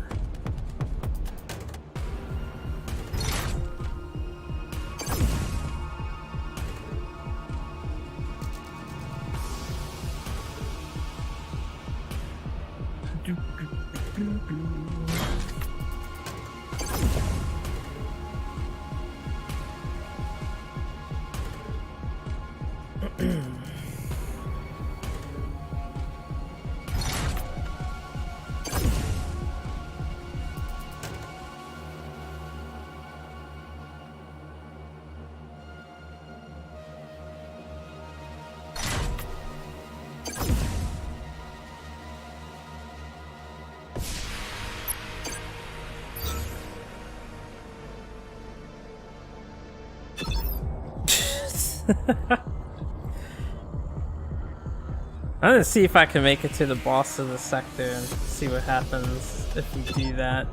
I'm gonna see if I can make it to the boss of the sector and see what happens if we do that.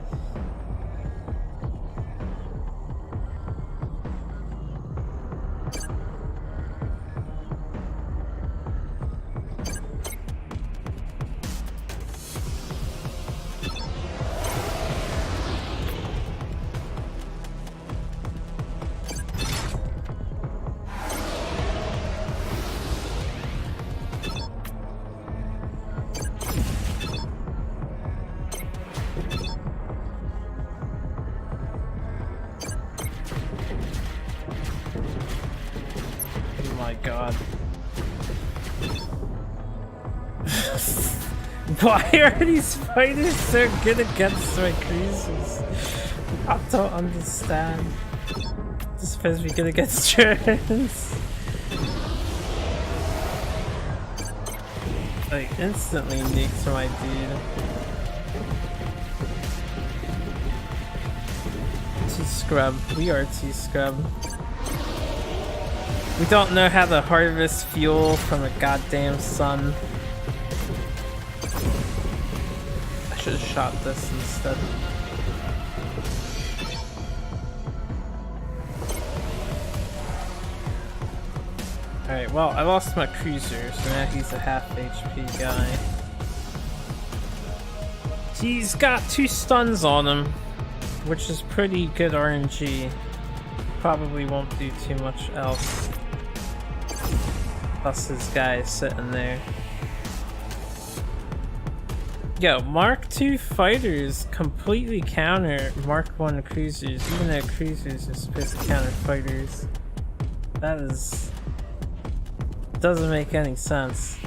God. Why are these fighters so good against my cruisers? I don't understand. They're supposed to be good against drones. Like, instantly nukes my dude. T-scrub. We are T-scrub. We don't know how to harvest fuel from a goddamn sun. I should have shot this instead. Alright, well, I lost my cruiser, so now he's a half HP guy. He's got 2 stuns on him, which is pretty good RNG. Probably won't do too much else. Plus his guy is sitting there. Yo, Mark II fighters completely counter Mark I cruisers, even though cruisers are supposed to counter fighters. That is... doesn't make any sense.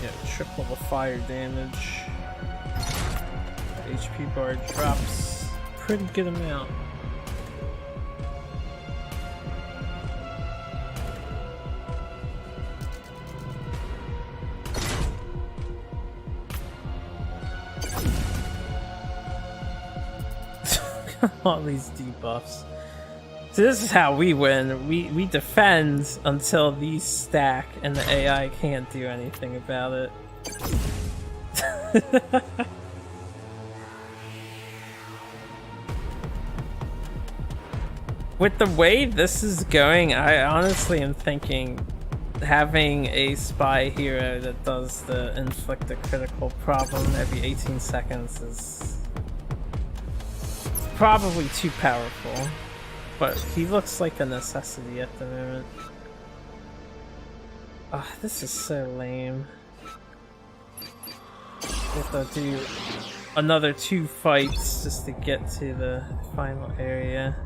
Yeah, triple the fire damage. HP bar drops pretty good amount. All these debuffs. So this is how we win. We defend until these stack and the AI can't do anything about it. With the way this is going, I honestly am thinking having a spy hero that does the inflict a critical problem every 18 seconds is probably too powerful. But he looks like a necessity at the moment. Ah, this is so lame. We have to do another 2 fights just to get to the final area.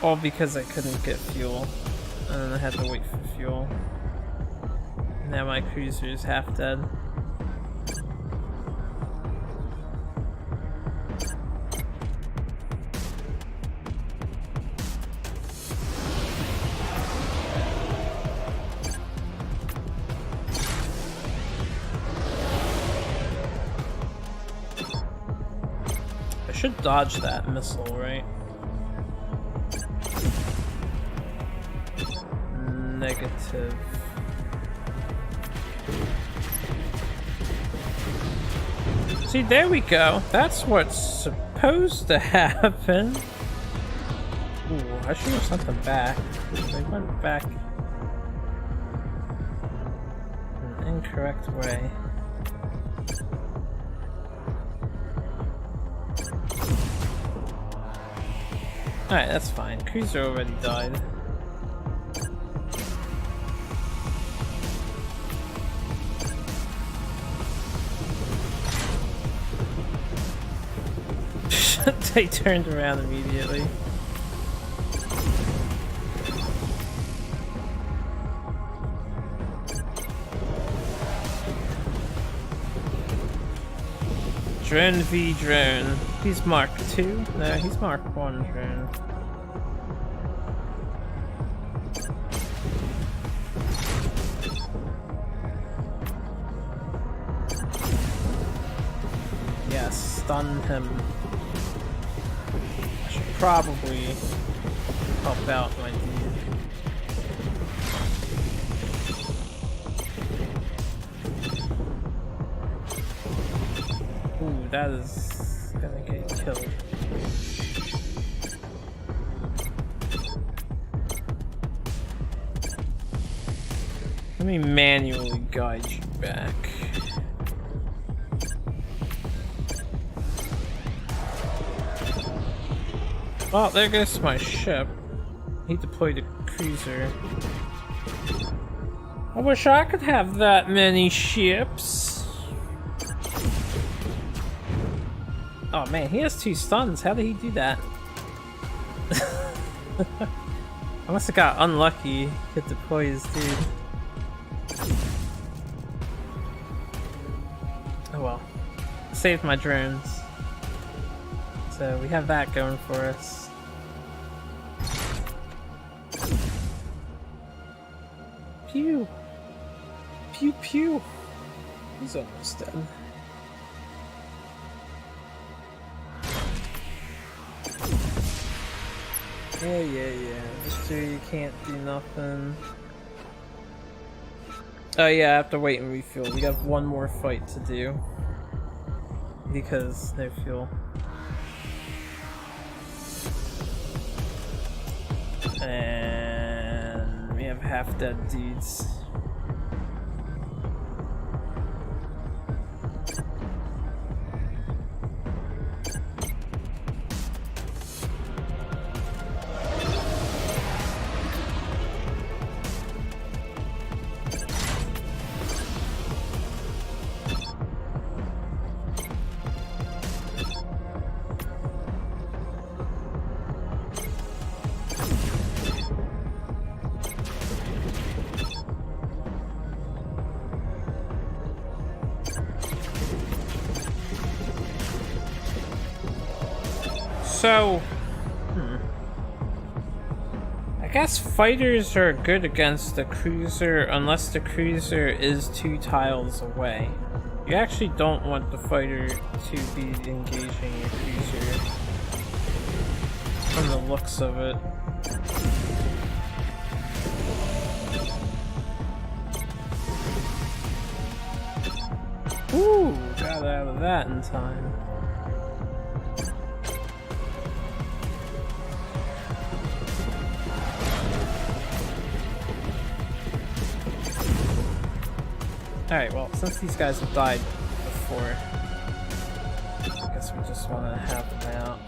All because I couldn't get fuel. And then I had to wait for fuel. Now my cruiser is half dead. I should dodge that missile, right? Negative. See, there we go. That's what's supposed to happen. Ooh, I should have sent them back. They went back in an incorrect way. Alright, that's fine. Cruiser already died. They turned around immediately. Drone v drone. He's Mark 2? No, he's Mark 1 drone. Yeah, stun him. I should probably help out my dude. Ooh, that is gonna get killed. Let me manually guide you back. Oh, there goes my ship. He deployed a cruiser. I wish I could have that many ships. Oh man, he has 2 stuns. How did he do that? I must have got unlucky. Hit deploy his dude. Oh well. Saved my drones. So we have that going for us. Pew! Pew pew! He's almost dead. Yeah. Victory, you can't do nothing. Oh yeah, I have to wait and refuel. We got one more fight to do. Because no fuel. And we have half dead dudes. So, I guess fighters are good against the cruiser unless the cruiser is 2 tiles away. You actually don't want the fighter to be engaging your cruiser from the looks of it. Ooh, got out of that in time. Alright, well, since these guys have died before, I guess we just want to have them out.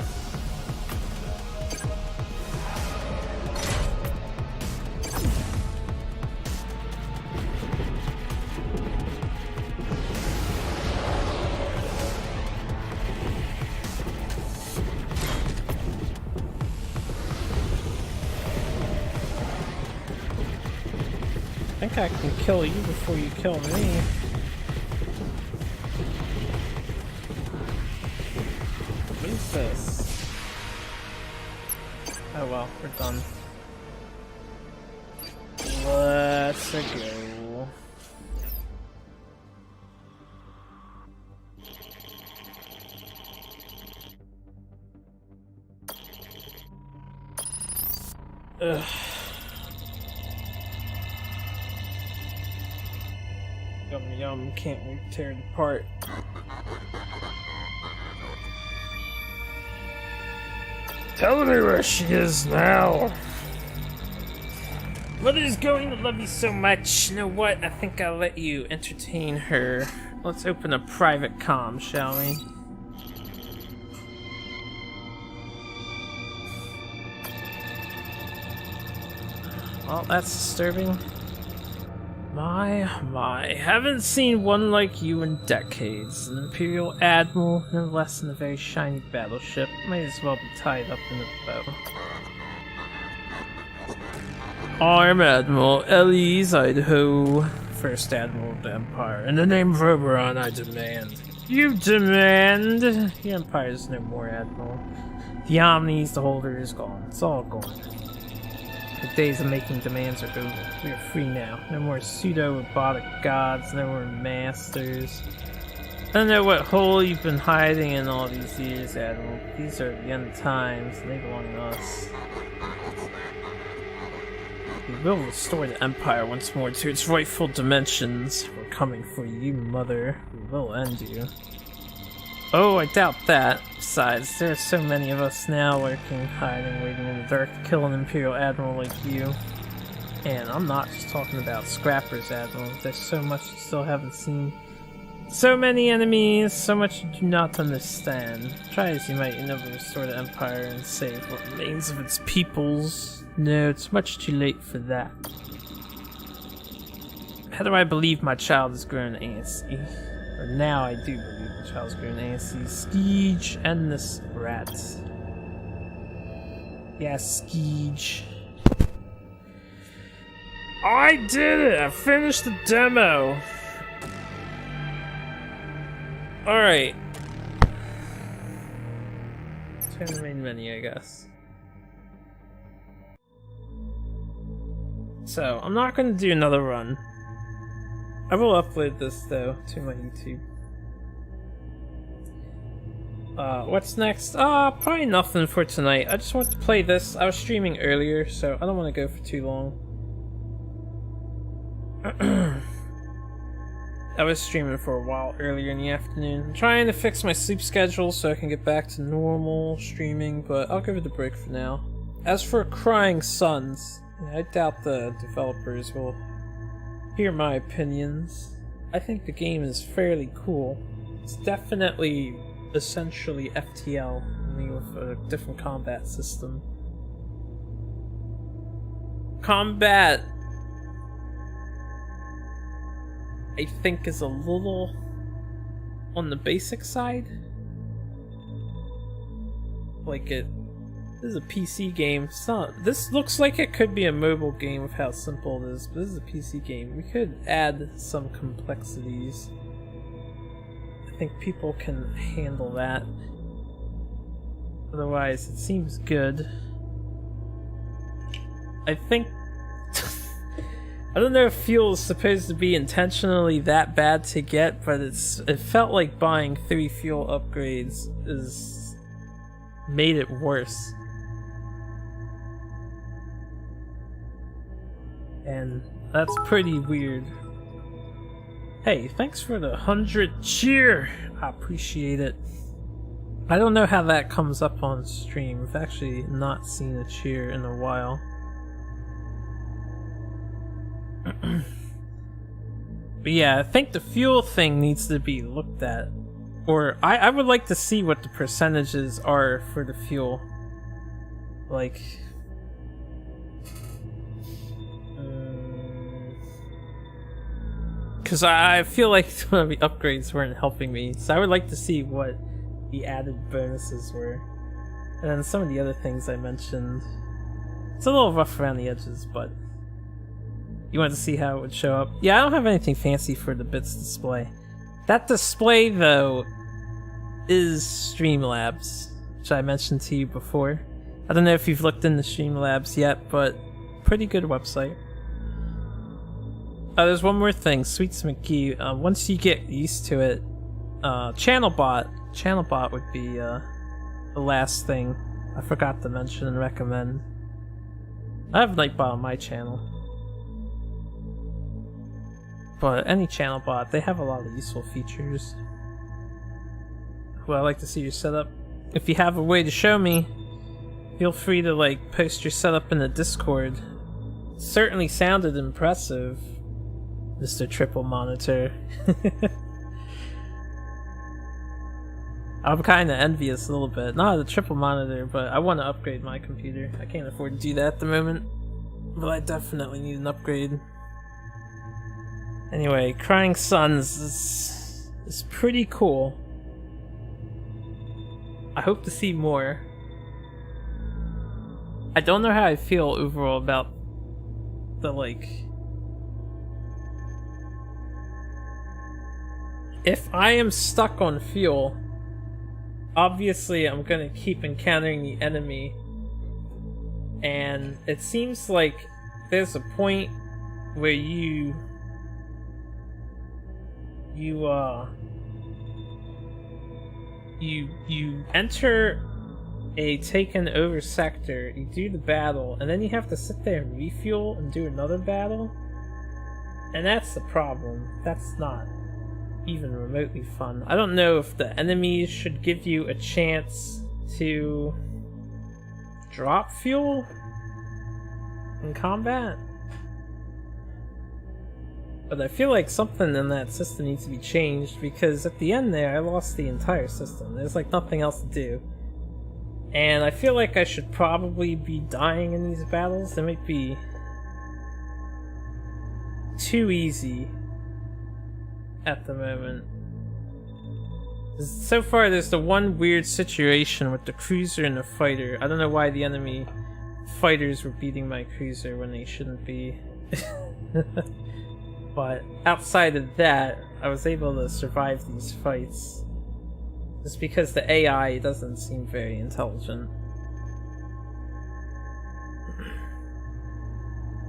I think I can kill you before you kill me. What is this? Oh well, we're done. Let's go. Ugh. Yum, can't wait to tear it apart. Tell me where she is now. Mother's going to love you so much. You know what? I think I'll let you entertain her. Let's open a private comm, shall we? Well, that's disturbing. My, haven't seen one like you in decades. An Imperial Admiral, no less than a very shiny battleship. Might as well be tied up in a bow. I'm Admiral Elise, Idaho, First Admiral of the Empire. In the name of Oberon, I demand You demand! The Empire is no more, Admiral. The Omnis, the Holder is gone. It's all gone. The days of making demands are over. We are free now. No more pseudo-robotic gods, no more masters. I don't know what hole you've been hiding in all these years, Admiral. These are the end times, and they belong to us. We will restore the Empire once more to its rightful dimensions. We're coming for you, Mother. We will end you. Oh, I doubt that. Besides, there are so many of us now lurking, hiding, waiting in the dark to kill an Imperial Admiral like you. And I'm not just talking about scrappers, Admiral. There's so much you still haven't seen. So many enemies, so much you do not understand. Try as you might, you never restore the Empire and save what remains of its peoples. No, it's much too late for that. How do I believe my child has grown antsy? Or now I do believe my child's grown antsy. Skeege and this rat. Yeah, Skeege. I did it! I finished the demo! Alright. Turn the main menu, I guess. So, I'm not going to do another run. I will upload this, though, to my YouTube. What's next? Probably nothing for tonight. I just want to play this. I was streaming earlier, so I don't want to go for too long. I was streaming for a while earlier in the afternoon. I'm trying to fix my sleep schedule so I can get back to normal streaming, but I'll give it a break for now. As for Crying Sons, I doubt the developers will hear my opinions. I think the game is fairly cool. It's definitely essentially FTL, only with a different combat system. Combat, I think, is a little on the basic side. Like this is a PC game. It's not, this looks like it could be a mobile game with how simple it is, but this is a PC game. We could add some complexities. I think people can handle that. Otherwise, it seems good. I think I don't know if fuel is supposed to be intentionally that bad to get, but it felt like buying 3 fuel upgrades made it worse. And that's pretty weird. Hey, thanks for the 100 cheer! I appreciate it. I don't know how that comes up on stream. I've actually not seen a cheer in a while. But yeah, I think the fuel thing needs to be looked at. Or I would like to see what the percentages are for the fuel. Like, because I feel like some of the upgrades weren't helping me, so I would like to see what the added bonuses were. And then some of the other things I mentioned. It's a little rough around the edges, but you want to see how it would show up? Yeah, I don't have anything fancy for the bits display. That display, though, is Streamlabs, which I mentioned to you before. I don't know if you've looked into Streamlabs yet, but pretty good website. There's one more thing, Sweets McGee. Once you get used to it, Channelbot would be the last thing I forgot to mention and recommend. I have Nightbot on my channel. But any channel bot, they have a lot of useful features. Well, I'd like to see your setup. If you have a way to show me, feel free to like post your setup in the Discord. It certainly sounded impressive, Mr. Triple Monitor. I'm kinda envious a little bit. Not the triple monitor, but I want to upgrade my computer. I can't afford to do that at the moment, but I definitely need an upgrade. Anyway, Crying Sons is pretty cool. I hope to see more. I don't know how I feel overall about the if I am stuck on fuel, obviously I'm gonna keep encountering the enemy, and it seems like there's a point where you enter a taken over sector, you do the battle, and then you have to sit there and refuel and do another battle. And that's the problem. That's not even remotely fun. I don't know if the enemies should give you a chance to drop fuel in combat, but I feel like something in that system needs to be changed, because at the end there I lost the entire system. There's like nothing else to do, and I feel like I should probably be dying in these battles. They might be too easy at the moment. So far there's the one weird situation with the cruiser and the fighter. I don't know why the enemy fighters were beating my cruiser when they shouldn't be. But outside of that, I was able to survive these fights just because the AI doesn't seem very intelligent.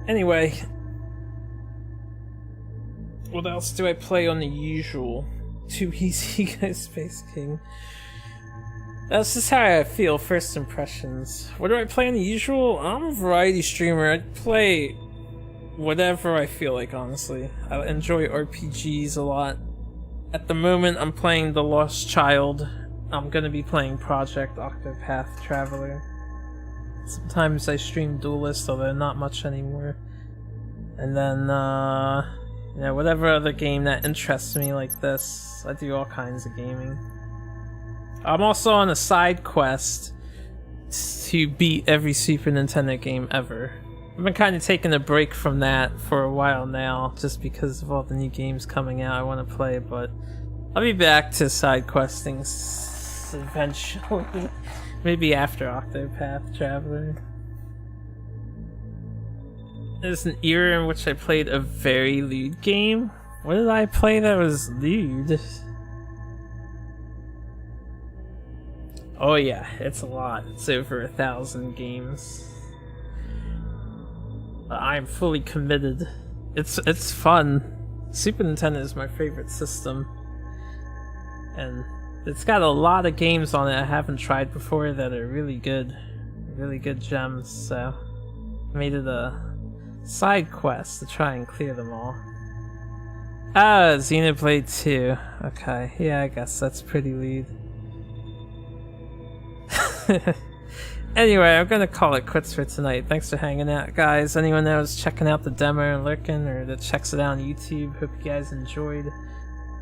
Anyway, what else do I play on the usual? Too easy, guys. Space King. That's just how I feel, first impressions. What do I play on the usual? I'm a variety streamer. I play whatever I feel like, honestly. I enjoy RPGs a lot. At the moment, I'm playing The Lost Child. I'm gonna be playing Project Octopath Traveler. Sometimes I stream Duelist, although not much anymore. And then, you know, whatever other game that interests me like this. I do all kinds of gaming. I'm also on a side quest to beat every Super Nintendo game ever. I've been kind of taking a break from that for a while now, just because of all the new games coming out I want to play, but I'll be back to side questing eventually. Maybe after Octopath Traveler. There's an era in which I played a very lewd game. What did I play that was lewd? Oh yeah, it's a lot. It's over 1,000 games. I'm fully committed. It's fun. Super Nintendo is my favorite system, and it's got a lot of games on it I haven't tried before that are really good gems. So I made it a side quest to try and clear them all. Ah, Xenoblade 2. Okay, yeah, I guess that's pretty lewd. Anyway, I'm gonna call it quits for tonight. Thanks for hanging out, guys. Anyone that was checking out the demo and lurking, or that checks it out on YouTube, hope you guys enjoyed.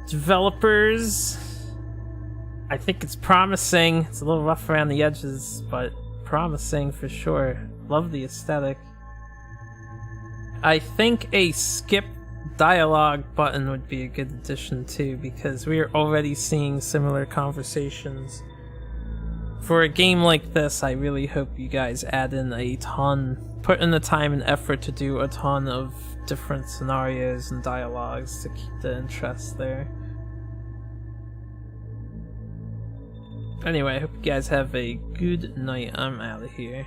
Developers, I think it's promising. It's a little rough around the edges, but promising for sure. Love the aesthetic. I think a skip dialogue button would be a good addition too, because we are already seeing similar conversations. For a game like this, I really hope you guys add in a ton, put in the time and effort to do a ton of different scenarios and dialogues to keep the interest there. Anyway, I hope you guys have a good night. I'm out of here.